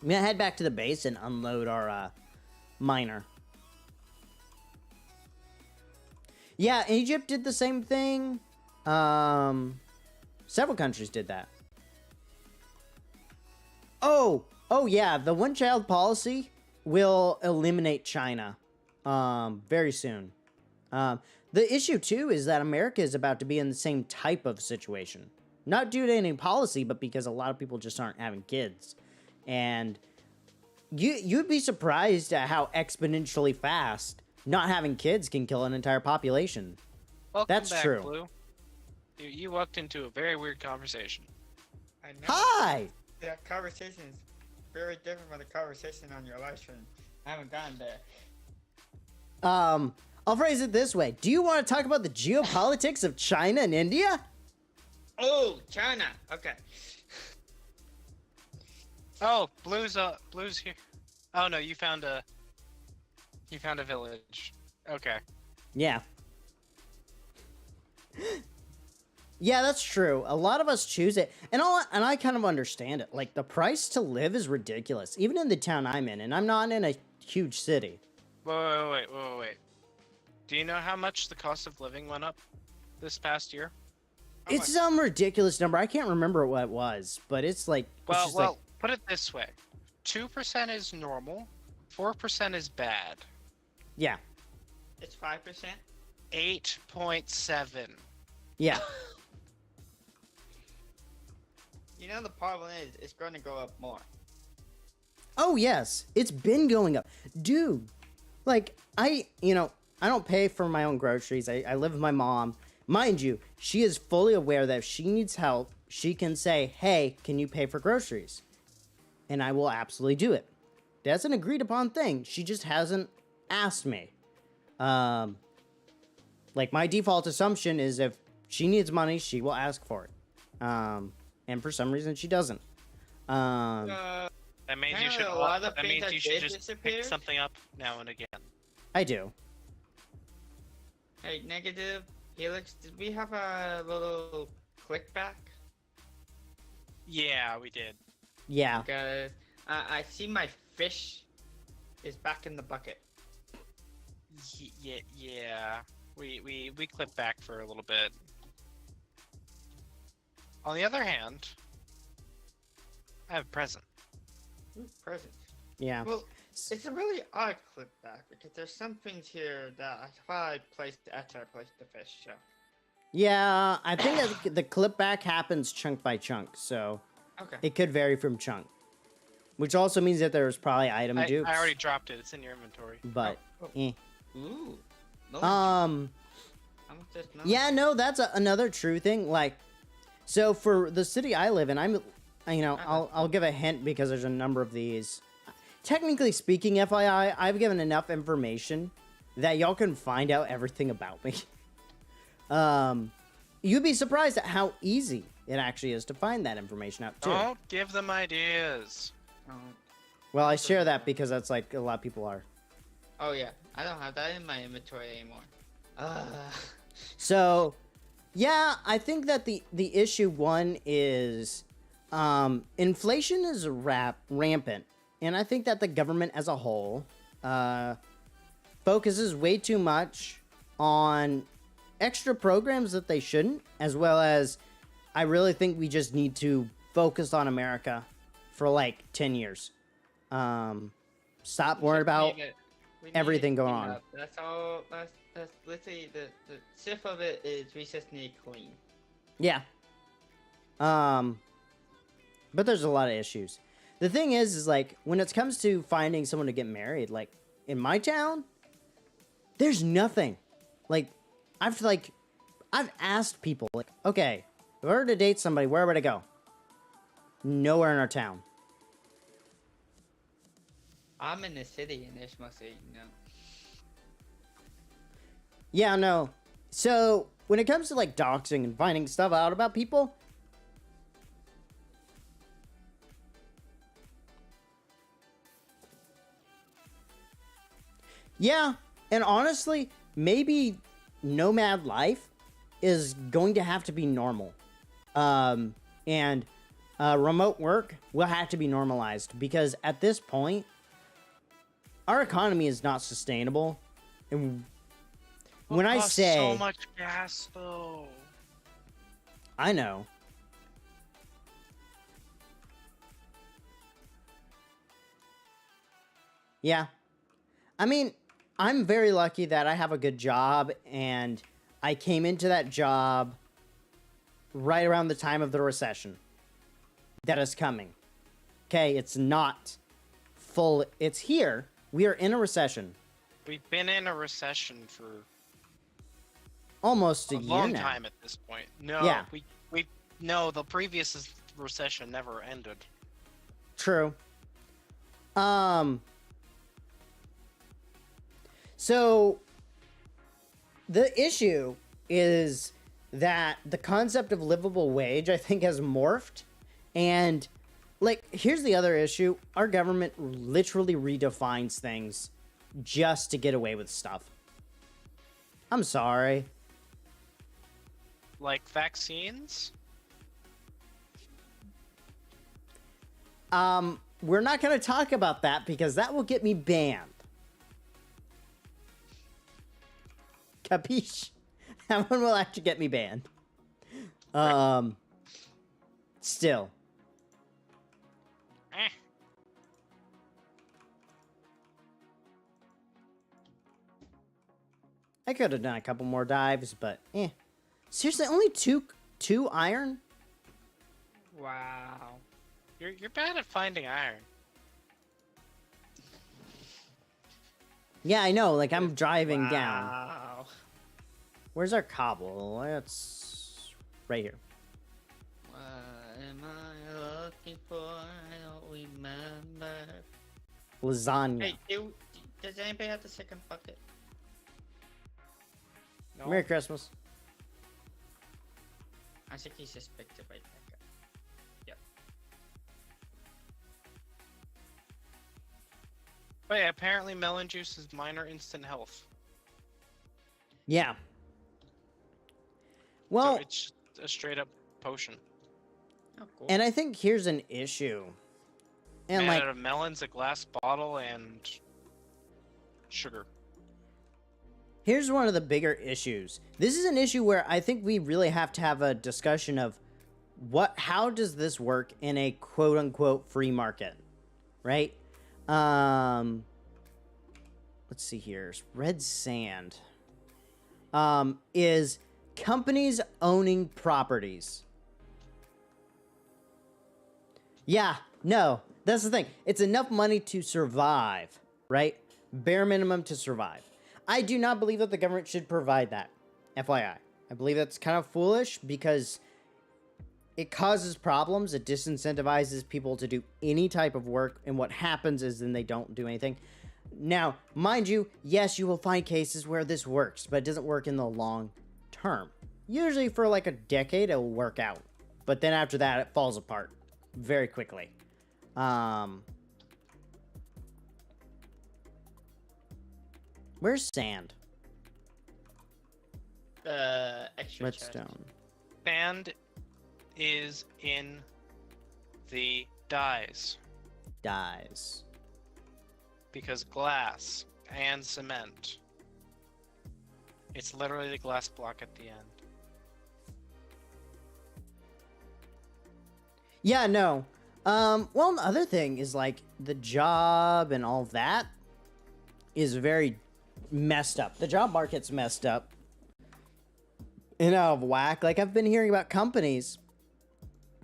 I'm gonna head back to the base and unload our miner. Yeah, Egypt did the same thing. Several countries did that. Oh yeah, the one-child policy will eliminate China very soon. The issue, too, is that America is about to be in the same type of situation. Not due to any policy, but because a lot of people just aren't having kids. And you'd be surprised at how exponentially fast not having kids can kill an entire population. Welcome That's back, true. Blue. You walked into a very weird conversation. I know. Hi! That conversation is very different from the conversation on your live stream. I haven't gotten there. I'll phrase it this way. Do you want to talk about the geopolitics of China and India? Oh, China. Okay. Oh, Blue's here. Oh no, you found a village. Okay. Yeah. Yeah, that's true. A lot of us choose it. And I kind of understand it. Like, the price to live is ridiculous. Even in the town I'm in, and I'm not in a huge city. Wait. Do you know how much the cost of living went up this past year? It's some ridiculous number. I can't remember what it was, but it's like... Well, put it this way. 2% is normal, 4% is bad. Yeah. It's 5%? 8.7. Yeah. You know, the problem is, it's going to go up more. Oh, yes. It's been going up. Dude, like, I don't pay for my own groceries. I live with my mom. Mind you, she is fully aware that if she needs help, she can say, hey, can you pay for groceries? And I will absolutely do it. That's an agreed upon thing. She just hasn't asked me. Like, my default assumption is if she needs money, she will ask for it. And for some reason, she doesn't. That means you should. a lot of That things means that you should did just disappear. pick something up now and again. I do. Hey, negative. Helix, did we have a little click back? Yeah, we did. Yeah. Because I see my fish is back in the bucket. Yeah. We clipped back for a little bit. On the other hand, I have a present. Ooh, present. Yeah. Well, it's a really odd clip back because there's some things here that I thought I placed after I placed the fish. So. Yeah, I think that the clip back happens chunk by chunk, so Okay. it could vary from chunk. Which also means that there was probably item dupes. I already dropped it. It's in your inventory. But, Oh. eh. Ooh. Um, How much does melon yeah, no, that's another true thing. Like, so for the city I live in, I'll give a hint because there's a number of these. Technically speaking, FYI, I've given enough information that y'all can find out everything about me. You'd be surprised at how easy it actually is to find that information out too. Don't give them ideas. Oh. Well, I share that because that's like a lot of people are. Oh yeah, I don't have that in my inventory anymore. So, yeah, I think that the issue one is inflation is rampant, and I think that the government as a whole focuses way too much on extra programs that they shouldn't, as well as I really think we just need to focus on America for like 10 years. Stop worrying about everything going on. That's all. That's literally the sip of it is we just need clean. Yeah. But there's a lot of issues. The thing is like when it comes to finding someone to get married, like in my town, there's nothing. Like I've asked people like, okay, if I were to date somebody, where would I go? Nowhere in our town. I'm in the city and there's mostly Yeah, no. So when it comes to like doxing and finding stuff out about people, yeah, and honestly, maybe nomad life is going to have to be normal. And remote work will have to be normalized because at this point, our economy is not sustainable. And when I say so much gas though. I know. Yeah. I mean, I'm very lucky that I have a good job and I came into that job right around the time of the recession that is coming. Okay, it's not full. It's here. We are in a recession. We've been in a recession for almost a year long now. time at this point. No, Yeah. No, the previous recession never ended. True. So the issue is that the concept of livable wage, I think, has morphed. And like, here's the other issue. Our government literally redefines things just to get away with stuff. I'm sorry. Like vaccines? We're not going to talk about that because that will get me banned. Capiche? That one will actually get me banned. Still. Eh. I could have done a couple more dives, but eh. Seriously, only two iron? Wow. You're bad at finding iron. Yeah, I know. Like, I'm driving down. Wow. Where's our cobble? It's right here. What am I looking for? I don't remember. Lasagna. Hey, does anybody have the second bucket? No. Merry Christmas. I think he's just picked it right back up. Yep. But yeah, apparently melon juice is minor instant health. Yeah. Well, So it's just a straight up potion. Oh, cool. and I think here's an issue. And Made like, out of melons, a glass bottle, and sugar. here's one of the bigger issues. This is an issue where I think we really have to have a discussion of how does this work in a quote unquote free market, right? Let's see here. Red sand is companies owning properties. Yeah, no, that's the thing. It's enough money to survive, right? Bare minimum to survive. I do not believe that the government should provide that, FYI. I believe that's kind of foolish because it causes problems. It disincentivizes people to do any type of work, and what happens is then they don't do anything. Now, mind you, yes, you will find cases where this works, but it doesn't work in the long term. Usually for like a decade, it will work out. But then after that, it falls apart very quickly. Where's sand? Extra Redstone. chest. Sand is in the dyes. Dies. Because glass and cement. It's literally the glass block at the end. Yeah, no. Well, the other thing is like the job and all that is very messed up. The job market's messed up and out of whack. Like I've been hearing about companies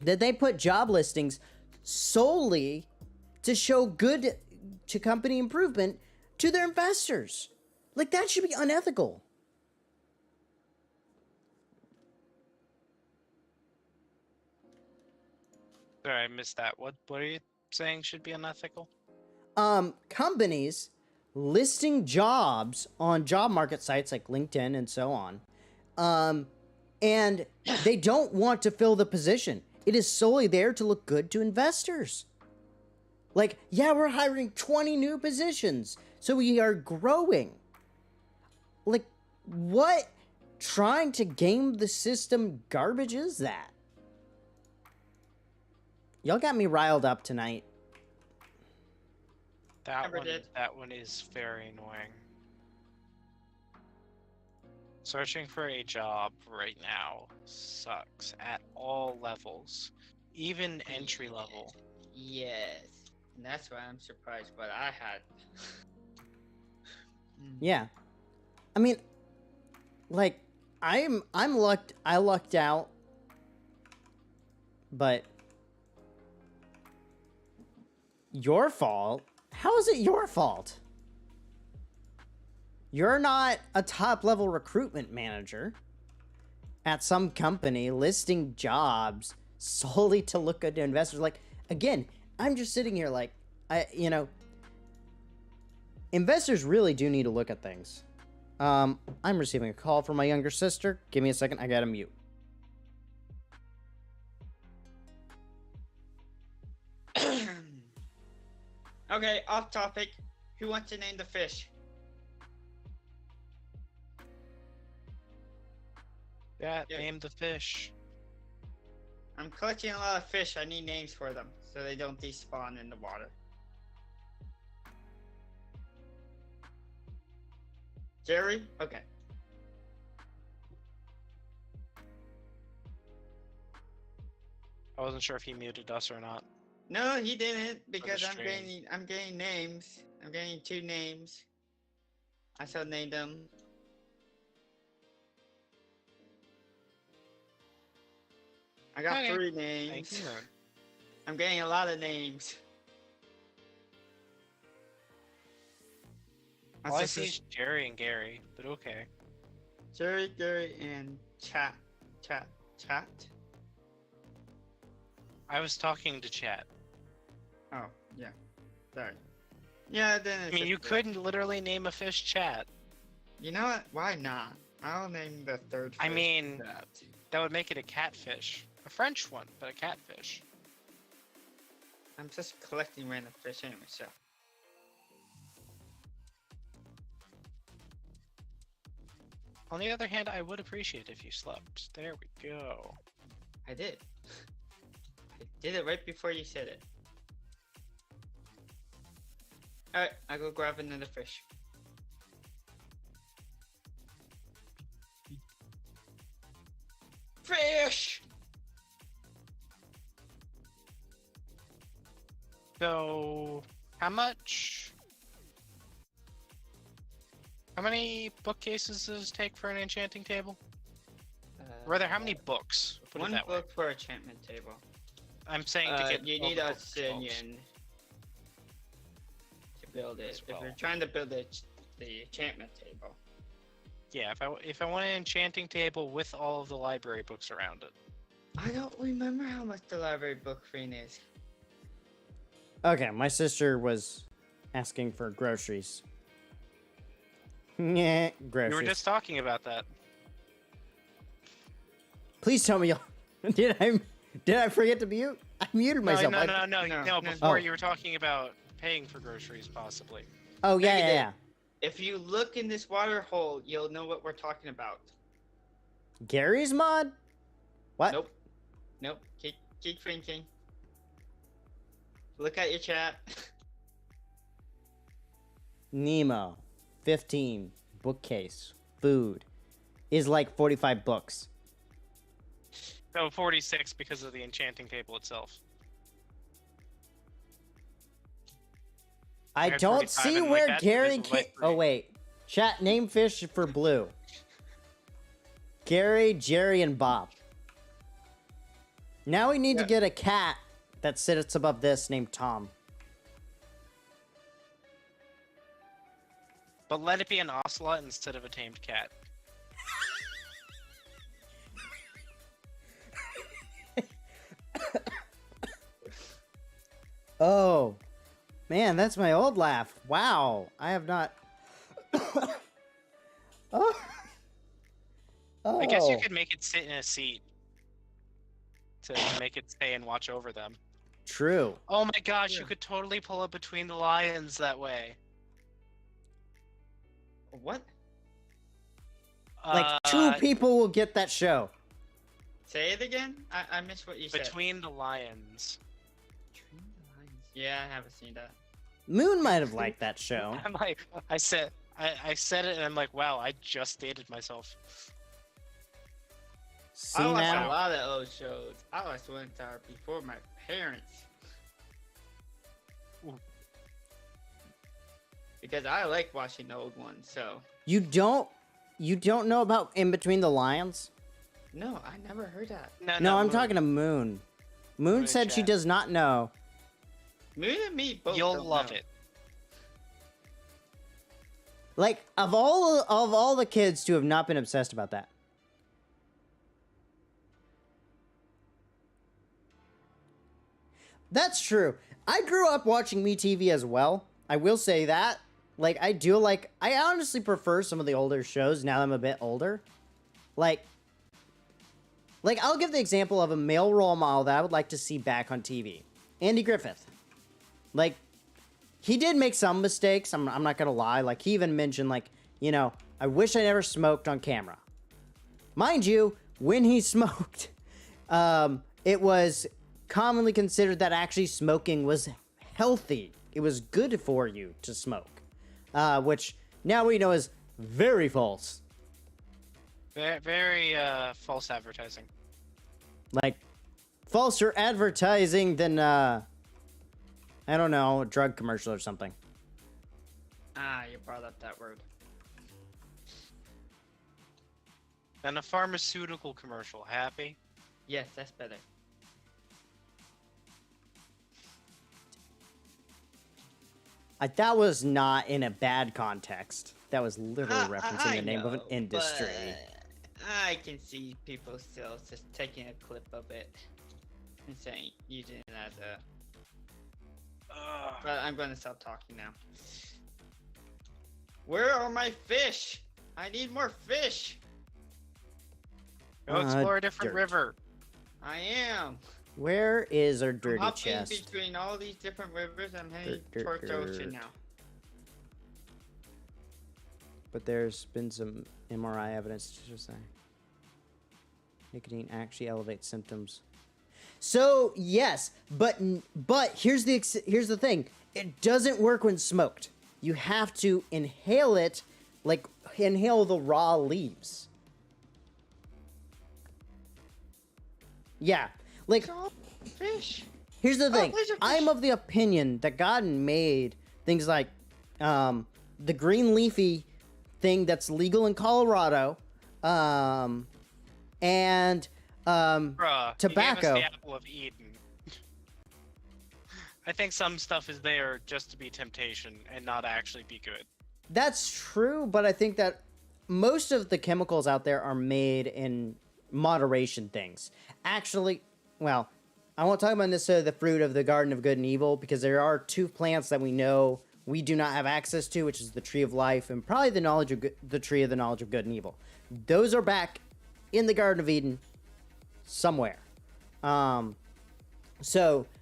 that they put job listings solely to show good to company improvement to their investors. Like that should be unethical. Sorry, I missed that. What are you saying should be unethical? Companies listing jobs on job market sites like LinkedIn and so on. And they don't want to fill the position. It is solely there to look good to investors. Like, yeah, we're hiring 20 new positions, so we are growing. Like, what trying to game the system garbage is that? Y'all got me riled up tonight. That Never did. one is very annoying. Searching for a job right now sucks at all levels, even entry level. Yes. And that's why I'm surprised what I had. Yeah. I mean, like, I lucked out, but your fault? How is it your fault? You're not a top-level recruitment manager at some company listing jobs solely to look good to investors. Like, again, I'm just sitting here like, investors really do need to look at things. I'm receiving a call from my younger sister. Give me a second. I gotta mute. Okay, off topic. Who wants to name the fish? Yeah, Yeah. name the fish. I'm collecting a lot of fish. I need names for them so they don't despawn in the water. Jerry? Okay. I wasn't sure if he muted us or not. No, he didn't because I'm stream. getting names. I'm getting 2 names. I shall name them. I got Okay. 3 Thank names. you. I'm getting a lot of names. My All I see sister's is Jerry and Gary, but okay. Jerry, Gary, and Chat. I was talking to chat. Oh, yeah. Sorry. Yeah, then I it's mean, you just- couldn't literally name a fish chat. You know what? Why not? I'll name the 3rd fish I mean- Chat. That would make it a catfish. A French one, but a catfish. I'm just collecting random fish anyway, so. On the other hand, I would appreciate if you slept. There we go. I did. I did it right before you said it. Alright, I go grab another fish. Fish! So, how much? How many bookcases does it take for an enchanting table? Rather, how many books? Put it One that way. book for enchantment table. I'm saying to get. You all need the a books, folks. obsidian to build it. As If well. you're trying to build the enchantment table. Yeah, if I want an enchanting table with all of the library books around it. I don't remember how much the library book fee is. Okay, my sister was asking for groceries. Yeah, groceries. We were just talking about that. Please tell me y'all. Did I forget to mute? I muted myself. No. Before Oh. you were talking about paying for groceries, possibly. Oh yeah, Negative. yeah. If you look in this water hole, you'll know what we're talking about. Gary's mod? What? Nope. Keep thinking. Look at your chat. Nemo, 15, bookcase, food, is like 45 books. No, 46 because of the enchanting table itself. I had don't 45 see and, like, where that's Gary divisible by can. 3. Oh wait, chat name fish for blue. Gary, Jerry, and Bob. Now we need to get a cat that sits above this named Tom. But let it be an ocelot instead of a tamed cat. Oh, man, that's my old laugh. Wow, I have not. Oh. I guess you Oh. could make it sit in a seat to make it stay and watch over them. True. Oh my gosh, Yeah. you could totally pull it between the lions that way. What? Like, two people will get that show. Say it again? I missed what you said. Between the lions. Yeah, I haven't seen that. Moon might have liked that show. I'm like, I said it, and I'm like, wow, I just dated myself. See I watched a now? lot of old shows. I watched one time before my parents. Ooh. Because I like watching the old ones, so. You don't know about In Between the Lions? No, I never heard that. No, I'm Moon. talking to Moon. Moon Moon said she chat. does not know. Moon and me both You'll don't love know. it. Like, of all the kids to have not been obsessed about that. That's true. I grew up watching MeTV as well. I will say that. Like, I honestly prefer some of the older shows now that I'm a bit older. Like, I'll give the example of a male role model that I would like to see back on TV. Andy Griffith. Like, he did make some mistakes, I'm not gonna lie. Like, he even mentioned, like, you know, I wish I never smoked on camera. Mind you, when he smoked, it was commonly considered that actually smoking was healthy. It was good for you to smoke. Which now we know is very false. Very false advertising. Like, falser advertising than, I don't know, a drug commercial or something. Ah, you brought up that word. And a pharmaceutical commercial. Happy? Yes, that's better. That was not in a bad context. That was literally referencing I the name of an know, industry. but I can see people still just taking a clip of it and saying, using it as a. But I'm gonna stop talking now. Where are my fish? I need more fish. Go explore a dirt. different river. I am. Where is our dirty Hopping chest? between all these different rivers. I'm heading Dirt, towards the dirt. ocean now. but there's been some MRI evidence to say nicotine actually elevates symptoms. So yes, but here's the thing. It doesn't work when smoked. You have to inhale it, like inhale the raw leaves. Yeah, like Fish. here's the thing. Laserfish. I'm of the opinion that God made things like the green leafy thing that's legal in Colorado, and Bruh, tobacco. You gave us the apple of Eden. I think some stuff is there just to be temptation and not actually be good. That's true, but I think that most of the chemicals out there are made in moderation things. Actually, well, I won't talk about necessarily the fruit of the Garden of Good and Evil, because there are two plants that we know we do not have access to, which is the Tree of Life and probably the Tree of the Knowledge of Good and Evil. Those are back in the Garden of Eden somewhere.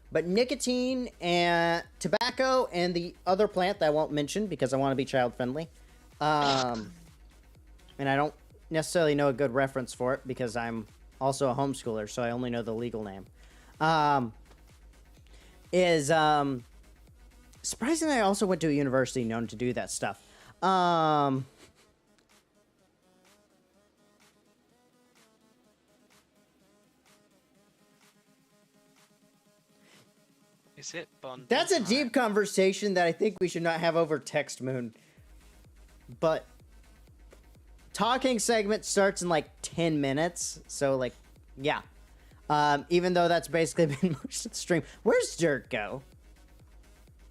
But nicotine and tobacco and the other plant that I won't mention because I want to be child friendly, and I don't necessarily know a good reference for it because I'm also a homeschooler, so I only know the legal name. Surprisingly, I also went to a university known to do that stuff. Is it bundle That's a time? deep conversation that I think we should not have over text, Moon. But talking segment starts in like 10 minutes, so like, yeah. Even though that's basically been most of the stream. Where's Dirt go?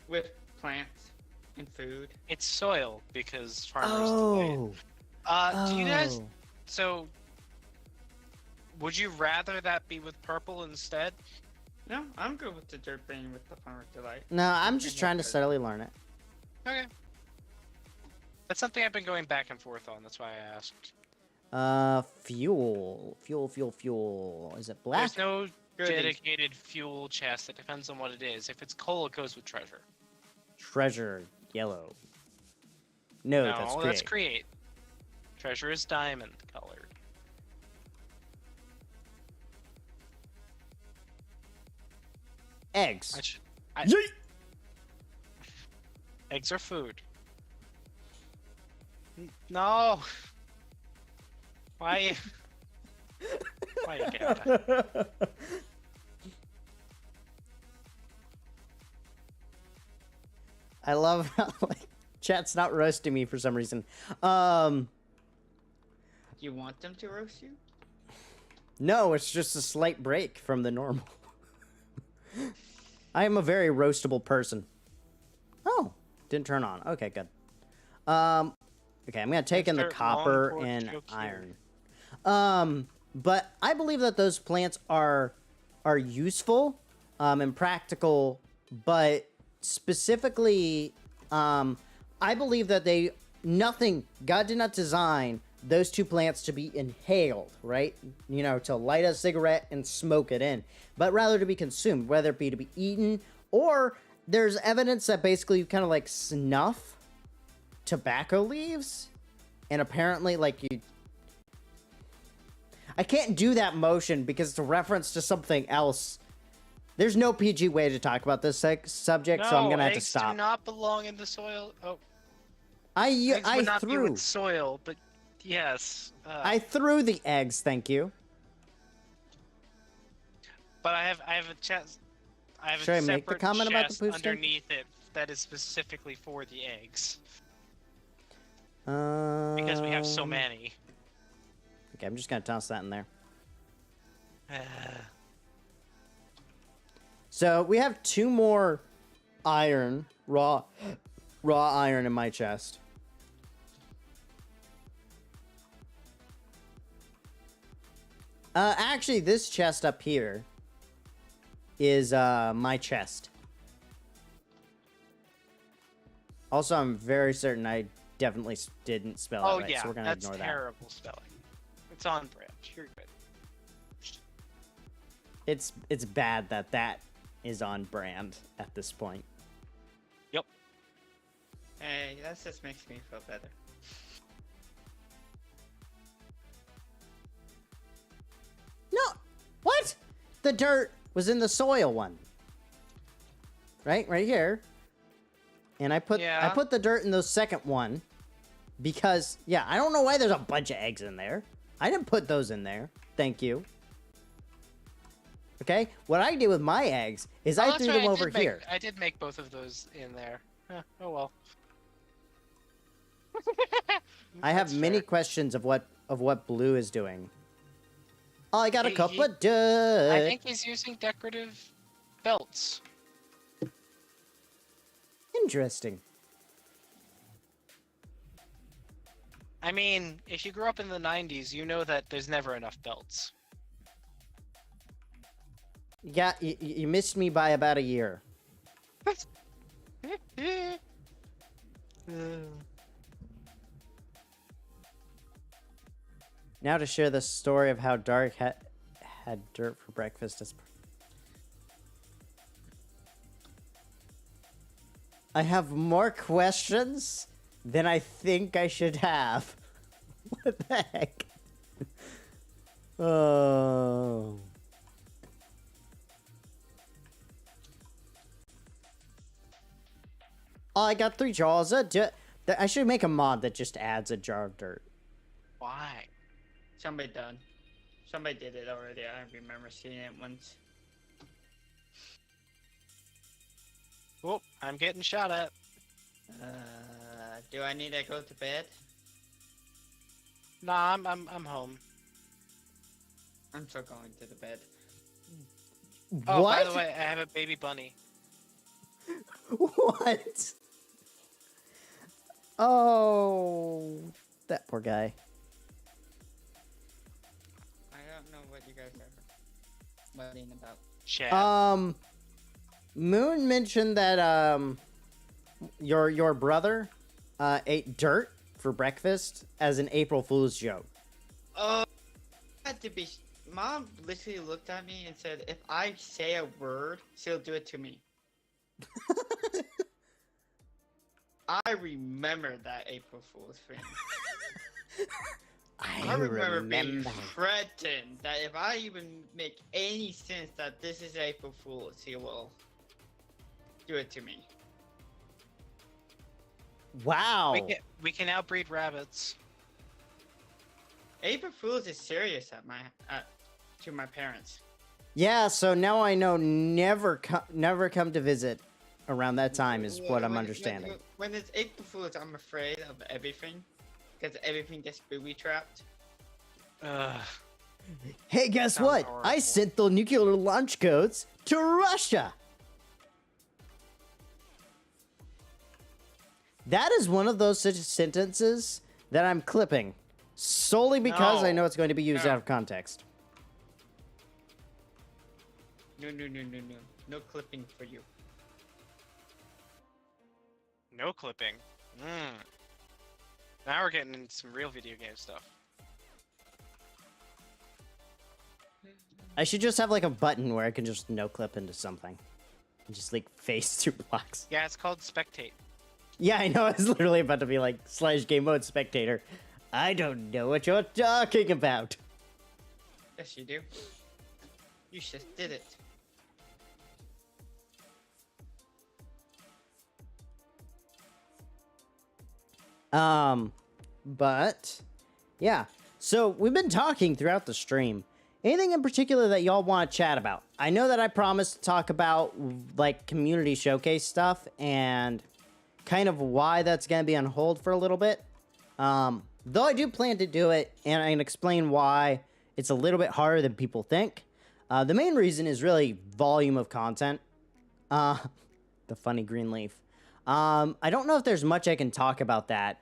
With plants and food. It's soil because farmers delay it. Do you guys? So, would you rather that be with purple instead? No, I'm good with the dirt being with the farmer's delight. No, I'm just trying to steadily learn it. Okay. That's something I've been going back and forth on. That's why I asked. Fuel. Is it black? There's no Goody. dedicated fuel chest. It depends on what it is. If it's coal, it goes with treasure. Treasure. Yellow. No, No, that's create. create. Treasure is diamond colored. Eggs. Eggs are food. No. Why? Why you gotta? I love how like chat's not roasting me for some reason. You want them to roast you? No, it's just a slight break from the normal. I am a very roastable person. Oh, didn't turn on. Okay, good. Okay, I'm gonna take in the Mr. copper Longport and Joke iron. But I believe that those plants are useful, and practical, but specifically, I believe that God did not design those two plants to be inhaled, right? You know, to light a cigarette and smoke it in, but rather to be consumed, whether it be to be eaten, or there's evidence that basically you kind of like snuff tobacco leaves, and apparently like I can't do that motion because it's a reference to something else. There's no PG way to talk about this subject, so I'm gonna have to stop. Eggs do not belong in the soil. Oh, I would not be threw with soil, but yes. I threw the eggs, thank you. But I have a chest. I have Should I a make the separate comment about the chest poo stick? underneath it that is specifically for the eggs Because because we have so many. Okay, I'm just gonna toss that in there. So we have 2 more iron, raw iron in my chest. Actually, this chest up here is my chest. Also, I'm very certain I definitely didn't spell it right, so we're gonna that's ignore that. terrible spelling. It's on brand. You're good. It's bad that is on brand at this point. Yep. Hey, that just makes me feel better. the dirt was in the soil one. Right here. And I put the dirt in the second one because I don't know why there's a bunch of eggs in there. I didn't put those in there. Thank you. Okay? What I did with my eggs is I threw them over here. I did make both of those in there. Oh well. I have many questions of what Blue is doing. Oh, I got a cup of dirt. I think he's using decorative belts. Interesting. I mean, if you grew up in the 90s, you know that there's never enough belts. Yeah, you missed me by about a year. Now to share the story of how Dark had dirt for breakfast. I have more questions than I think I should have. What the heck? Oh. Oh, I got 3 jars of dirt. I should make a mod that just adds a jar of dirt. Why? Somebody done. Somebody did it already. I remember seeing it once. Oh, I'm getting shot at. Do I need to go to bed? Nah, I'm home. I'm still going to the bed. Oh, What? by the way, I have a baby bunny. What? Oh, that poor guy. I don't know what you guys are mudding about. Chat. Moon mentioned that your brother ate dirt for breakfast as an April Fool's joke. Had to be. Mom literally looked at me and said, "If I say a word, she'll do it to me." I remember that April Fool's thing. I remember being threatened that if I even make any sense that this is April Fool's, he will do it to me. Wow. We can now breed rabbits. April Fool's is serious to my parents. Yeah, so now I know never come to visit around that time is what I'm understanding. When it's April Fool's, I'm afraid of everything because everything gets booby trapped. Hey, guess what? Horrible. I sent the nuclear launch codes to Russia. That is one of those such sentences that I'm clipping solely because I know it's going to be used out of context. No. No clipping for you. No clipping. Now we're getting into some real video game stuff. I should just have like a button where I can just no clip into something. And just like face through blocks. Yeah, it's called spectate. Yeah, I know. I was literally about to be like /game mode spectator. I don't know what you're talking about. Yes, you do. You just did it. But yeah. So we've been talking throughout the stream. Anything in particular that y'all want to chat about? I know that I promised to talk about like community showcase stuff and kind of why that's going to be on hold for a little bit. Though I do plan to do it, and I can explain why it's a little bit harder than people think. The main reason is really volume of content. The funny green leaf. I don't know if there's much I can talk about that.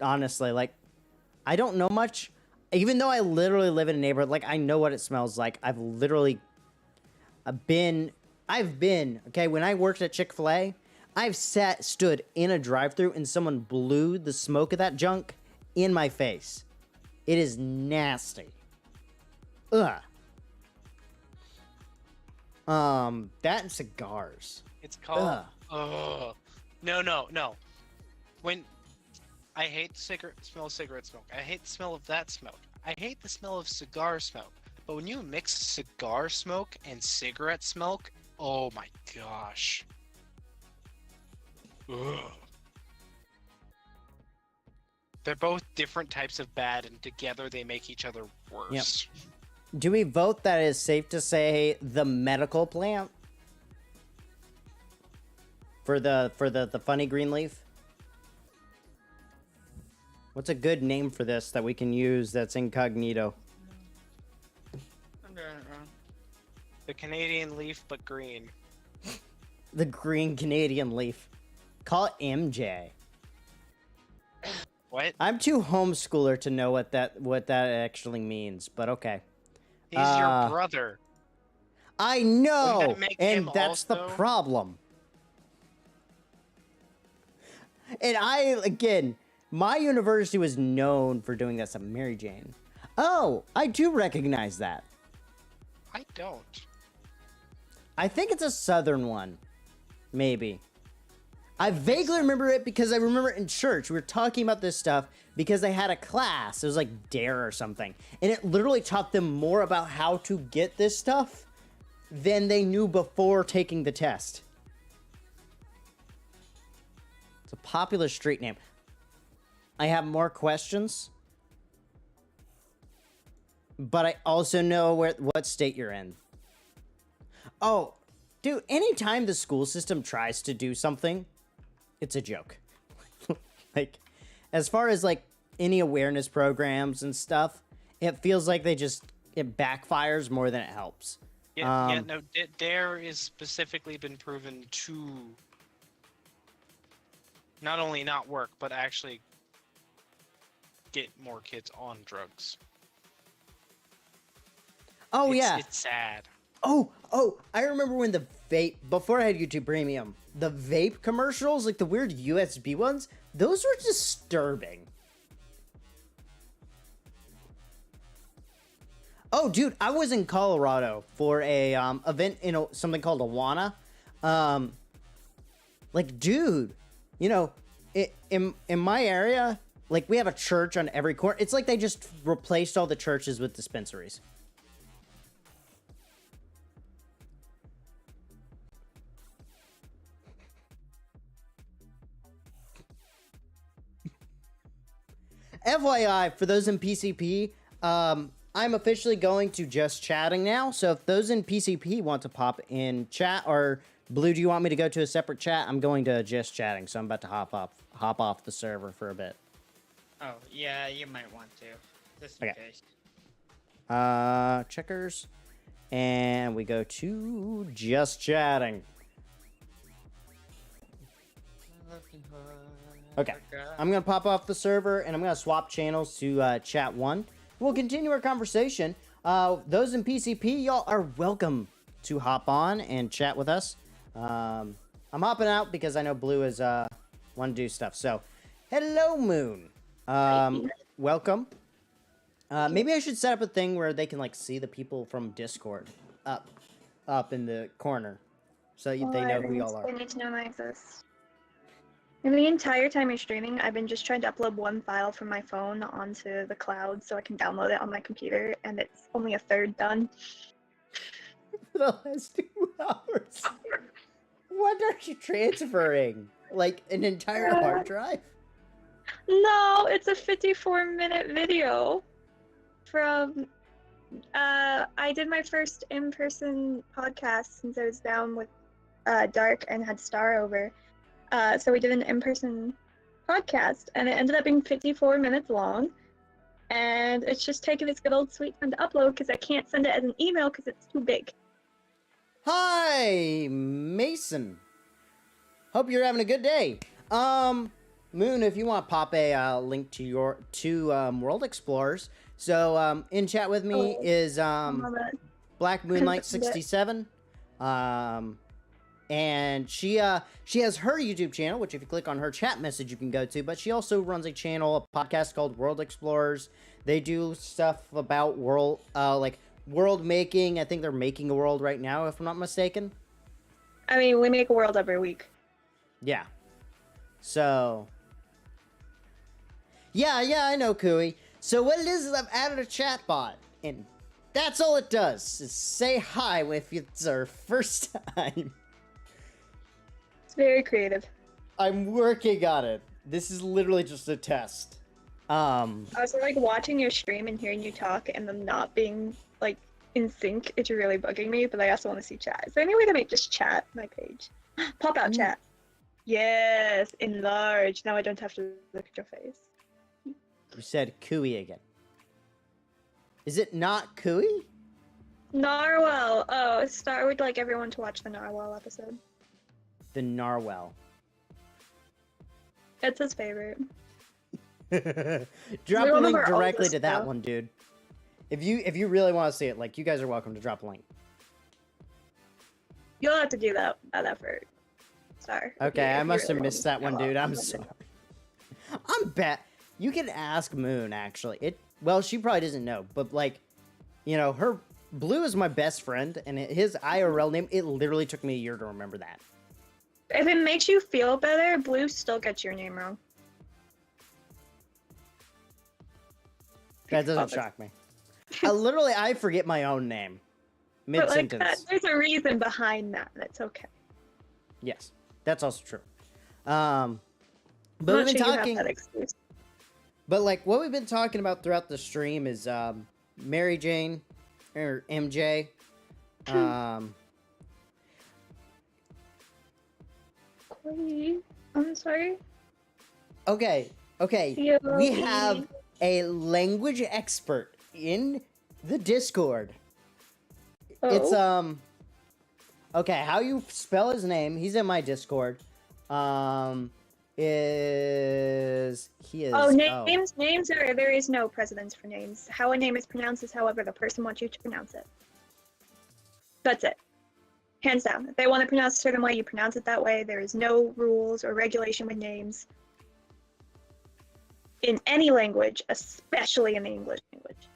Honestly, like, I don't know much. Even though I literally live in a neighborhood, like, I know what it smells like. I've been, okay, when I worked at Chick-fil-A, I've stood in a drive-thru and someone blew the smoke of that junk in my face. It is nasty. Ugh. That and cigars. It's called. No. When I hate the smell of cigarette smoke. I hate the smell of that smoke. I hate the smell of cigar smoke. But when you mix cigar smoke and cigarette smoke, oh my gosh. Ugh. They're both different types of bad, and together they make each other worse. Do we vote that it is safe to say the medical plant? For the funny green leaf? What's a good name for this that we can use that's incognito? I'm doing it wrong. The Canadian leaf, but green. The green Canadian leaf. Call it MJ. What? I'm too homeschooler to know what that actually means, but okay. He's your brother. I know, Wouldn't that make and him that's the also- problem. And again, my university was known for doing this at Mary Jane. Oh, I do recognize that. I don't. I think it's a southern one. Maybe. I vaguely remember it because I remember in church, we were talking about this stuff because they had a class. It was like DARE or something. And it literally taught them more about how to get this stuff than they knew before taking the test. It's a popular street name. I have more questions. But I also know what state you're in. Oh, dude, anytime the school system tries to do something, it's a joke. Like, as far as like any awareness programs and stuff, it feels like it backfires more than it helps. Yeah, no, DARE is specifically been proven to not only not work, but actually get more kids on drugs. Oh, yeah. It's sad. Oh, I remember when the vape, before I had YouTube Premium, the vape commercials, like the weird USB ones, those were disturbing. Oh, dude, I was in Colorado for a event in something called Awana. Like, dude, you know, in my area, like, we have a church on every corner. It's like they just replaced all the churches with dispensaries. FYI, for those in PCP, I'm officially going to just chatting now. So if those in PCP want to pop in chat, or Blue, do you want me to go to a separate chat? I'm going to just chatting, so I'm about to hop off the server for a bit. Oh, yeah, you might want to. Just in Okay. case. Checkers, and we go to just chatting. Okay, I'm gonna pop off the server and I'm gonna swap channels to chat 1. We'll continue our conversation. Those in PCP, y'all are welcome to hop on and chat with us. I'm hopping out because I know Blue is want to do stuff. So, hello Moon. Welcome. Maybe I should set up a thing where they can like see the people from Discord up in the corner, so they know who y'all are. They need to know I exist. And the entire time you're streaming, I've been just trying to upload one file from my phone onto the cloud so I can download it on my computer, and it's only a third done. For the last 2 hours. What are you transferring? Like an entire hard drive? No, it's a 54-minute video from. I did my first in-person podcast since I was down with Dark and had Star over. So we did an in-person podcast, and it ended up being 54 minutes long. And it's just taking its good old sweet time to upload because I can't send it as an email because it's too big. Hi, Mason. Hope you're having a good day. Moon, if you want to pop a link to your World Explorers. So in chat with me is Black Moonlight 67. And she has her YouTube channel, which if you click on her chat message you can go to, but she also runs a podcast called World Explorers. They do stuff about world making. I think they're making a world right now, if I'm not mistaken. I mean, we make a world every week. Yeah. So yeah, I know, Kui. So what it is I've added a chat bot, and That's all it does, is say hi if it's our first time. It's very creative. I'm working on it. This is literally just a test. Also, like, watching your stream and hearing you talk and them not being, like, in sync is really bugging me, but I also want to see chat. Is there any way to make just chat my page? Pop out chat. Yes, enlarge. Now I don't have to look at your face. You said cooey again. Is it not cooey? Narwhal. Oh, Star would like everyone to watch the Narwhal episode. The narwhal. It's his favorite. Drop a one of link our directly oldest, to that though. one, dude. If you really want to see it, like, you guys are welcome to drop a link. You'll have to do that effort. Star. Okay, I must have really missed that one, want to dude. know. I'm sorry. I'm bad. You can ask Moon, actually. Well, she probably doesn't know, but, like, you know, her Blue is my best friend, and his IRL name, it literally took me a year to remember that. If it makes you feel better, Blue still gets your name wrong. That doesn't shock me. I forget my own name. But like Mid-sentence. that, there's a reason behind that, and it's okay. Yes, that's also true. But I'm we've not been sure you have talking... that excuse. But, like, what we've been talking about throughout the stream is Mary Jane, or MJ. Corey, I'm sorry. Okay, we have a language expert in the Discord. Oh. It's, okay, how you spell his name, he's in my Discord, Oh, names are, there is no precedence for names. How a name is pronounced is however the person wants you to pronounce it. That's it. Hands down. If they want to pronounce a certain way, you pronounce it that way. There is no rules or regulation with names. In any language, especially in the English language.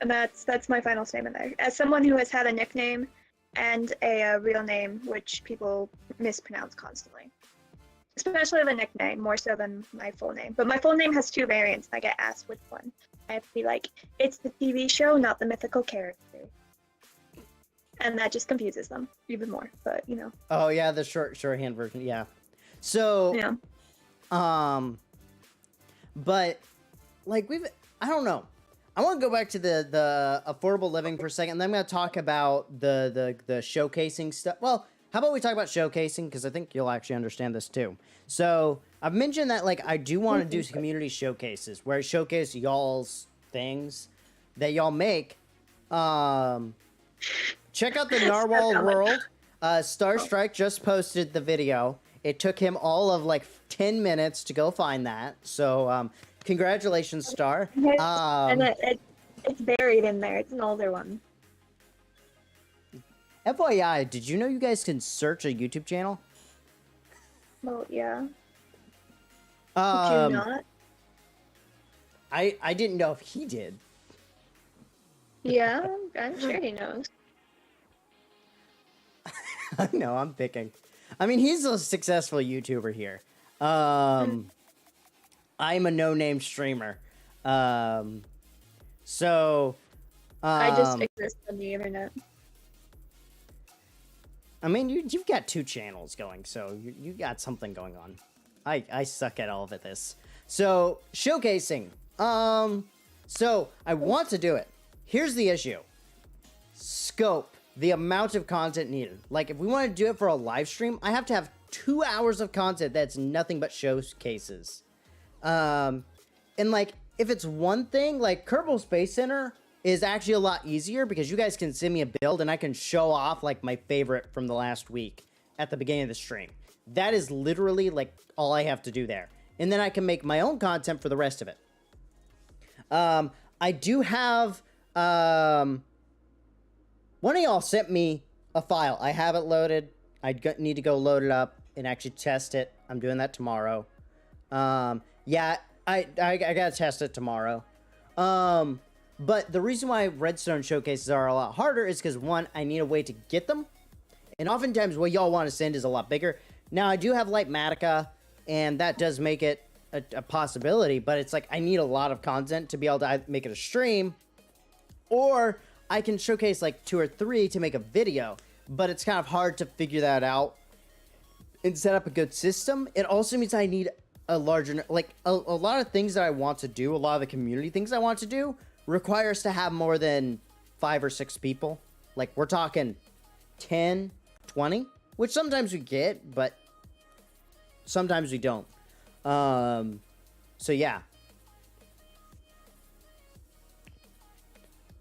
And that's my final statement there. As someone who has had a nickname and a real name, which people mispronounce constantly. Especially the nickname, more so than my full name. But my full name has two variants, and I get asked which one. I have to be like, it's the TV show, not the mythical character. And that just confuses them even more, but, you know. Oh, yeah, the shorthand version, yeah. So, Yeah. But, like, I don't know. I want to go back to the affordable living for a second, and then I'm going to talk about the showcasing stuff. Well, how about we talk about showcasing, because I think you'll actually understand this too. So, I've mentioned that, like, I do want to do community showcases, where I showcase y'all's things that y'all make. Check out the Narwhal World. Star Strike just posted the video. It took him all of, like, 10 minutes to go find that. So, congratulations, Star. And it's buried in there. It's an older one. FYI, did you know you guys can search a YouTube channel? Well, yeah. Did you not? I didn't know if he did. Yeah, I'm sure he knows. I know, I'm picking. I mean, he's a successful YouTuber here. I'm a no-name streamer. So... I just exist on the internet. I mean, you've got 2 channels going, so you got something going on. I suck at all of this. So, showcasing. So, I want to do it. Here's the issue. Scope. The amount of content needed. Like, if we want to do it for a live stream, I have to have 2 hours of content that's nothing but showcases. And, like, if it's one thing, like, Kerbal Space Center is actually a lot easier because you guys can send me a build and I can show off, like, my favorite from the last week at the beginning of the stream. That is literally, like, all I have to do there. And then I can make my own content for the rest of it. I do have, one of y'all sent me a file. I have it loaded. I need to go load it up and actually test it. I'm doing that tomorrow. Yeah, I gotta test it tomorrow. But the reason why Redstone showcases are a lot harder is because, one, I need a way to get them. And oftentimes what y'all want to send is a lot bigger. Now, I do have Lightmatica, and that does make it a possibility, but it's like I need a lot of content to be able to make it a stream, or I can showcase like 2 or 3 to make a video, but it's kind of hard to figure that out and set up a good system. It also means I need a larger, like a lot of things that I want to do, a lot of the community things I want to do requires to have more than 5 or 6 people. Like we're talking 10, 20, which sometimes we get, but sometimes we don't. So yeah.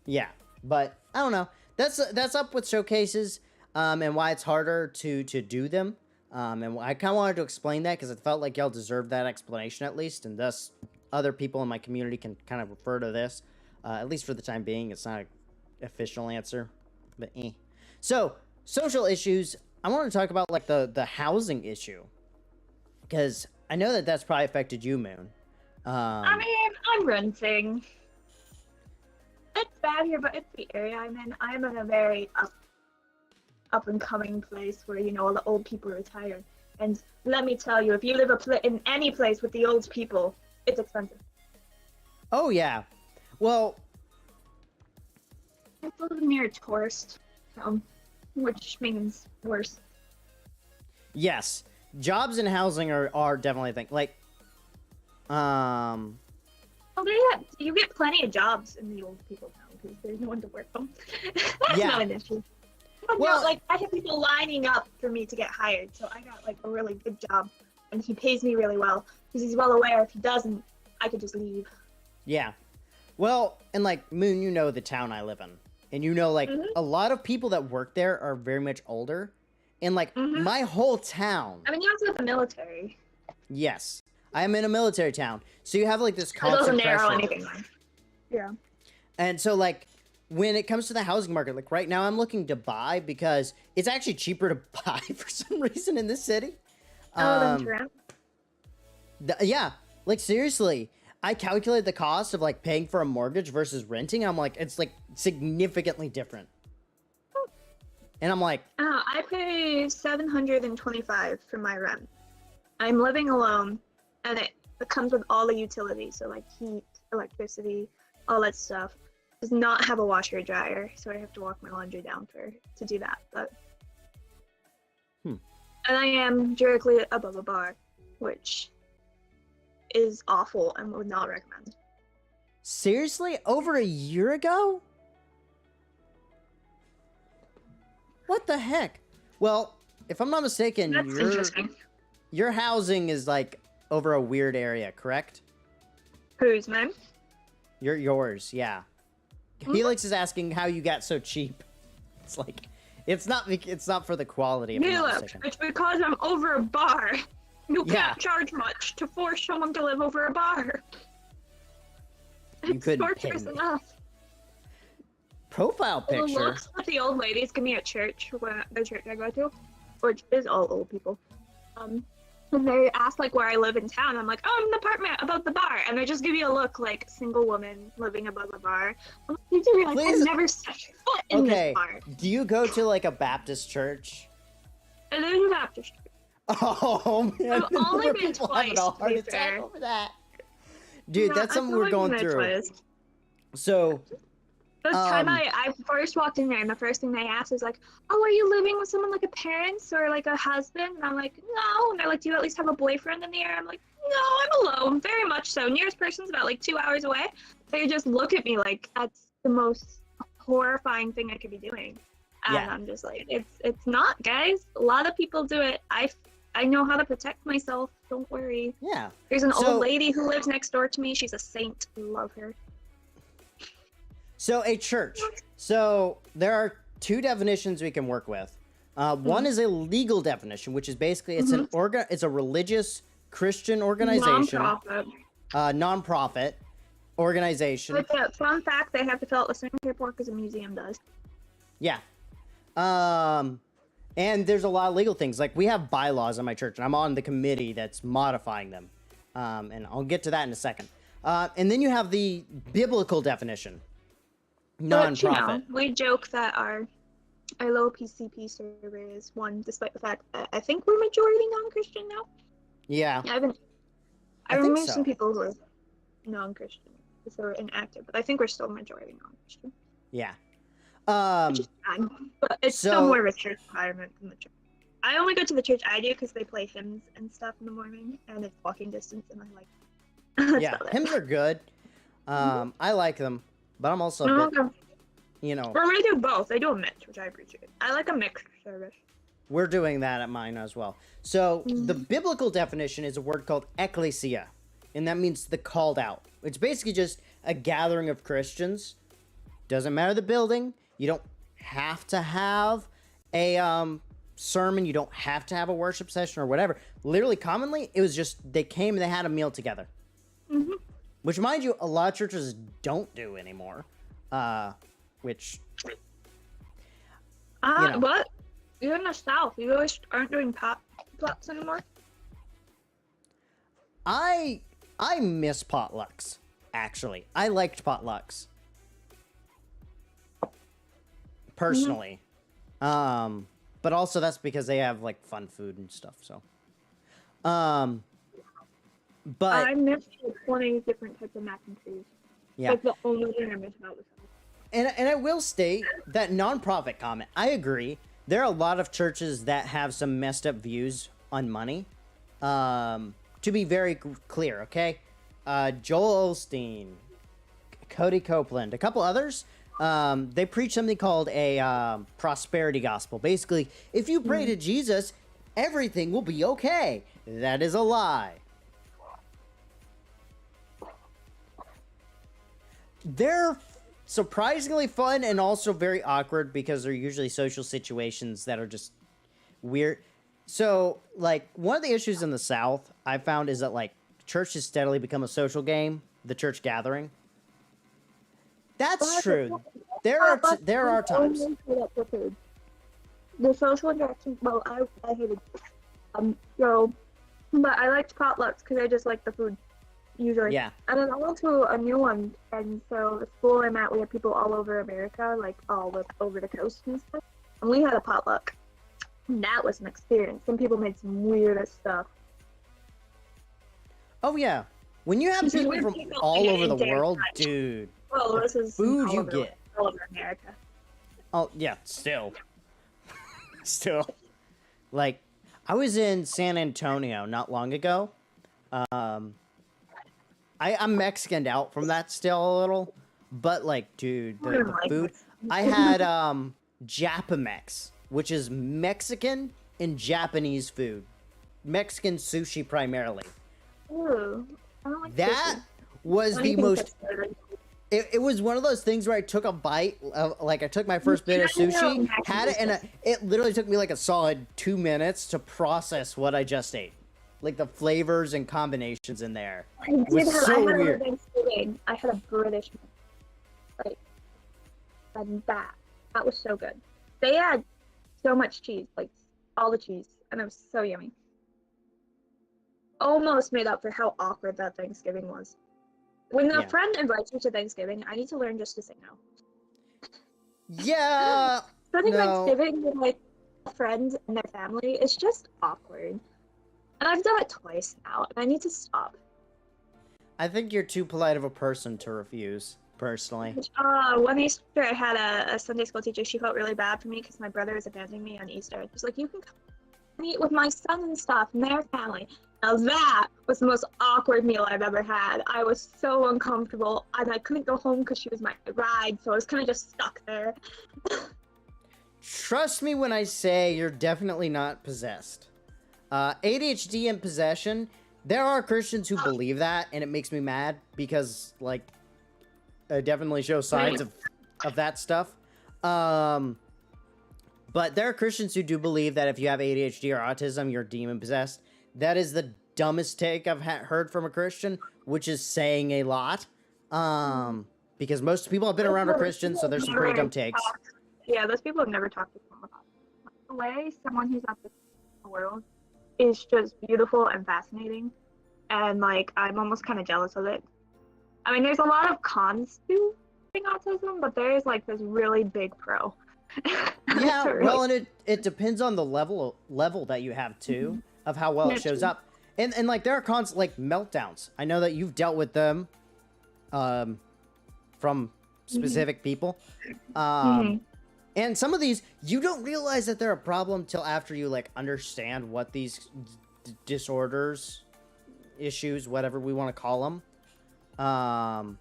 Yeah, but I don't know. That's up with showcases, and why it's harder to do them. And I kind of wanted to explain that because it felt like y'all deserved that explanation at least, and thus other people in my community can kind of refer to this, at least for the time being. It's not an official answer, but eh. So, social issues. I want to talk about like the housing issue, because I know that that's probably affected you, Moon. I mean, I'm renting. It's bad here, but it's the area I'm in. I'm in a very up and coming place where, you know, all the old people retire. And let me tell you, if you live in any place with the old people, it's expensive. Oh yeah, well, I live near a tourist town, which means worse. yes, jobs and housing are definitely a thing. Like, Well, you get plenty of jobs in the old people town because there's no one to work them. That's Yeah. not an issue. But Well- no, like I have people lining up for me to get hired, so I got like a really good job, and he pays me really well because he's well aware if he doesn't, I could just leave. yeah. Well, and like Moon, you know the town I live in, and you know like a lot of people that work there are very much older, and like my whole town. I mean, you also have the military. Yes, I am in a military town, so you have like this It doesn't constant narrow pressure. anything. Yeah. And so like when it comes to the housing market, like right now I'm looking to buy because it's actually cheaper to buy for some reason in this city. Then Toronto. Yeah, like seriously, I calculated the cost of like paying for a mortgage versus renting. I'm like, it's like significantly different. And I'm like, I pay $725 for my rent. I'm living alone, and it comes with all the utilities, so like heat, electricity, all that stuff. Does not have a washer or dryer, so I have to walk my laundry down to do that. But and I am directly above a bar, which is awful and would not recommend. seriously, over a year ago? What the heck? Well, if I'm not mistaken, That's interesting. your housing is like over a weird area, correct? Who's mine? Yours, yeah. Helix is asking how you got so cheap. It's like, it's not for the quality. If I'm not Helix, mistaken. it's because I'm over a bar. You Yeah. can't charge much to force someone to live over a bar. You It's couldn't torturous pay me. enough. Profile The picture. looks that the old ladies give me at church, when the church I go to, which is all old people, and they ask like where I live in town. I'm like, oh, I'm in an apartment above the bar, and they just give you a look like single woman living above a bar. I'm like, you do realize Please- I've never set foot in Okay. this bar. Do you go to like a Baptist church? And there's a Baptist church. Oh man, I've the only number of been people having a twice, to heart be attack fair. over that. Dude, Yeah, that's something I've we're only going been there through. twice. So, The time Um, I first walked in there, and the first thing they asked is like, oh, are you living with someone like a parents or like a husband? And I'm like, no. And they're like, do you at least have a boyfriend in the area? I'm like, no, I'm alone, very much so. Nearest person's about like 2 hours away. They just look at me like that's the most horrifying thing I could be doing. And Yeah. I'm just like, it's not, guys. A lot of people do it. I know how to protect myself. Don't worry. yeah. There's an So- old lady who lives next door to me. She's a saint. Love her. So a church. So there are 2 definitions we can work with. One is a legal definition, which is basically it's it's a religious Christian organization, Non-profit. nonprofit organization. With a fun fact, they have to fill out the same paperwork as a museum does. Yeah. And there's a lot of legal things. Like we have bylaws in my church, and I'm on the committee that's modifying them. And I'll get to that in a second. And then you have the biblical definition. But, you know, Nonprofit. we joke that our low PCP server is one, despite the fact that I think we're majority non-Christian now. Yeah. I think remember so. some people who are non-Christian because they were inactive, but I think we're still majority non-Christian. Yeah. Which is fine, but it's so- still more of a church environment than the church. I only go to the church I do because they play hymns and stuff in the morning, and it's walking distance, and I like. That's Yeah, about it. hymns are good. I like them, but I'm also a No, bit, you know, or we do both. They do a mix, which I appreciate. I like a mixed service. we're doing that at mine as well. So the biblical definition is a word called ecclesia, and that means the called out. It's basically just a gathering of Christians. Doesn't matter the building. You don't have to have a sermon. You don't have to have a worship session or whatever. Literally, commonly, it was just they came and they had a meal together. Mm-hmm. Which, mind you, a lot of churches don't do anymore. Which, you know. But you're in the South. You guys aren't doing potlucks anymore. I miss potlucks, actually. I liked potlucks. Personally. But also that's because they have, like, fun food and stuff, so. But I miss 20 different types of mac and cheese. yeah. That's the only thing I miss about the South. And I will state that nonprofit comment. I agree. There are a lot of churches that have some messed up views on money. To be very clear, okay? Joel Osteen, Cody Copeland, a couple others. They preach something called a prosperity gospel. Basically, if you pray to Jesus, everything will be okay. That is a lie. They're surprisingly fun and also very awkward because they're usually social situations that are just weird. So, like, one of the issues in the South I found is that, like, church has steadily become a social game, the church gathering. That's true. There are times. The social interaction. Well, I hated. So, but I liked potlucks because I just liked the food. Usually. Yeah. And then I went to a new one, and so the school I'm at, we had people all over America, like all over the coast and stuff. And we had a potluck. And that was an experience. Some people made some weirdest stuff. Oh yeah. When you have This is people weird from people all eating over the damn world, much. dude. Oh, this is food all you over, get. all over America. Oh yeah, still. Still. Like, I was in San Antonio not long ago. I'm Mexicaned out from that still a little, but like, dude, the food. I had Japamex, which is Mexican and Japanese food, Mexican sushi primarily. Ooh, I don't like That was sushi. the I think most. that's better. It was one of those things where I took a bite, like I took my first bit of sushi, had it, and it literally took me like a solid 2 minutes to process what I just ate. Like the flavors and combinations in there. It was so weird. I had a British, like, and that was so good. They had so much cheese, like all the cheese, and it was so yummy. Almost made up for how awkward that Thanksgiving was. When a Yeah. friend invites you to Thanksgiving, I need to learn just to say no. Yeah. Spending No. Thanksgiving with like a friend and their family is just awkward. And I've done it twice now, and I need to stop. I think you're too polite of a person to refuse, personally. One Easter, I had a Sunday school teacher. She felt really bad for me because my brother was abandoning me on Easter. She's like, you can come and eat with my son and stuff and their family. Now that was the most awkward meal I've ever had. I was so uncomfortable, and I couldn't go home because she was my ride, so I was kind of just stuck there. Trust me when I say you're definitely not possessed. ADHD and possession, there are Christians who believe that, and it makes me mad because, like, I definitely show signs of that stuff. But there are Christians who do believe that if you have ADHD or autism, you're demon possessed. That is the dumbest take I've heard from a Christian, which is saying a lot. Because most people have been around a Christian, so there's some pretty dumb takes. Yeah, those people have never talked to someone about it. The way someone who's not the world is just beautiful and fascinating, and like I'm almost kind of jealous of it. I mean, there's a lot of cons to having autism, but there's like this really big pro. Yeah, well, and it depends on the level that you have too, of how well it shows up. And like there are constant like meltdowns. I know that you've dealt with them from specific people. And some of these you don't realize that they're a problem till after you like understand what these disorders, issues, whatever we want to call them.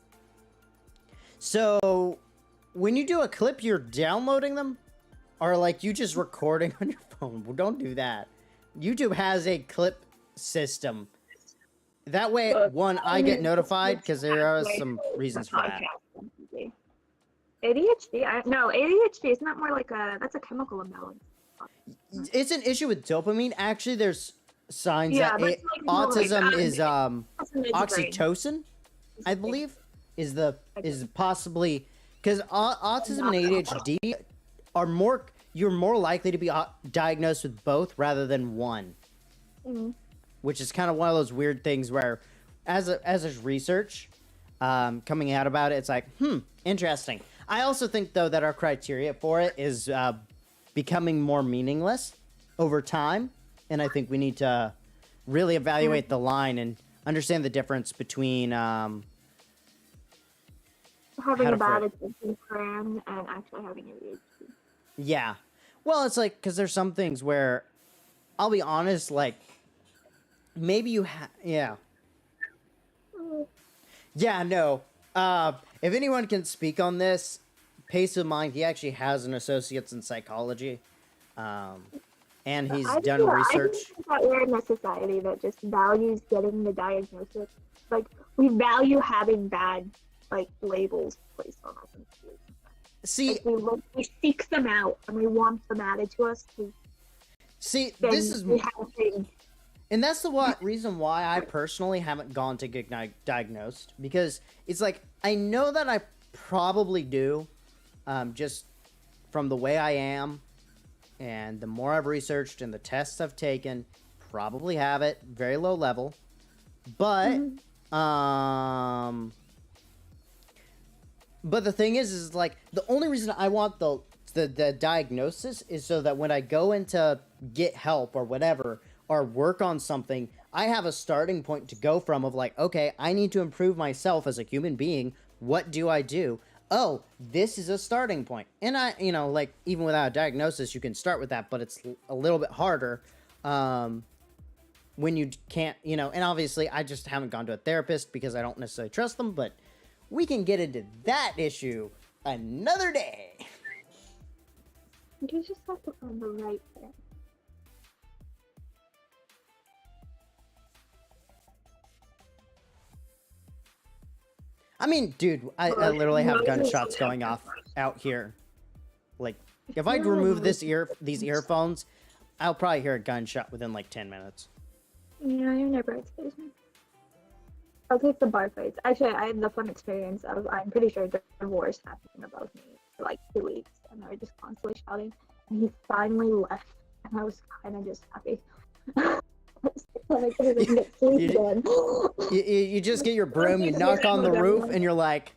So when you do a clip, you're downloading them, or like you just recording on your phone. Well, don't do that. YouTube has a clip system. That way, one, I get notified because there are some reasons for that. ADHD? No, ADHD isn't that more like that's a chemical imbalance. It's an issue with dopamine. Actually, there's signs Yeah, that but it's like more autism like, is it's oxytocin, I believe, is possibly because autism and ADHD are more. You're more likely to be diagnosed with both rather than one, which is kind of one of those weird things where, as there's research coming out about it, it's like, interesting. I also think though that our criteria for it is becoming more meaningless over time, and I think we need to really evaluate the line and understand the difference between having a bad attention span and actually having ADHD. Yeah. Well, it's like, because there's some things where, I'll be honest, like, maybe you yeah. Yeah, no. If anyone can speak on this, Pace of Mind, he actually has an associate's in psychology. And he's done research. I think that we're in a society that just values getting the diagnosis. Like, we value having bad, like, labels placed on us. See, like we seek them out and we want them added to us. See, this is, and that's the reason why I personally haven't gone to get diagnosed, because it's like I know that I probably do, just from the way I am, and the more I've researched and the tests I've taken, probably have it very low level, but But the thing is like the only reason I want the diagnosis is so that when I go in to get help or whatever or work on something, I have a starting point to go from of like, okay, I need to improve myself as a human being. What do I do? Oh, this is a starting point. And I, like even without a diagnosis, you can start with that, but it's a little bit harder when you can't, and obviously I just haven't gone to a therapist because I don't necessarily trust them, but we can get into that issue another day. You just have to find the right thing. I mean, dude, I literally have gunshots going off out here. Like, if I remove these earphones, I'll probably hear a gunshot within like 10 minutes. Yeah, your neighborhood scares me. I'll take the bar fights. Actually, I had the fun experience of, I'm pretty sure divorce happened above me for like 2 weeks, and they were just constantly shouting, and he finally left, and I was kind of just happy. You just get your broom, you knock on the roof, and you're like,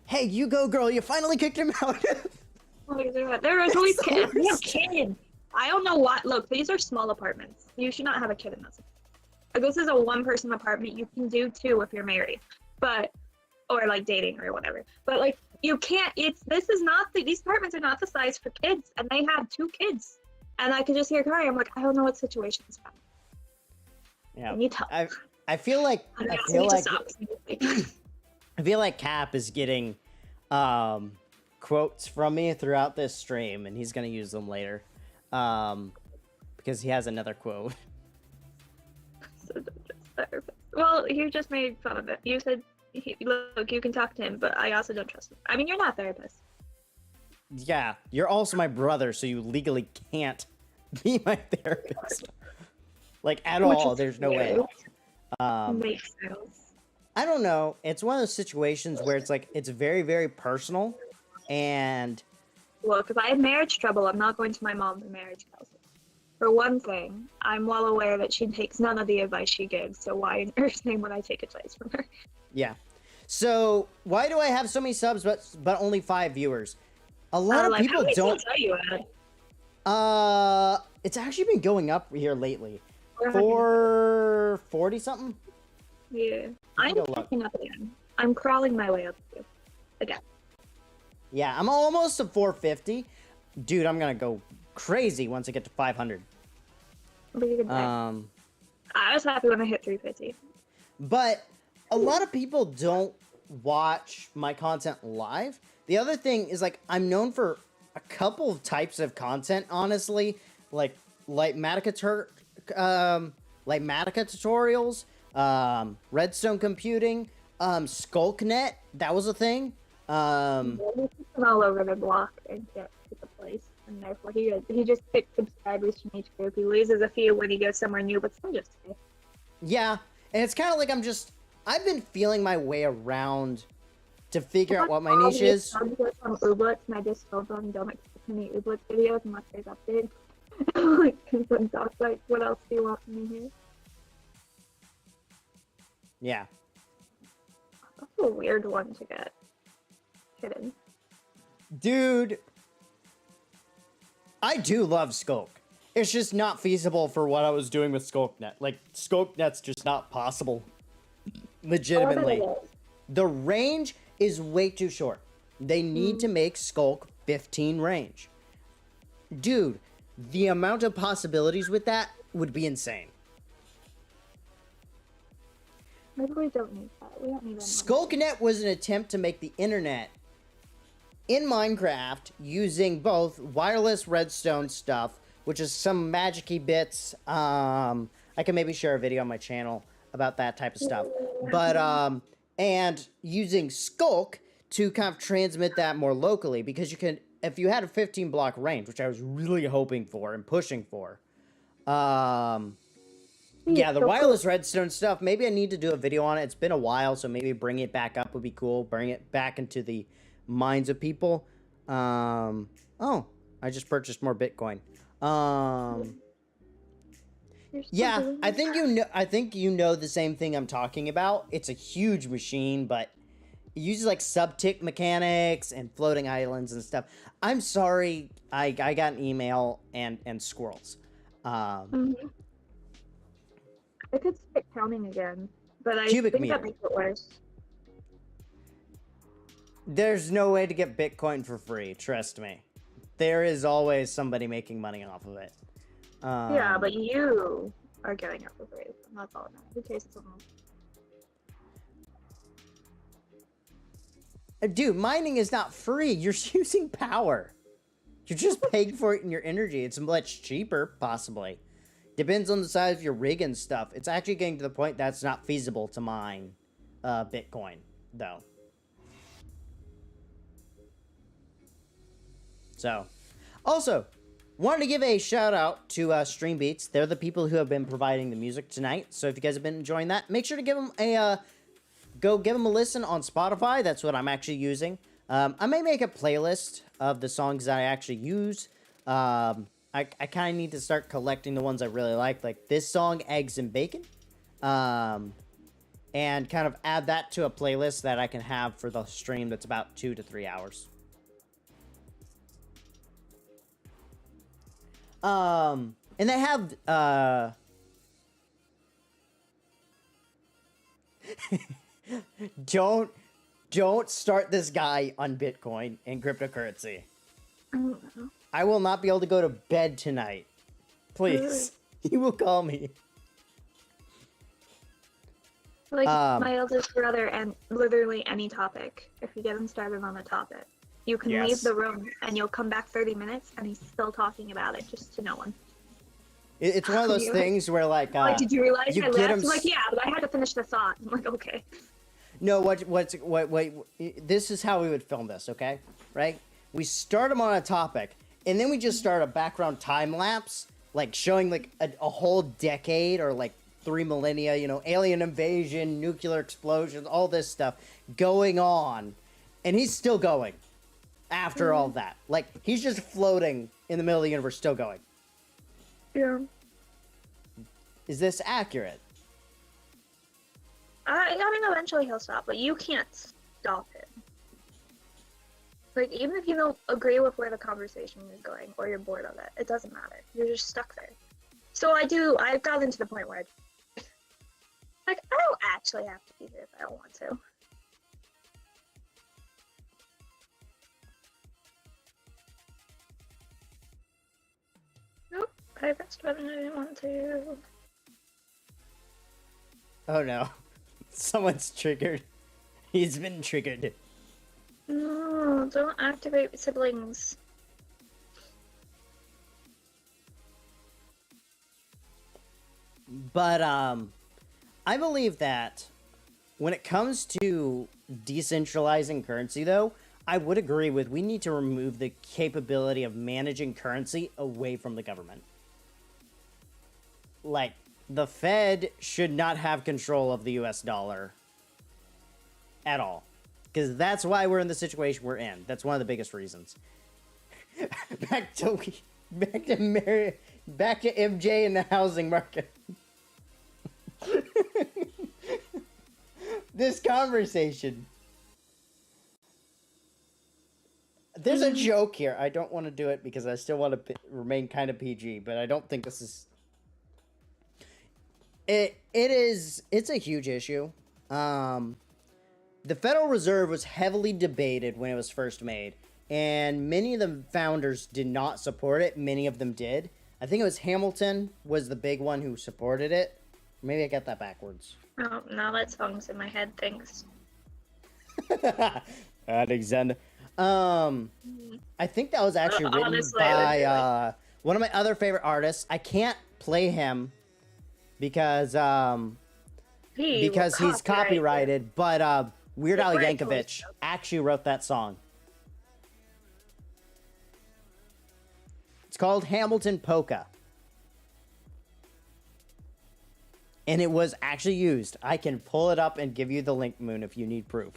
hey, you go, girl, you finally kicked him out. There was always kids. We have kids. I don't know what. Look, these are small apartments. You should not have a kid in this. This is a one-person apartment. You can do 2 if you're married, or like dating or whatever. But like, you can't. These apartments are not the size for kids, and they have 2 kids. And I could just hear crying. I'm like, I don't know what situation it's from. Yeah, I need help. I feel like Cap is getting quotes from me throughout this stream, and he's gonna use them later, because he has another quote. Well, you just made fun of it. You said, look, you can talk to him, but I also don't trust him. I mean, you're not a therapist. Yeah, you're also my brother, so you legally can't be my therapist. Like, at all. There's no way. Makes sense. I don't know. It's one of those situations where it's like, it's very, very personal, and... Look, if I have marriage trouble, I'm not going to my mom for marriage counseling. For one thing, I'm well aware that she takes none of the advice she gives, so why on earth's name would I take advice from her? Yeah. So, why do I have so many subs but only 5 viewers? A lot of people don't... How many subs are you at? It's actually been going up here lately. 440 something. Yeah. I I'm think I'll look. catching up again. I'm crawling my way up to again. Yeah, I'm almost to 450. Dude, I'm gonna go crazy once I get to 500. But you can I was happy when I hit 350. But a lot of people don't watch my content live. The other thing is, like, I'm known for a couple of types of content, honestly, like Matica tutorials, Redstone computing, Skulknet, that was a thing. From all over the block and get to the place, and therefore he just picks subscribers from each group. He loses a few when he goes somewhere new, but still just stay. Yeah, and it's kind of like I've been feeling my way around to figure out what my niche is. I'm from Ooblets, and I just told them don't expect any Ooblets videos unless there's updates. Like, some talk like, what else do you want from me here? Yeah. That's a weird one to get hidden. Dude, I do love Skulk. It's just not feasible for what I was doing with Skulknet. Like, Skulknet's just not possible. Legitimately. The range is way too short. They need to make Skulk 15 range. Dude, the amount of possibilities with that would be insane. Maybe we don't need that. We don't need that. Skulknet was an attempt to make the internet in Minecraft using both wireless redstone stuff, which is some magic-y bits. I can maybe share a video on my channel about that type of stuff. But, and using Skulk to kind of transmit that more locally, because you can, if you had a 15 block range, which I was really hoping for and pushing for, yeah, the wireless redstone stuff, maybe I need to do a video on it. It's been a while, so maybe bring it back up would be cool. Bring it back into the minds of people. Oh, I just purchased more Bitcoin. Yeah, I think you know the same thing I'm talking about. It's a huge machine, but it uses like sub-tick mechanics and floating islands and stuff. I'm sorry, I got an email and squirrels. I could stick counting again, but I Cubic think meter. that makes it worse. There's no way to get Bitcoin for free, trust me. There is always somebody making money off of it. Yeah, but you are getting it for free. And that's all it matters. Who cares if someone else? Dude, mining is not free. You're using power. You're just paying for it in your energy. It's much cheaper, possibly. Depends on the size of your rig and stuff. It's actually getting to the point that's not feasible to mine Bitcoin, though. So, also, wanted to give a shout out to Stream Beats. They're the people who have been providing the music tonight. So if you guys have been enjoying that, make sure to give them a go give them a listen on Spotify. That's what I'm actually using. I may make a playlist of the songs that I actually use. I kind of need to start collecting the ones I really like this song, Eggs and Bacon. And kind of add that to a playlist that I can have for the stream that's about 2 to 3 hours. And they have, don't start this guy on Bitcoin and cryptocurrency. I don't know. I will not be able to go to bed tonight. Please. You will call me. Like, my eldest brother, and literally any topic, if you get him started on a topic, you can leave the room and you'll come back 30 minutes and he's still talking about it just to no one. It's one of those things where, like, did you realize you I get left? him I'm like, yeah, but I had to finish the thought. I'm like, okay. No, this is how we would film this, okay? Right? We start him on a topic, and then we just start a background time lapse, like showing like a whole decade or like 3 millennia, you know, alien invasion, nuclear explosions, all this stuff going on, and he's still going after all that. Like, he's just floating in the middle of the universe, still going. Yeah. Is this accurate? I mean, eventually he'll stop, but you can't stop him. Like, even if you don't agree with where the conversation is going, or you're bored of it, it doesn't matter. You're just stuck there. So I've gotten to the point where I don't actually have to be here if I don't want to. Nope, I pressed the button I didn't want to. Oh no. Someone's triggered. He's been triggered. No, don't activate siblings. But I believe that when it comes to decentralizing currency, though, I would agree with we need to remove the capability of managing currency away from the government. Like, the Fed should not have control of the US dollar at all. Because that's why we're in the situation we're in. That's one of the biggest reasons. back to MJ in the housing market. This conversation. There's a joke here. I don't want to do it because I still want to remain kind of PG, but I don't think this is... It's a huge issue. The Federal Reserve was heavily debated when it was first made, and many of the founders did not support it. Many of them did. I think it was Hamilton was the big one who supported it. Maybe I got that backwards. Oh, now that song's in my head, thanks. Alexander. I think that was actually written Honestly, by one of my other favorite artists. I can't play him because he's copyrighted, but Weird Al Yankovic actually wrote that song. It's called Hamilton Polka. And it was actually used. I can pull it up and give you the link, Moon, if you need proof.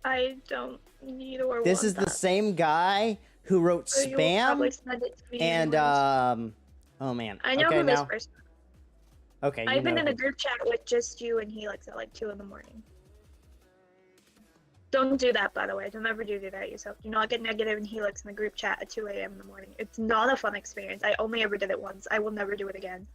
I don't need or This want is that. the same guy who wrote So you will Spam probably send it to me and anyways. oh man. I know okay, who this now. person. Okay, I've been in a who. group chat with just you and Helix at like 2 in the morning. Don't do that, by the way. Don't ever do that yourself. Do not get negative in Helix in the group chat at 2 a.m. in the morning. It's not a fun experience. I only ever did it once. I will never do it again.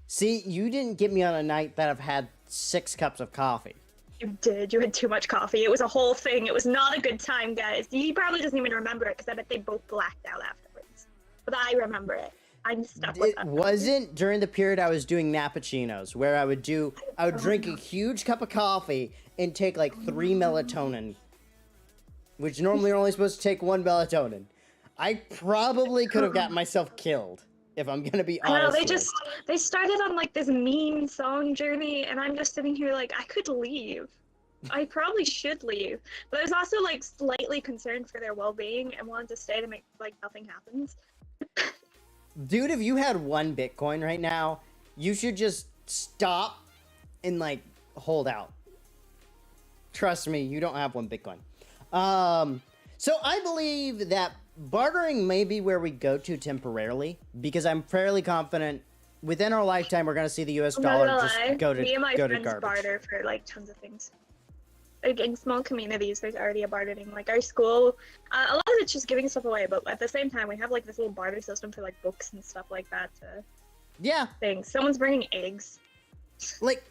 See, you didn't get me on a night that I've had 6 cups of coffee. You did. You had too much coffee. It was a whole thing. It was not a good time, guys. He probably doesn't even remember it because I bet they both blacked out afterwards. But I remember it. I'm stuck with It that. wasn't during the period I was doing Nappuccinos, where I would drink a huge cup of coffee and take like 3 melatonin, which normally you're only supposed to take 1 melatonin. I probably could have gotten myself killed, if I'm gonna be I know, honest. they started on like this meme song journey, and I'm just sitting here like, I could leave. I probably should leave. But I was also like slightly concerned for their well-being and wanted to stay to make like nothing happens. Dude, if you had 1 Bitcoin right now, you should just stop and like hold out. Trust me, you don't have 1 Bitcoin. So I believe that bartering may be where we go to temporarily, because I'm fairly confident within our lifetime we're going to see the US dollar just go to me and my friends garbage. barter for like tons of things. Like in small communities, there's already a bartering. Like our school, a lot of it's just giving stuff away, but at the same time, we have like this little barter system for like books and stuff like that. Yeah, Things. Someone's bringing eggs. like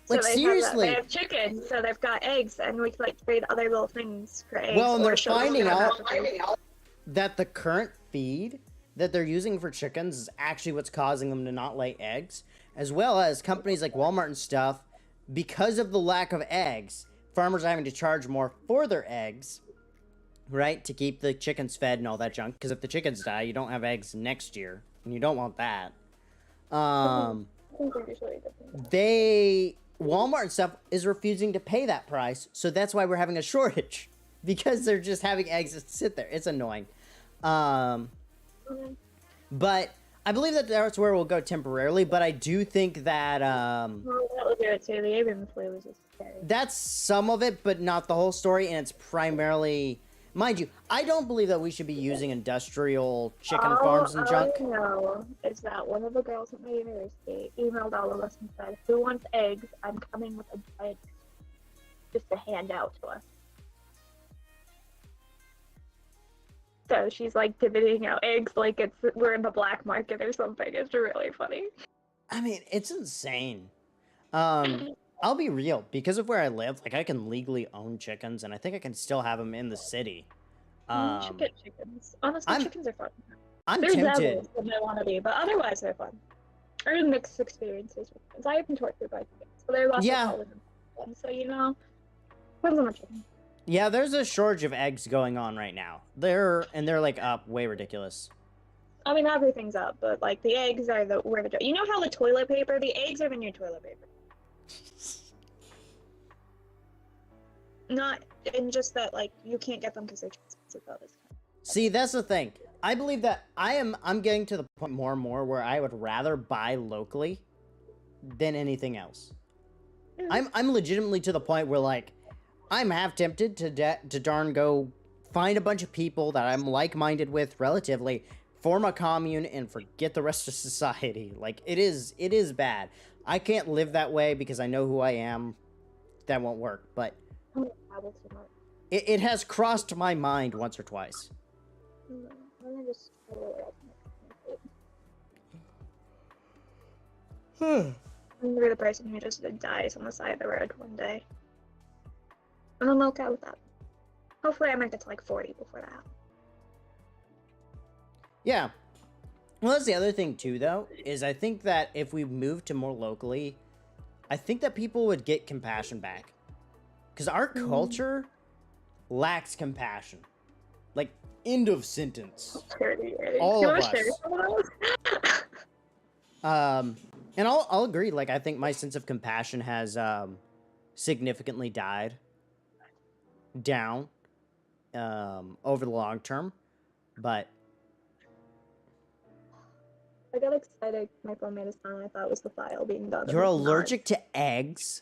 They seriously. have chicken, so they've got eggs, and we can like trade other little things for eggs. Well, and they're or sugar. finding out that the current feed that they're using for chickens is actually what's causing them to not lay eggs, as well as companies like Walmart and stuff, because of the lack of eggs, farmers are having to charge more for their eggs, right, to keep the chickens fed and all that junk, because if the chickens die, you don't have eggs next year, and you don't want that. Walmart and stuff is refusing to pay that price, so that's why we're having a shortage, because they're just having eggs that sit there. It's annoying. But I believe that that's where we'll go temporarily, but I do think that Well, that would do it too. The avian flu was just scary. that's some of it, but not the whole story, and it's primarily, mind you, I don't believe that we should be using industrial chicken farms and junk. All I know is that one of the girls at my university emailed all of us and said, "Who wants eggs? I'm coming with a giant just to hand out to us." So she's like divvying out eggs like we're in the black market or something. It's really funny. I mean, it's insane. I'll be real. Because of where I live, like I can legally own chickens, and I think I can still have them in the city. You should get chickens. Honestly, I'm- chickens are fun. I'm They're tempted. devils when they want to be, but otherwise they're fun. I had mixed experiences with chickens. I have been tortured by chickens, so they're lots Yeah. of colors and fun. So depends on the chicken. Yeah, there's a shortage of eggs going on right now. They're like up way ridiculous. I mean, everything's up, but like the eggs are where the you know how the toilet paper, the eggs are the new toilet paper. Not and just that like you can't get them because they're too expensive though. See, that's the thing. I believe that I'm getting to the point more and more where I would rather buy locally than anything else. I'm legitimately to the point where like I'm half tempted to darn go find a bunch of people that I'm like-minded with relatively, form a commune, and forget the rest of society. Like it is bad. I can't live that way because I know who I am. That won't work, but it has crossed my mind once or twice. I'm gonna be the person who just dies on the side of the road one day. And I'm okay with that. Hopefully I make it to like 40 before that happens. Yeah. Well, that's the other thing too, though, is I think that if we move to more locally, I think that people would get compassion back. Because our culture lacks compassion. Like, end of sentence. All of us. And I'll agree. Like, I think my sense of compassion has significantly died down over the long term. But I got excited. My phone made a sound. I thought it was the file being done. you're allergic to eggs?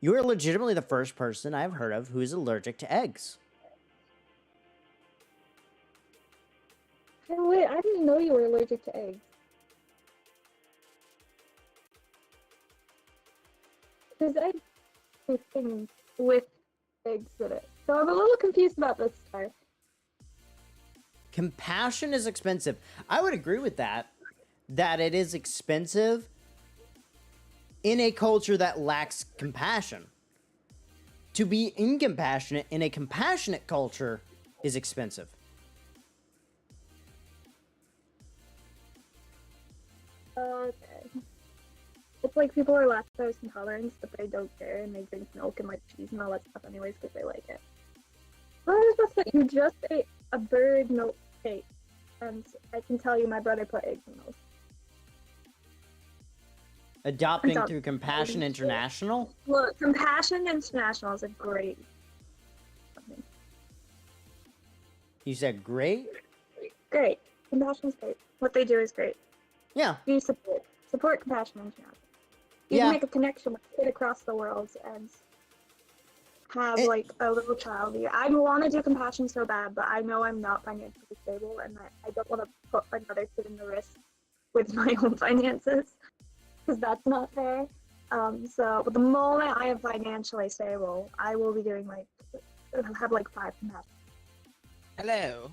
You are legitimately the first person I've heard of who is allergic to eggs. Hey, wait, I didn't know you were allergic to eggs. Because eggs are things with eggs in it. So I'm a little confused about this part. Compassion is expensive. I would agree with that it is expensive in a culture that lacks compassion. To be incompassionate in a compassionate culture is expensive. Okay. It's like people are lactose intolerant, but they don't care and they drink milk and like cheese and all that stuff anyways because they like it. What was supposed to say? You just ate a bird milk cake, and I can tell you my brother put eggs in those. Adopting through Compassion International? Look, Compassion International is a great company. You said great? Great. Compassion is great. What they do is great. Yeah. You support Compassion International. You can make a connection with a kid across the world and have like a little child here. I want to do Compassion so bad, but I know I'm not financially stable and I don't want to put another kid in the risk with my own finances because that's not fair. So the moment I am financially stable, I will be doing have 5 Compassion. Hello.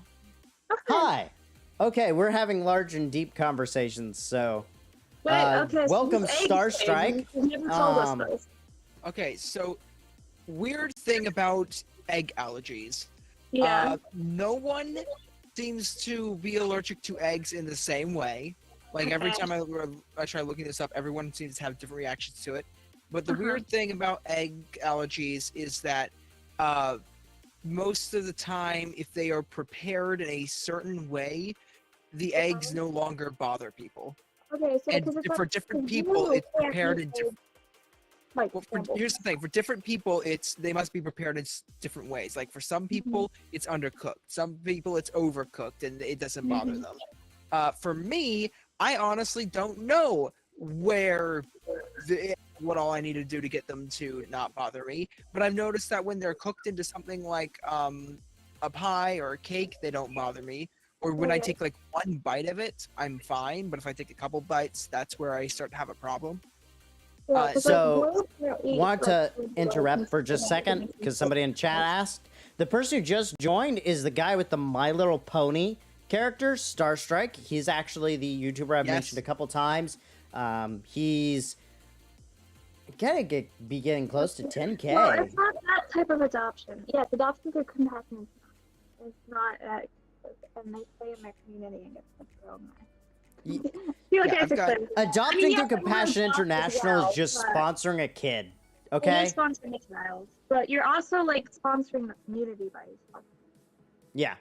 Okay. Hi. Okay, we're having large and deep conversations, so Wait, okay, welcome, so Star eggs, Strike. you never told us those. Okay, so weird thing about egg allergies. Yeah. No one seems to be allergic to eggs in the same way. Like every Okay. time I try looking this up, everyone seems to have different reactions to it. But the Uh-huh. weird thing about egg allergies is that most of the time, if they are prepared in a certain way, the eggs no longer bother people. Okay, so And because it's for like, different you people, it's can't prepared eat in different. eggs, like, Well, scrambled. here's the thing: for different people, they must be prepared in different ways. Like for some people, it's undercooked. Some people, it's overcooked, and it doesn't bother them. For me, I honestly don't know what all I need to do to get them to not bother me. But I've noticed that when they're cooked into something like a pie or a cake, they don't bother me. Or when I take like one bite of it, I'm fine. But if I take a couple bites, that's where I start to have a problem. Yeah, 'cause, so, boiled can't eat, Want to food interrupt boiled for just a second and because somebody in chat asked. The person who just joined is the guy with the My Little Pony character, Starstrike. He's actually the YouTuber I've mentioned a couple times. He's gonna be getting close to 10K. Well, it's not that type of adoption. Yes, adoption through compassion. It's not, and they stay in their community and get sent to their own life. Adopting through Compassion International is just sponsoring a kid. Okay. You're sponsoring a child, but you're also like sponsoring the community by yourself. Yeah.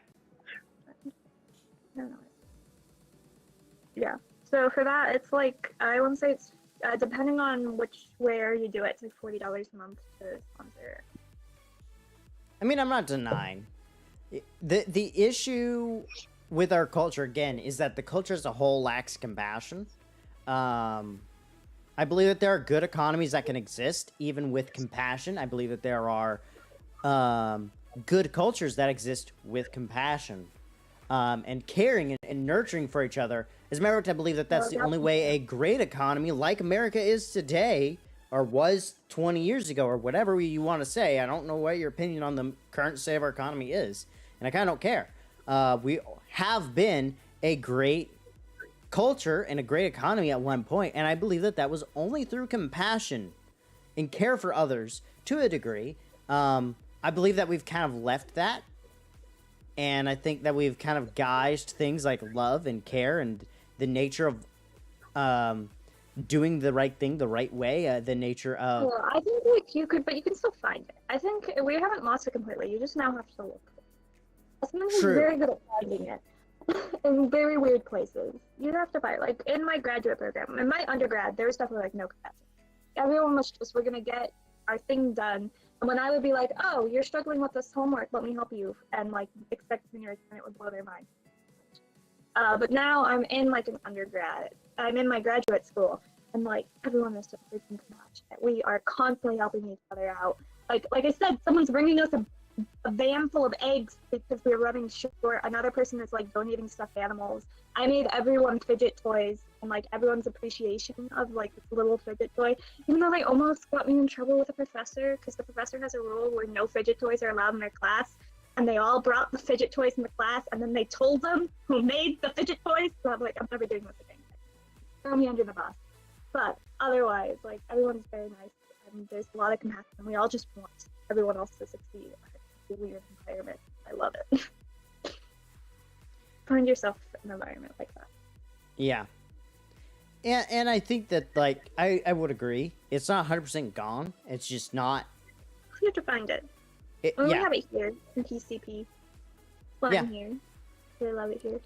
I don't know. Yeah. So for that, it's like I wouldn't say it's depending on where you do it. It's like $40 a month to sponsor. I mean, I'm not denying the issue with our culture again is that the culture as a whole lacks compassion. I believe that there are good economies that can exist even with compassion. I believe that there are good cultures that exist with compassion and caring and nurturing for each other. As a matter of fact, I believe that that's the only way a great economy like America is today, or was 20 years ago, or whatever you want to say. I don't know what your opinion on the current state of our economy is, and I kind of don't care. We have been a great culture and a great economy at one point, and I believe that that was only through compassion and care for others to a degree. I believe that we've kind of left that, and I think that we've kind of guised things like love and care and the nature of doing the right thing the right way, the nature of... Well, I think like you could, but you can still find it. I think we haven't lost it completely. You just now have to look. Someone who's very good at finding it in very weird places. You have to find it. Like in my graduate program, in my undergrad, there was definitely like no capacity. Everyone was just, we're gonna get our thing done. And when I would be like, oh, you're struggling with this homework, let me help you, and like expecting your it would blow their mind. But now I'm in like an undergrad. I'm in my graduate school, and like everyone is so freaking compassionate. We are constantly helping each other out. Like I said, someone's bringing us a van full of eggs because we're running short. Another person is like donating stuffed animals. I made everyone fidget toys, and like everyone's appreciation of like this little fidget toy, even though they almost got me in trouble with a professor because the professor has a rule where no fidget toys are allowed in their class, and they all brought the fidget toys in the class, and then they told them who made the fidget toys. So I'm like, I'm never doing this again. Throw me under the bus. But otherwise, like everyone's very nice, and there's a lot of compassion, and we all just want everyone else to succeed. It's a weird environment. I love it. Find yourself in an environment like that. Yeah. And I think that, like, I would agree. It's not 100% gone. It's just not... You have to find it. We have it here in PCP. Well, I'm here. I love it here.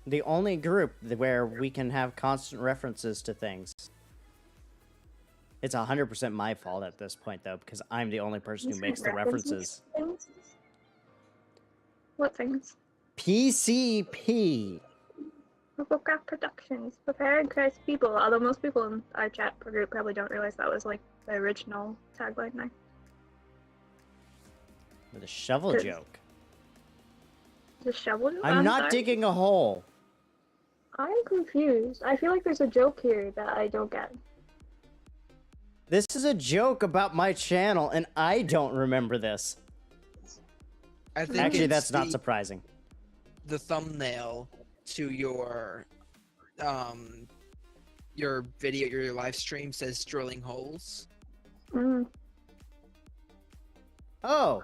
The only group where we can have constant references to things. It's 100% my fault at this point, though, because I'm the only person who makes the references. What things? PCP. Robocraft Productions. Prepare and Christ people. Although most people in our chat group probably don't realize that was like the original tagline there. With a shovel joke. The shovel joke? I'm not digging a hole. I'm confused. I feel like there's a joke here that I don't get. This is a joke about my channel, and I don't remember this. I think actually, that's not surprising. The thumbnail to your video, your live stream says drilling holes. Oh,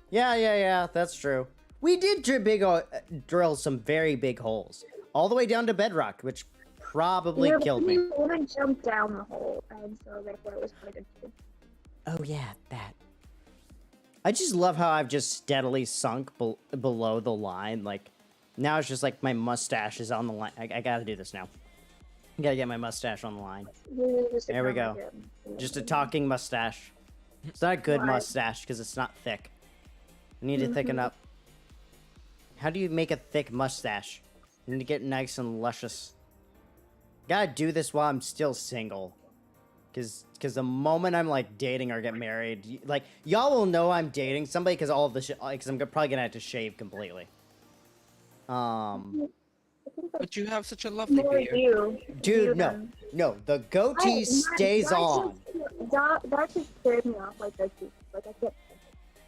yeah, that's true. We did drill some very big holes, all the way down to bedrock, which probably killed me. When I jumped down the hole, and so therefore it was quite good too. Oh yeah, that. I just love how I've just steadily sunk below the line. Like, now it's just like my mustache is on the line. I gotta do this now. I gotta get my mustache on the line. There we go. Just a talking mustache. It's not a good mustache because it's not thick. I need to thicken up. How do you make a thick mustache? You need to get nice and luscious. Gotta do this while I'm still single. Because the moment I'm, like, dating or get married, like, y'all will know I'm dating somebody because all of the shit, because I'm probably gonna have to shave completely. But you have such a lovely beard. Dude, no, the goatee stays on. That just scared me off, like, goatee. Like, I can't.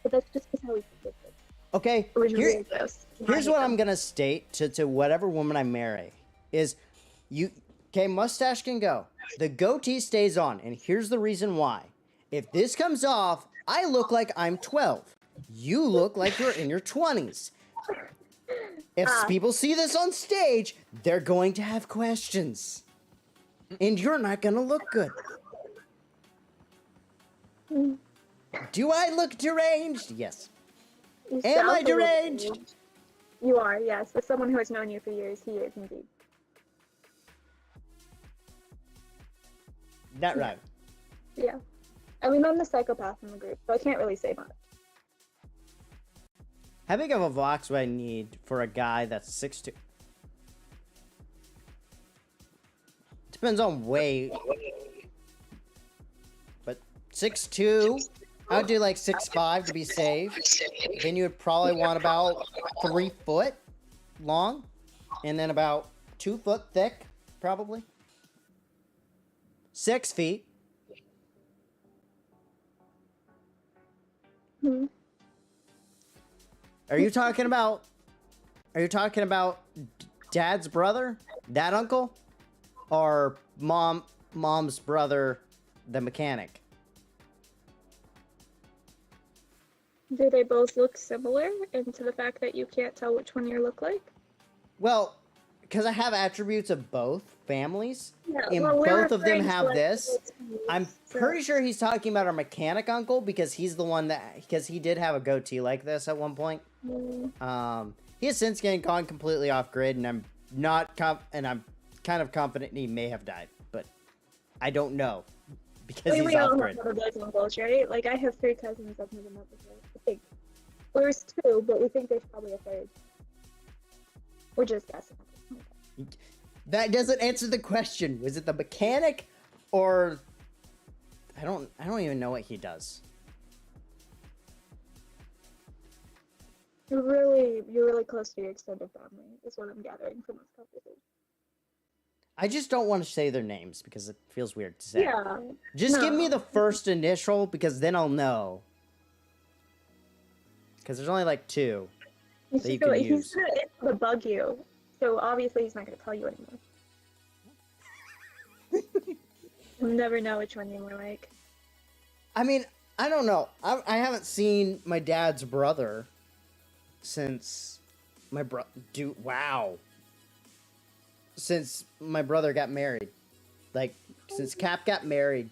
But that's just because how we did it. Okay, It was here, really gross. here's what I'm gonna state to whatever woman I marry is okay, mustache can go. The goatee stays on, and here's the reason why. If this comes off, I look like I'm 12. You look like you're in your 20s. If people see this on stage, they're going to have questions. And you're not gonna look good. Do I look deranged? Yes. You Am I sound a little deranged? deranged. You are, yes. As someone who has known you for years, he is indeed. That right. Yeah. I mean, I'm the psychopath in the group, so I can't really say much. How big of a box would I need for a guy that's 6'2"? Depends on weight. But 6'2", I'd do like 6'5" to be safe. Then you would probably want about 3 foot long. And then about 2 foot thick, probably. 6 feet. Hmm. Are you talking about dad's brother? That uncle? Or mom's brother, the mechanic? Do they both look similar into the fact that you can't tell which one you look like? Well, because I have attributes of both families, Yeah, and well, we're both of them referring to, have like, this. the I'm so- pretty sure he's talking about our mechanic uncle because he's the one because he did have a goatee like this at one point. Mm, He has since gone completely off grid, and I'm I'm kind of confident he may have died, but I don't know because he's we off all grid. have one of those uncles, right? Like, I have 3 cousins I've never met before. I think. Well, there's 2, but we think there's probably a 3rd. We're just guessing. That doesn't answer the question. Was it the mechanic, or I don't even know what he does. You're really close to your extended family, is what I'm gathering from this conversation. I just don't want to say their names because it feels weird to say. Yeah. Just give me no. the first initial because then I'll know. Because there's only like 2. He's that you just can he's use. gonna bug you, so obviously he's not gonna tell you anymore. You'll never know which one you were like. I mean, I don't know. I haven't seen my dad's brother since my since my brother got married. Like, since Cap got married,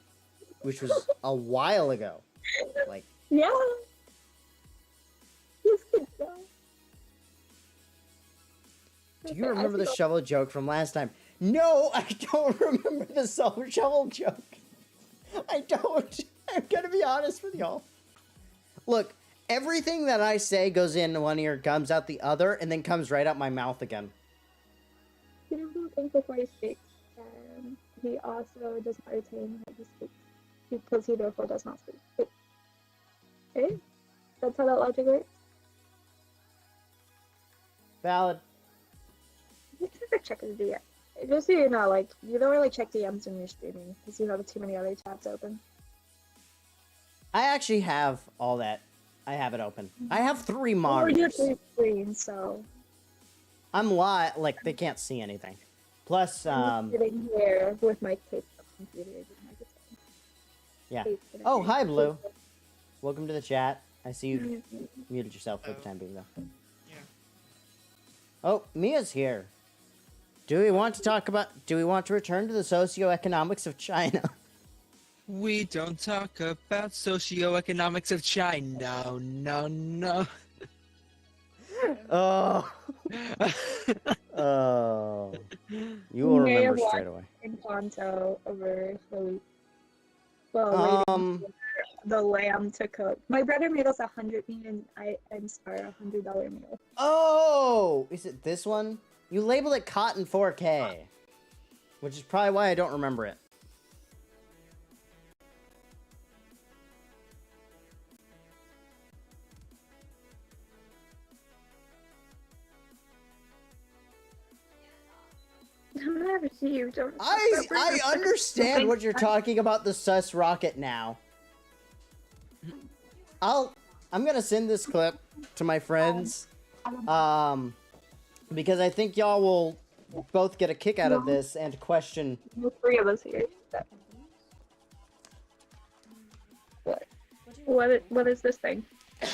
which was a while ago. Like, Yeah. He's good though. do you remember the shovel joke from last time? No, I don't remember the shovel joke. I don't. I'm gonna be honest with y'all. Look, everything that I say goes in one ear, comes out the other, and then comes right out my mouth again. He doesn't think before he speaks, and he also does not retain how he speaks, because he therefore does not speak. Okay? That's how that logic works? Valid. You never check his DM. Just so you know, like, you don't really check DMs when you're streaming, because you have too many other tabs open. I actually have all that. I have it open. I have 3 Or you have monitors. 3 screens, so... I'm like, they can't see anything. Plus, I'm sitting here with my taped up computer. yeah. Oh, hi, Blue. Welcome to the chat. I see you muted yourself for the time being, though. Yeah. Oh, Mia's here. Do we want to return to the socioeconomics of China? We don't talk about socioeconomics of China. No. Oh. Oh. You will may have remember straight away. in Ponto over the week. Well, waiting for the lamb to cook. My brother made us $100 meal. Oh! Is it this one? You labeled it Cotton 4K. Which is probably why I don't remember it. I'm never you. Don't. I understand what you're talking about, the sus rocket now. I'm gonna send this clip to my friends. Because I think y'all will both get a kick out of this and question. The three of us here. What is this thing?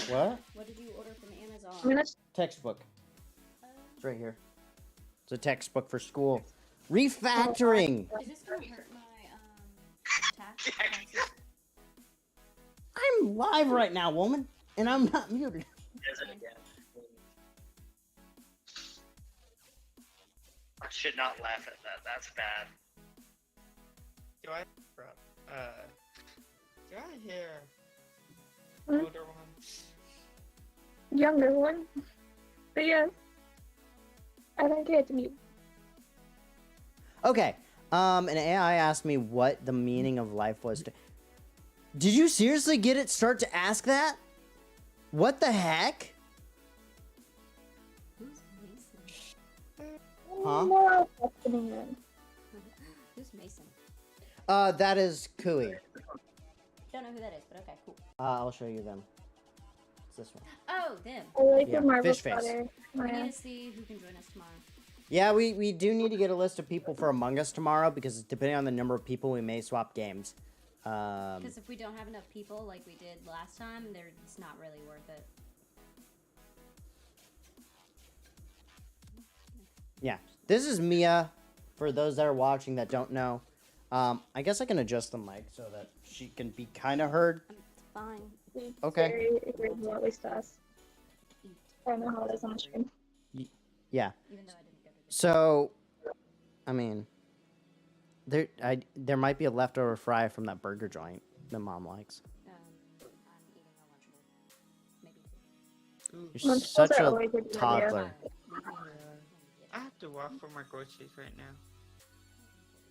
What? What did you order from Amazon? I mean, that's Textbook. It's right here. It's a textbook for school. Refactoring. Is this gonna hurt my taxes? I'm live right now, woman, and I'm not muted. Does it again. I should not laugh at that. That's bad. Do I hear Hmm? older ones? younger one. But yes. I don't get to mute. Okay. An AI asked me what the meaning of life was. Did you seriously get it start to ask that? What the heck? Who's Mason? Huh? More questioning then. Who's Mason? That is Kui. Don't know who that is, but okay, cool. I'll show you them. It's this one. Oh, them. I like Yeah, your Marvel fish face. sweater. We Yeah. need to see who can join us tomorrow. Yeah, we do need to get a list of people for Among Us tomorrow because depending on the number of people, we may swap games. Because if we don't have enough people like we did last time, it's not really worth it. Yeah, this is Mia. For those that are watching that don't know, I guess I can adjust the mic so that she can be kind of heard. It's fine. It's Okay. Very agreeable, at least to us. I don't know how it is on the stream. Yeah. Even though I didn't go to So, I mean, there might be a leftover fry from that burger joint that Mom likes. I'm eating a Lunchable. Maybe. Ooh, You're Lunchables such are a always a good idea. toddler. I have to walk for my groceries right now.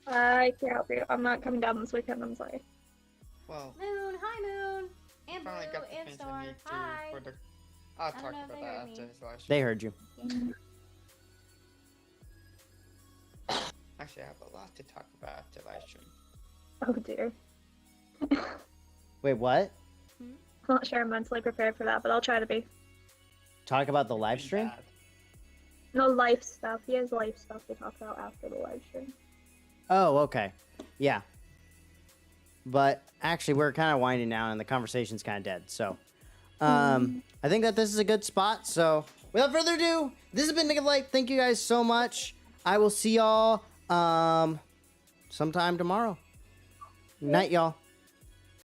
I can't help you. I'm not coming down this weekend, I'm sorry. Well, Moon, hi Moon, and Blue, finally got the and things I Star, need to hi. for the. I'll don't talk know if about they that heard after me. this live stream. They heard you. Actually, I have a lot to talk about after live stream. Oh dear. Wait, what? I'm not sure I'm mentally prepared for that, but I'll try to be. Talk about the live Pretty stream? bad. No life stuff. He has life stuff to talk about after the live stream. Oh, okay. Yeah. But actually, we're kind of winding down and the conversation's kind of dead. So, I think that this is a good spot. So, without further ado, this has been Nick of Light. Thank you guys so much. I will see y'all sometime tomorrow. Night, y'all.